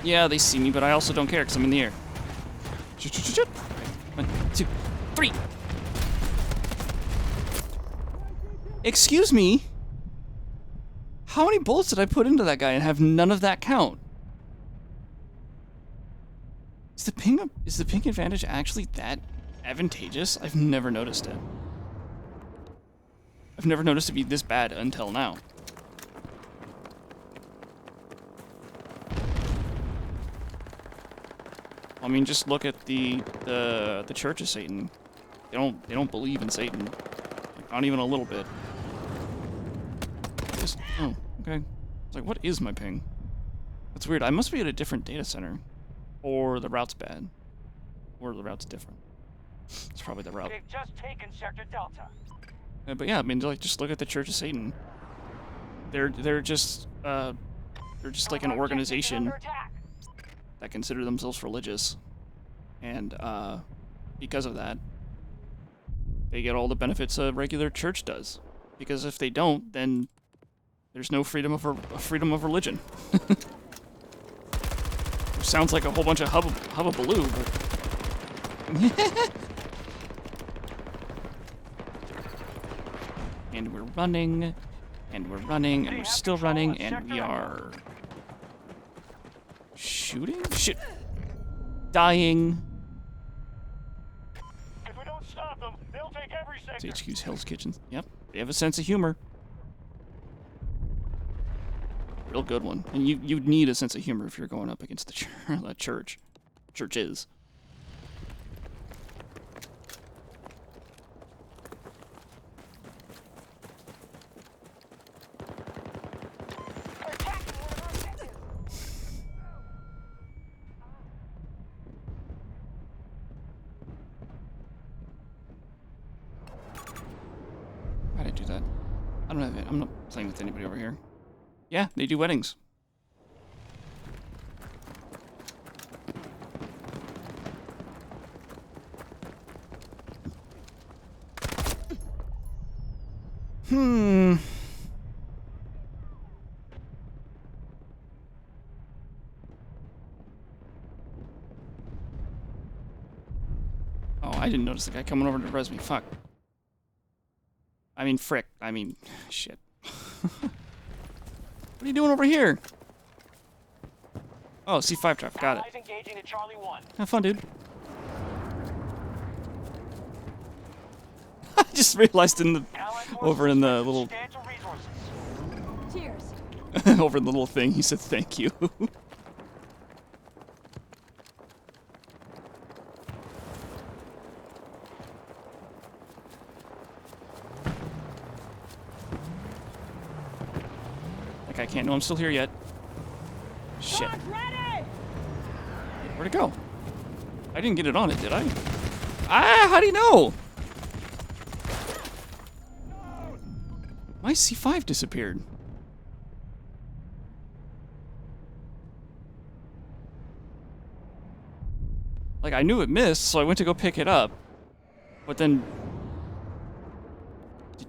Yeah, they see me, but I also don't care because I'm in the air. 1, 2, 3. Excuse me? How many bullets did I put into that guy and have none of that count? Is the ping advantage actually that advantageous? I've never noticed it. I've never noticed it be this bad until now. I mean, just look at the Church of Satan. They don't believe in Satan, not even a little bit. Oh, okay. It's like, what is my ping? That's weird. I must be at a different data center, or the route's bad, or the route's different. It's probably the route. They've just taken Sector Delta. But yeah, I mean, like, just look at the Church of Satan. They're just like an organization that consider themselves religious, and because of that, they get all the benefits a regular church does. Because if they don't, then there's no freedom of religion. Which sounds like a whole bunch of hubbubaloo, but and we're running, and we're running, and we're still running, and we are shooting? Shit. Dying. If we don't stop them, they'll take every sector. It's HQ's Hell's Kitchen. Yep, they have a sense of humor. Real good one. And you'd need a sense of humor if you're going up against the church. Churches. I don't have it. I'm not playing with anybody over here. Yeah, they do weddings. Oh, I didn't notice the guy coming over to res me. Fuck. I mean, frick. I mean, shit. What are you doing over here? Oh, C5 trap. Got it. Allies engaging at Charlie 1. Have fun, dude. I just realized over in the little Substantial resources. Cheers. over in the little thing he said thank you. Like I can't know I'm still here yet. Shit. Charge ready! Where'd it go? I didn't get it on it, did I? Ah, how do you know? My C5 disappeared. Like, I knew it missed, so I went to go pick it up. But then...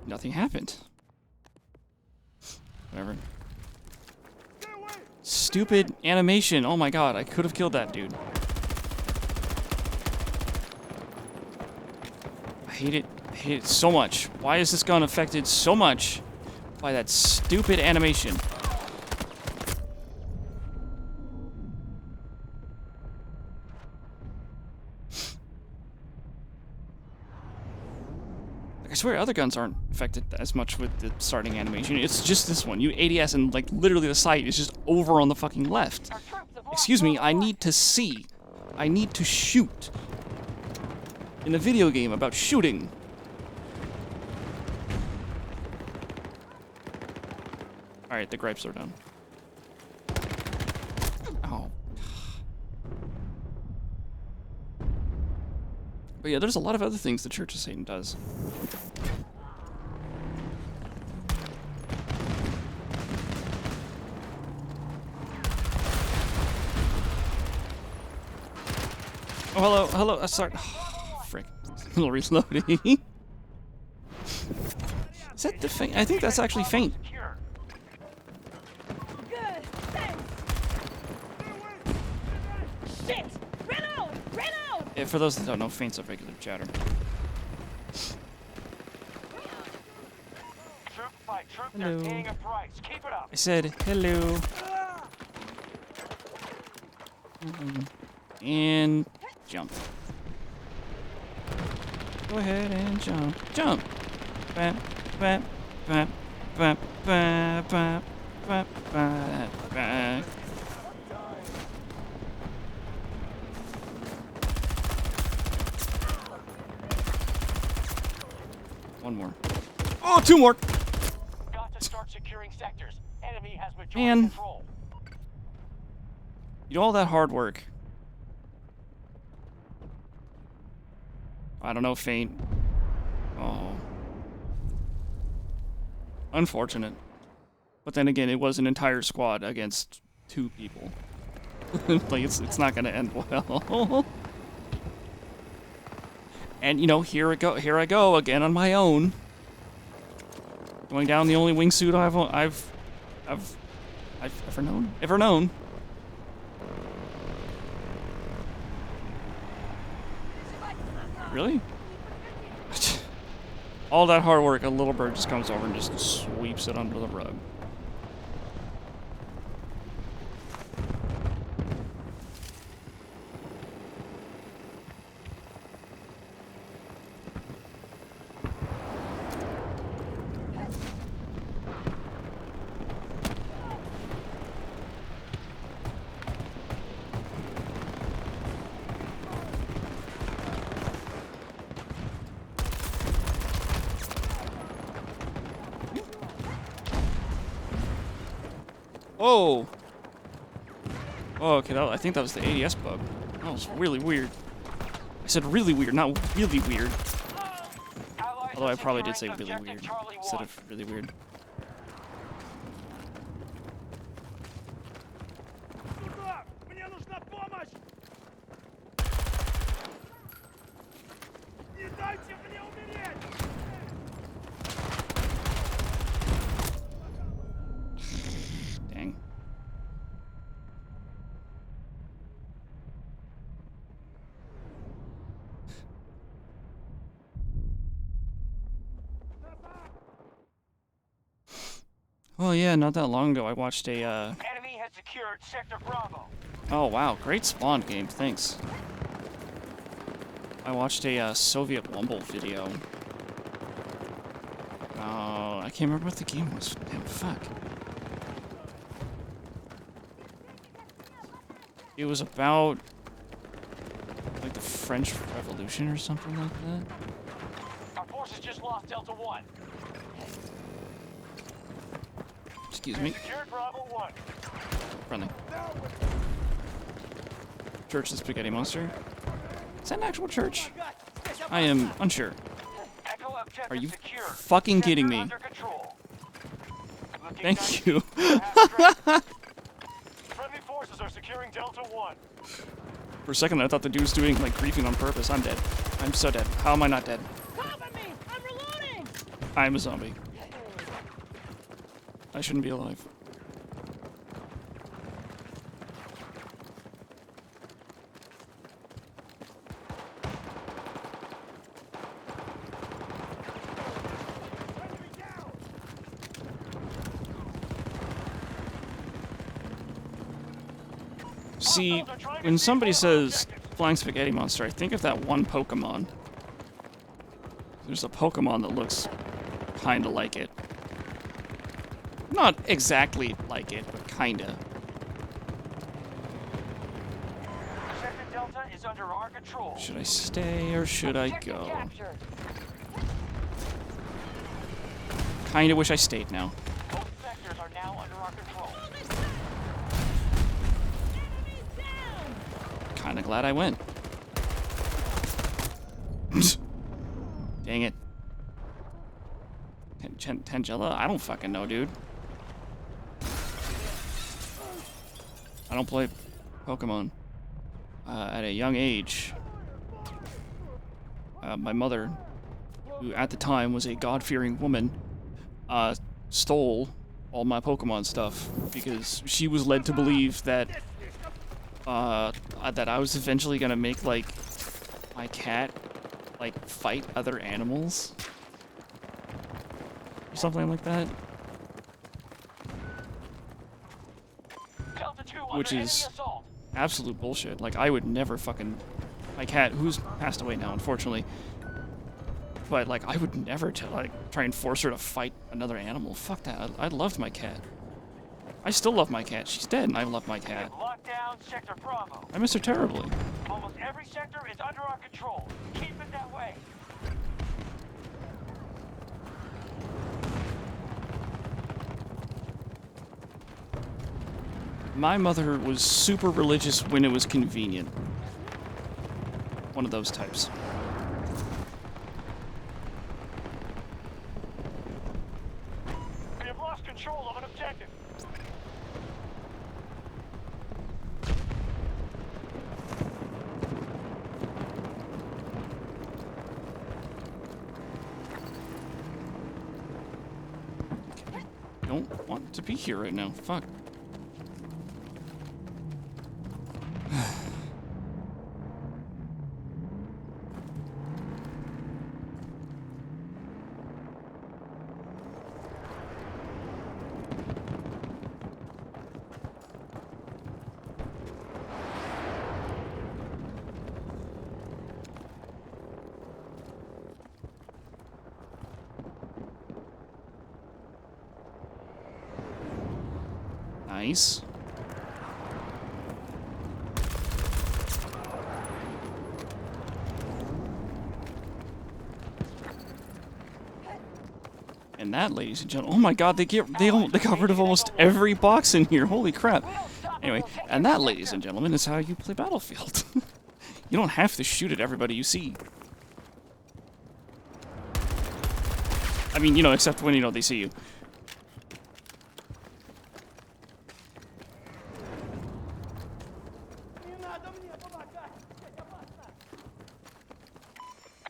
nothing happened. Whatever. Stupid animation. Oh my god, I could have killed that dude. I hate it. I hate it so much. Why is this gun affected so much by that stupid animation? I swear other guns aren't affected as much with the starting animation. It's just this one. You ADS and like literally the sight is just over on the fucking left. Excuse me, I need to see. I need to shoot. In a video game about shooting. Alright, the gripes are done. Oh. But yeah, there's a lot of other things the Church of Satan does. Oh, hello, hello, sorry. Oh, frick. A little reloading. Is that the feint? I think that's actually feint. Good. Thanks. Shit! Reload! Reload! Yeah, for those that don't know, feint's a regular chatter. Troop by troop, Hello. they're paying a price. Keep it up. I said hello. And jump. Go ahead and jump. Jump. Bap, bap, bap, bap, bap, bap, bap, bap, bap. One more. Oh, two more. Got to start securing sectors. Enemy has majority Man. control. You do all that hard work. I don't know, feint. Oh. Unfortunate. But then again, it was an entire squad against 2 people. Like, it's not gonna end well. And, you know, here I go again on my own. Going down the only wingsuit I've ever known. Really? All that hard work, a little bird just comes over and just sweeps it under the rug. Whoa! Oh, okay, I think that was the ADS bug. That was really weird. I said really weird, not really weird. Allies Although I are probably did say securing really objective weird Charlie instead 1. of really weird. Oh yeah, not that long ago I watched a Enemy has secured Sector Bravo. oh wow, great Spawn game, thanks. I watched a Soviet Wumble video. Oh, I can't remember what the game was. Damn, fuck. It was about like the French Revolution or something like that. Our forces just lost Delta 1. Excuse me. Secured Bravo 1. Friendly. Church the Spaghetti Monster. Is that an actual church? I am unsure. Echo objective Are you secure. fucking Sector kidding me? under control. Looking Thank nice. you. Friendly forces are securing Delta 1. For a second I thought the dude was doing like griefing on purpose. I'm dead. I'm so dead. How am I not dead? Cover me! I'm reloading! I'm a zombie. I shouldn't be alive. See, when somebody says Flying Spaghetti Monster, I think of that one Pokemon. There's a Pokemon that looks kinda like it. Not exactly like it, but kinda. Sector Delta is under our control. Should I stay or should I Objective go? captured. Kinda wish I stayed now. Both sectors are now under our control. Enemies down! Kinda glad I went. Dang it. Tangela? I don't fucking know, dude. I don't play Pokemon. At a young age, my mother, who at the time was a God-fearing woman, stole all my Pokemon stuff because she was led to believe that that I was eventually gonna make like my cat like fight other animals or something like that, Delta 2 which under is enemy assault. absolute bullshit. Like I would never fucking my cat, who's passed away now, unfortunately. But like I would never try and force her to fight another animal. Fuck that. I loved my cat. I still love my cat. She's dead, and I love my We cat. have locked down Sector Bravo. I miss her terribly. Almost every sector is under our control. Keep it that way. My mother was super religious when it was convenient. One of those types. We have lost control of an objective. Don't want to be here right now. Fuck. Nice. And that, ladies and gentlemen, oh my god, they got rid of almost every box in here. Holy crap. Anyway, and that, ladies and gentlemen, is how you play Battlefield. You don't have to shoot at everybody you see. I mean, you know, except when, you know, they see you.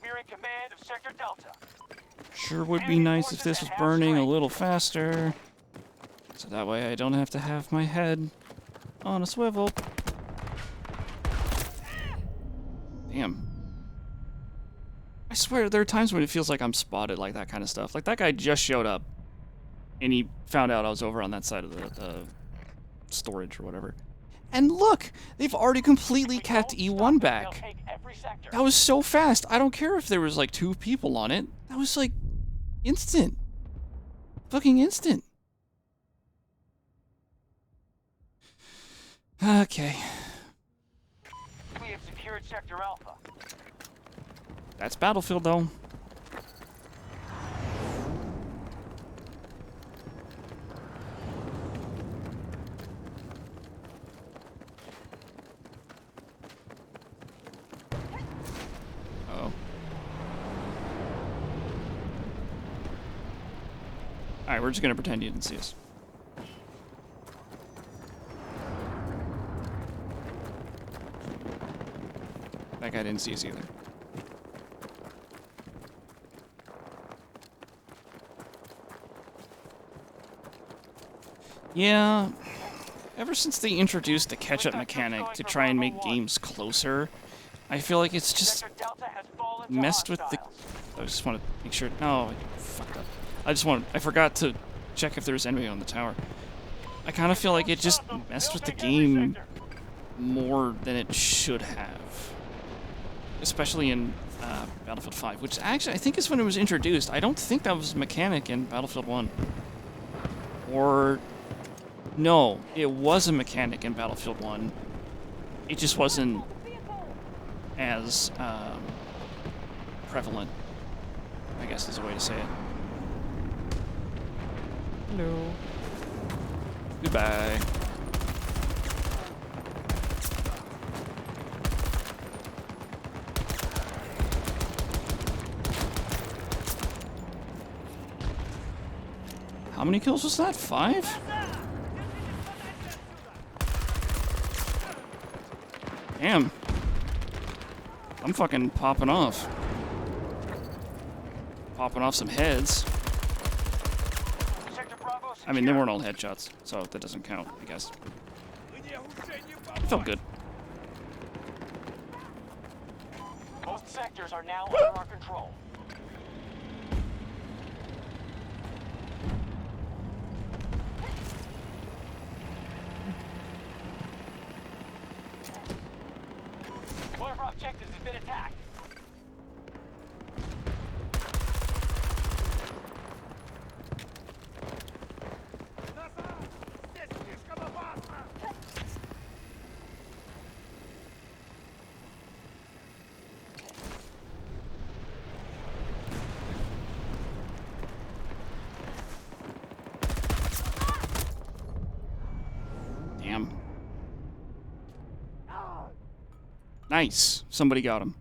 We're in command of Sector Delta. Sure would be nice if this was burning a little faster. So that way I don't have to have my head on a swivel. Damn. I swear there are times when it feels like I'm spotted, like that kind of stuff. Like that guy just showed up. and he found out I was over on that side of the storage or whatever. And look, they've already completely kept E1 back. That was so fast. I don't care if there was like 2 people on it. That was like instant. Fucking instant. Okay. We have secured Sector Alpha. That's Battlefield though. Alright, we're just gonna pretend you didn't see us. That guy didn't see us either. Yeah, ever since they introduced the catch-up mechanic to try and make games closer, I feel like it's just messed with the... I just want to make sure... No, I fucked up. I forgot to check if there was enemy on the tower. I kind of feel like it just messed with the game more than it should have. Especially in Battlefield 5, which actually I think is when it was introduced. I don't think that was a mechanic in Battlefield 1. Or... No, it was a mechanic in Battlefield 1. It just wasn't as prevalent, I guess is a way to say it. Hello. Goodbye. How many kills was that? 5? Damn. I'm fucking popping off. Popping off some heads. I mean, they weren't all headshots, so that doesn't count, I guess. Felt good. Most sectors are now under our control. One of our objectives has been attacked. Damn. Nice. Somebody got him.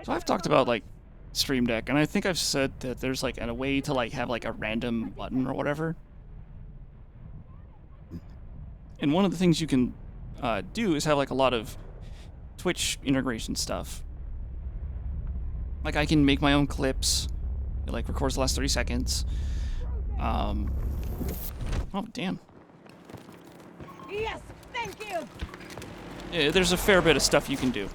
So I've talked about like Stream Deck, and I think I've said that there's like a way to like have like a random button or whatever. And one of the things you can do is have like a lot of Twitch integration stuff. Like I can make my own clips. It like records the last 30 seconds. Oh damn. Yes, thank you. Yeah, there's a fair bit of stuff you can do.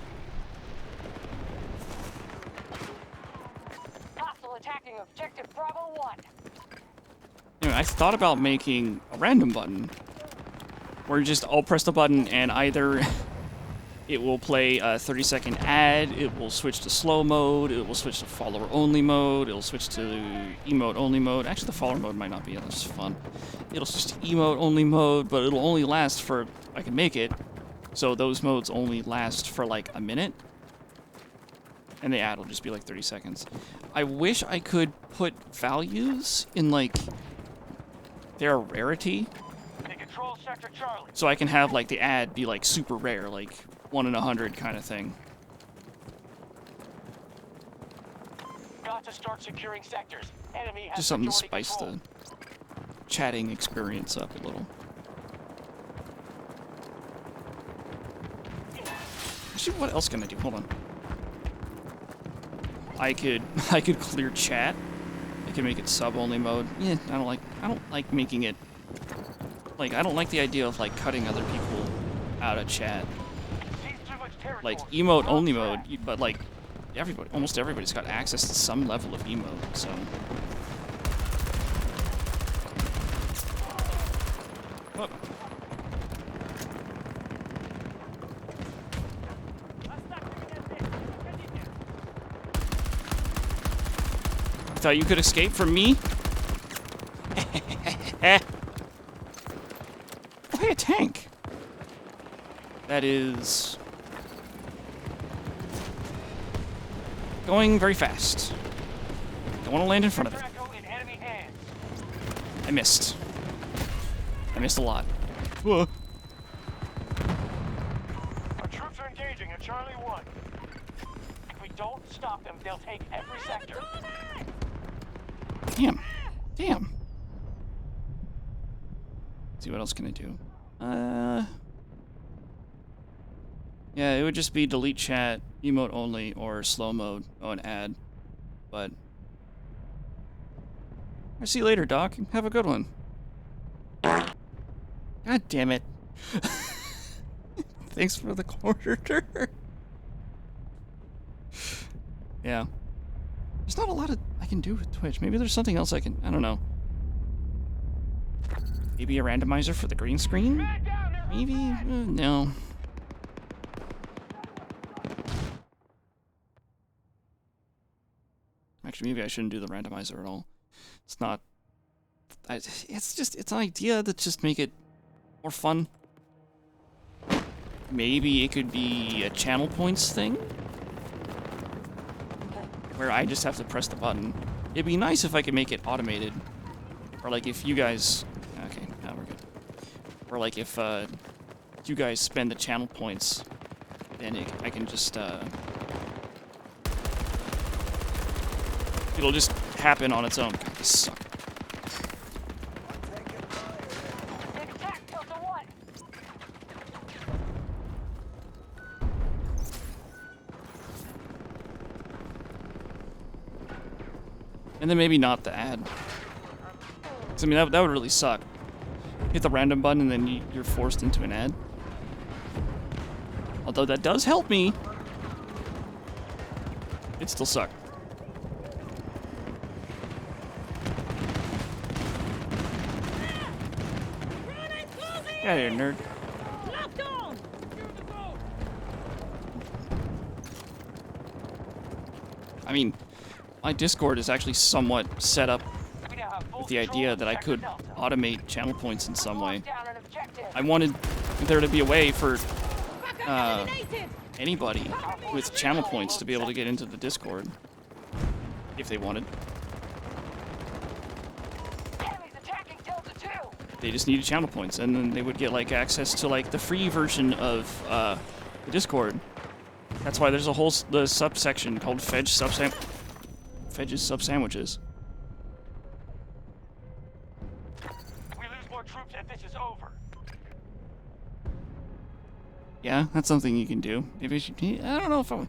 Hostile attacking objective Bravo 1. Anyway, I thought about making a random button where you just I'll press the button and either it will play a 30-second ad, it will switch to slow mode, it will switch to follower only mode, it'll switch to emote only mode. Actually, the follower mode might not be as fun. It'll switch to emote only mode, but it'll only last for, I can make it, so those modes only last for like a minute. And the ad will just be like 30 seconds. I wish I could put values in like their rarity. They control Sector Charlie. So I can have like the ad be like super rare, like 1 in 100 kind of thing. Got to start securing sectors. Enemy has Just something to majority spice control. the chatting experience up a little. Actually, what else can I do? Hold on. I could clear chat. I can make it sub-only mode. Yeah, I don't like making it. Like, I don't like the idea of like cutting other people out of chat. Sees too much territory. Like emote only mode, but like almost everybody's got access to some level of emote, so. Oh. You thought you could escape from me? Oh, hey, a tank. That is going very fast. Don't want to land in front of it. I missed. I missed a lot. Whoa. Our troops are engaging at Charlie 1. If we don't stop them, they'll take every sector. Damn. Damn. Let's see, what else can I do? Yeah, it would just be delete chat, emote only, or slow mode. Oh, an ad. But I'll see you later, Doc. Have a good one. God damn it. Thanks for the quarter. Yeah. There's not a lot I can do with Twitch. Maybe there's something else I don't know. Maybe a randomizer for the green screen? Maybe? No. Actually, maybe I shouldn't do the randomizer at all. It's not... it's an idea that just make it more fun. Maybe it could be a channel points thing? Where I just have to press the button. It'd be nice if I could make it automated. Or like if you guys... Okay, now we're good. Or like if you guys spend the channel points, then I can just... It'll just happen on its own. God, this sucks. And then maybe not the ad. 'Cause, I mean, that would really suck. Hit the random button and then you're forced into an ad. Although that does help me. It'd still suck. Get out of here, nerd. I mean, my Discord is actually somewhat set up with the idea that I could automate channel points in some way. I wanted there to be a way for anybody with channel points to be able to get into the Discord if they wanted. They just needed channel points, and then they would get like access to like the free version of the Discord. That's why there's a whole subsection called Fedge's sub sandwiches. We lose more troops and this is over. Yeah, that's something you can do. Maybe I don't know if I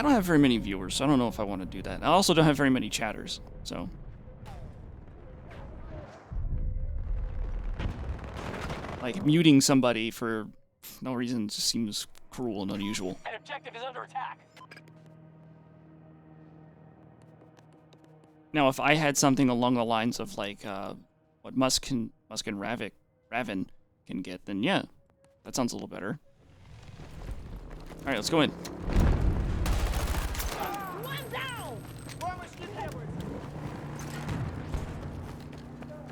don't have very many viewers, so I don't know if I want to do that. I also don't have very many chatters, so. Like, muting somebody for no reason just seems cruel and unusual. An objective is under attack. Now, if I had something along the lines of, like, what Musk and Raven can get, then yeah, that sounds a little better. Alright, let's go in.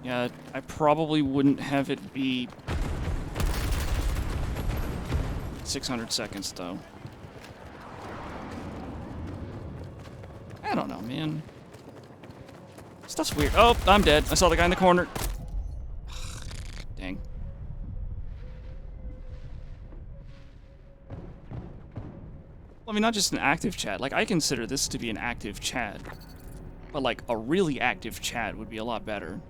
Yeah, I probably wouldn't have it be 600 seconds, though. I don't know, man. Stuff's weird. Oh, I'm dead. I saw the guy in the corner. Dang. Well, I mean, not just an active chat. Like, I consider this to be an active chat. But, like, a really active chat would be a lot better.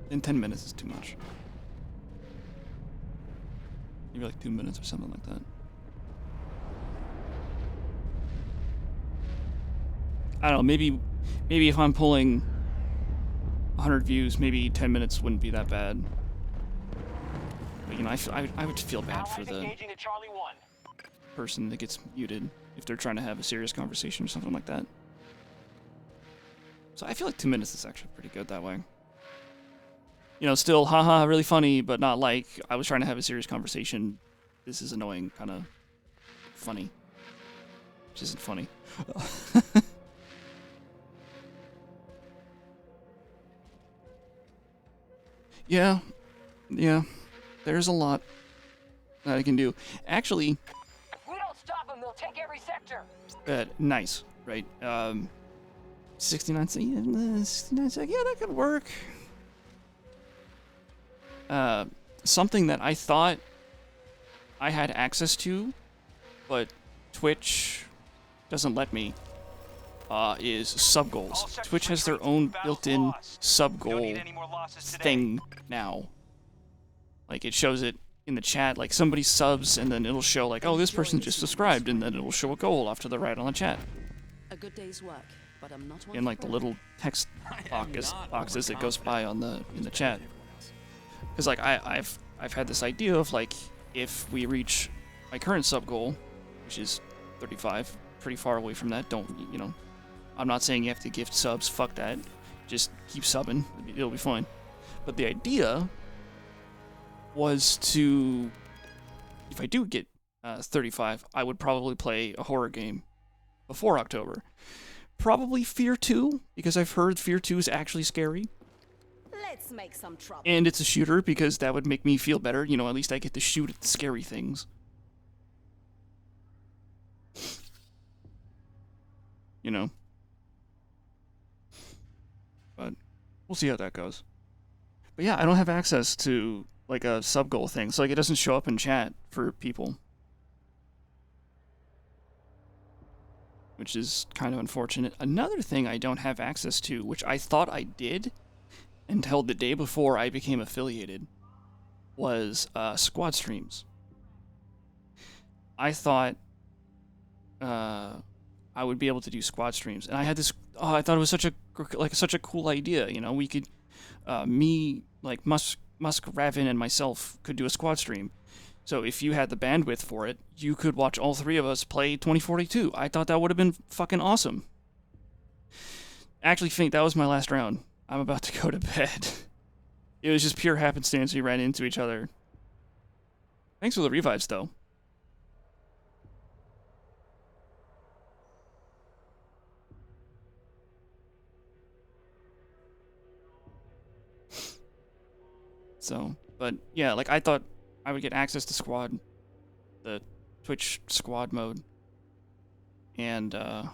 Then 10 minutes is too much. Maybe like 2 minutes or something like that. I don't know, maybe if I'm pulling 100 views, maybe 10 minutes wouldn't be that bad. But, you know, I would feel bad for Allies the engaging at Charlie 1. person that gets muted if they're trying to have a serious conversation or something like that. So I feel like 2 minutes is actually pretty good that way. You know, still, haha, really funny, but not like I was trying to have a serious conversation. This is annoying, kind of funny. Which isn't funny. Yeah, there's a lot that I can do. Actually, If we don't stop them, they'll take every sector. nice, right? 69 seconds, 69 seconds, yeah, that could work. Something that I thought I had access to, but Twitch doesn't let me, is sub goals. Twitch has their own built-in sub goal thing now. Like, it shows it in the chat, like somebody subs, and then it'll show like, oh, this person just subscribed, and then it'll show a goal off to the right on the chat. A good day's work, but I'm not one In to like the brag. little text boxes that goes by on the in the chat. Because like I've had this idea of like, if we reach my current sub goal, which is 35, pretty far away from that. Don't, you know, I'm not saying you have to gift subs. Fuck that. Just keep subbing. It'll be fine. But the idea was to, if I do get 35, I would probably play a horror game before October. Probably Fear 2, because I've heard Fear 2 is actually scary. Let's make some trouble. And it's a shooter, because that would make me feel better. You know, at least I get to shoot at the scary things. You know. But we'll see how that goes. But yeah, I don't have access to like a sub goal thing, so like it doesn't show up in chat for people. Which is kind of unfortunate. Another thing I don't have access to, which I thought I did until the day before I became affiliated, was squad streams. I thought I would be able to do squad streams, and I had this. Oh, I thought it was such a cool idea. You know, we could, me, like Musk, Ravin, and myself could do a squad stream. So if you had the bandwidth for it, you could watch all three of us play 2042. I thought that would have been fucking awesome. Actually, think that was my last round. I'm about to go to bed. It was just pure happenstance we ran into each other. Thanks for the revives, though. So, but yeah, like I thought I would get access to squad, the Twitch squad mode, and yeah,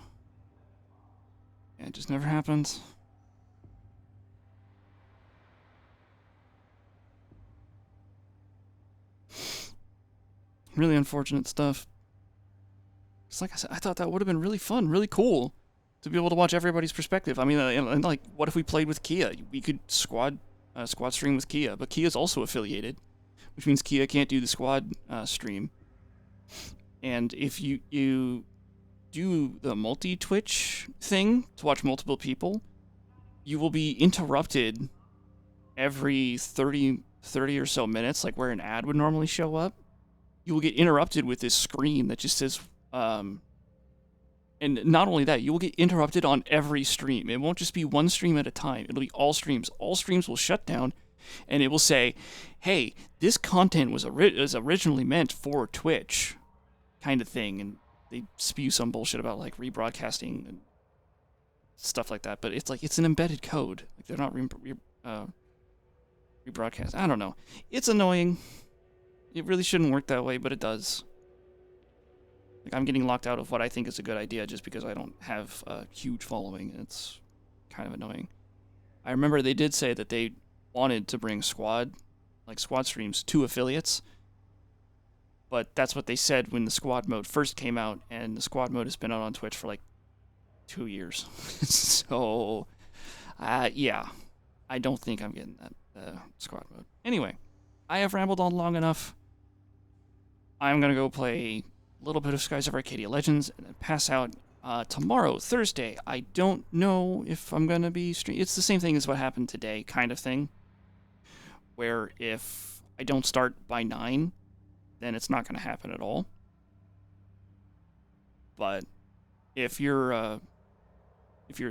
it just never happened. Really unfortunate stuff. It's like I said, I thought that would have been really fun, really cool, to be able to watch everybody's perspective. I mean, and like, what if we played with Kia? We could squad stream with Kia, but Kia's also affiliated, which means Kia can't do the squad stream. And if you do the multi-Twitch thing to watch multiple people, you will be interrupted every 30 or so minutes, like where an ad would normally show up. You will get interrupted with this screen that just says, and not only that, you will get interrupted on every stream. It won't just be one stream at a time. It'll be all streams. All streams will shut down, and it will say, hey, this content was originally meant for Twitch, kind of thing. And they spew some bullshit about, like, rebroadcasting and stuff like that. But it's like, it's an embedded code. Like, they're not rebroadcast. I don't know. It's annoying. It really shouldn't work that way, but it does. Like, I'm getting locked out of what I think is a good idea just because I don't have a huge following. It's kind of annoying. I remember they did say that they wanted to bring squad streams to affiliates, but that's what they said when the squad mode first came out, and the squad mode has been out on Twitch for like 2 years. So, yeah, I don't think I'm getting that squad mode. Anyway, I have rambled on long enough. I'm gonna go play a little bit of Skies of Arcadia Legends and then pass out. Tomorrow, Thursday, I don't know if I'm gonna be streaming. It's the same thing as what happened today, kind of thing. Where if I don't start by 9, then it's not going to happen at all. But if you're a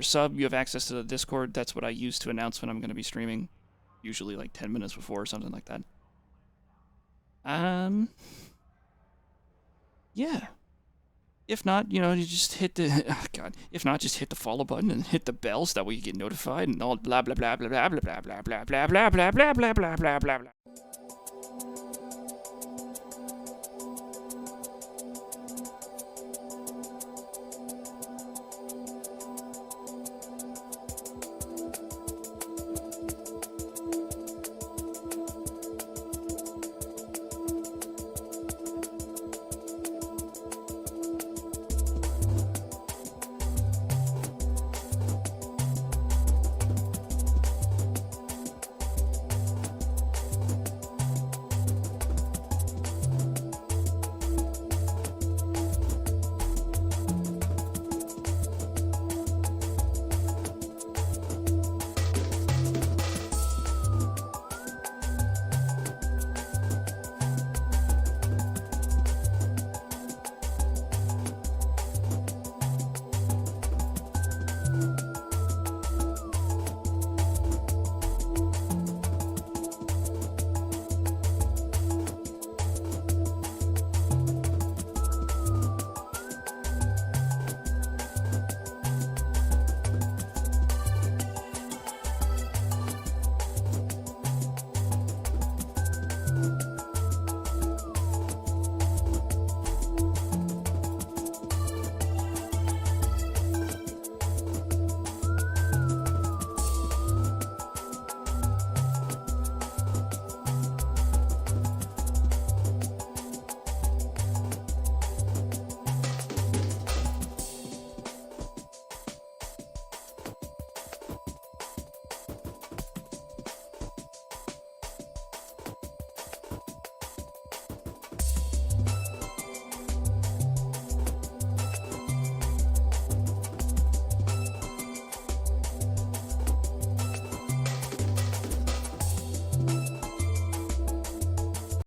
sub, you have access to the Discord. That's what I use to announce when I'm going to be streaming, usually like 10 minutes before or something like that. Yeah. If not, you just hit the If not, just hit the follow button and hit the bell so that way you get notified and all blah blah blah blah blah blah blah blah blah blah blah blah blah blah blah blah blah blah.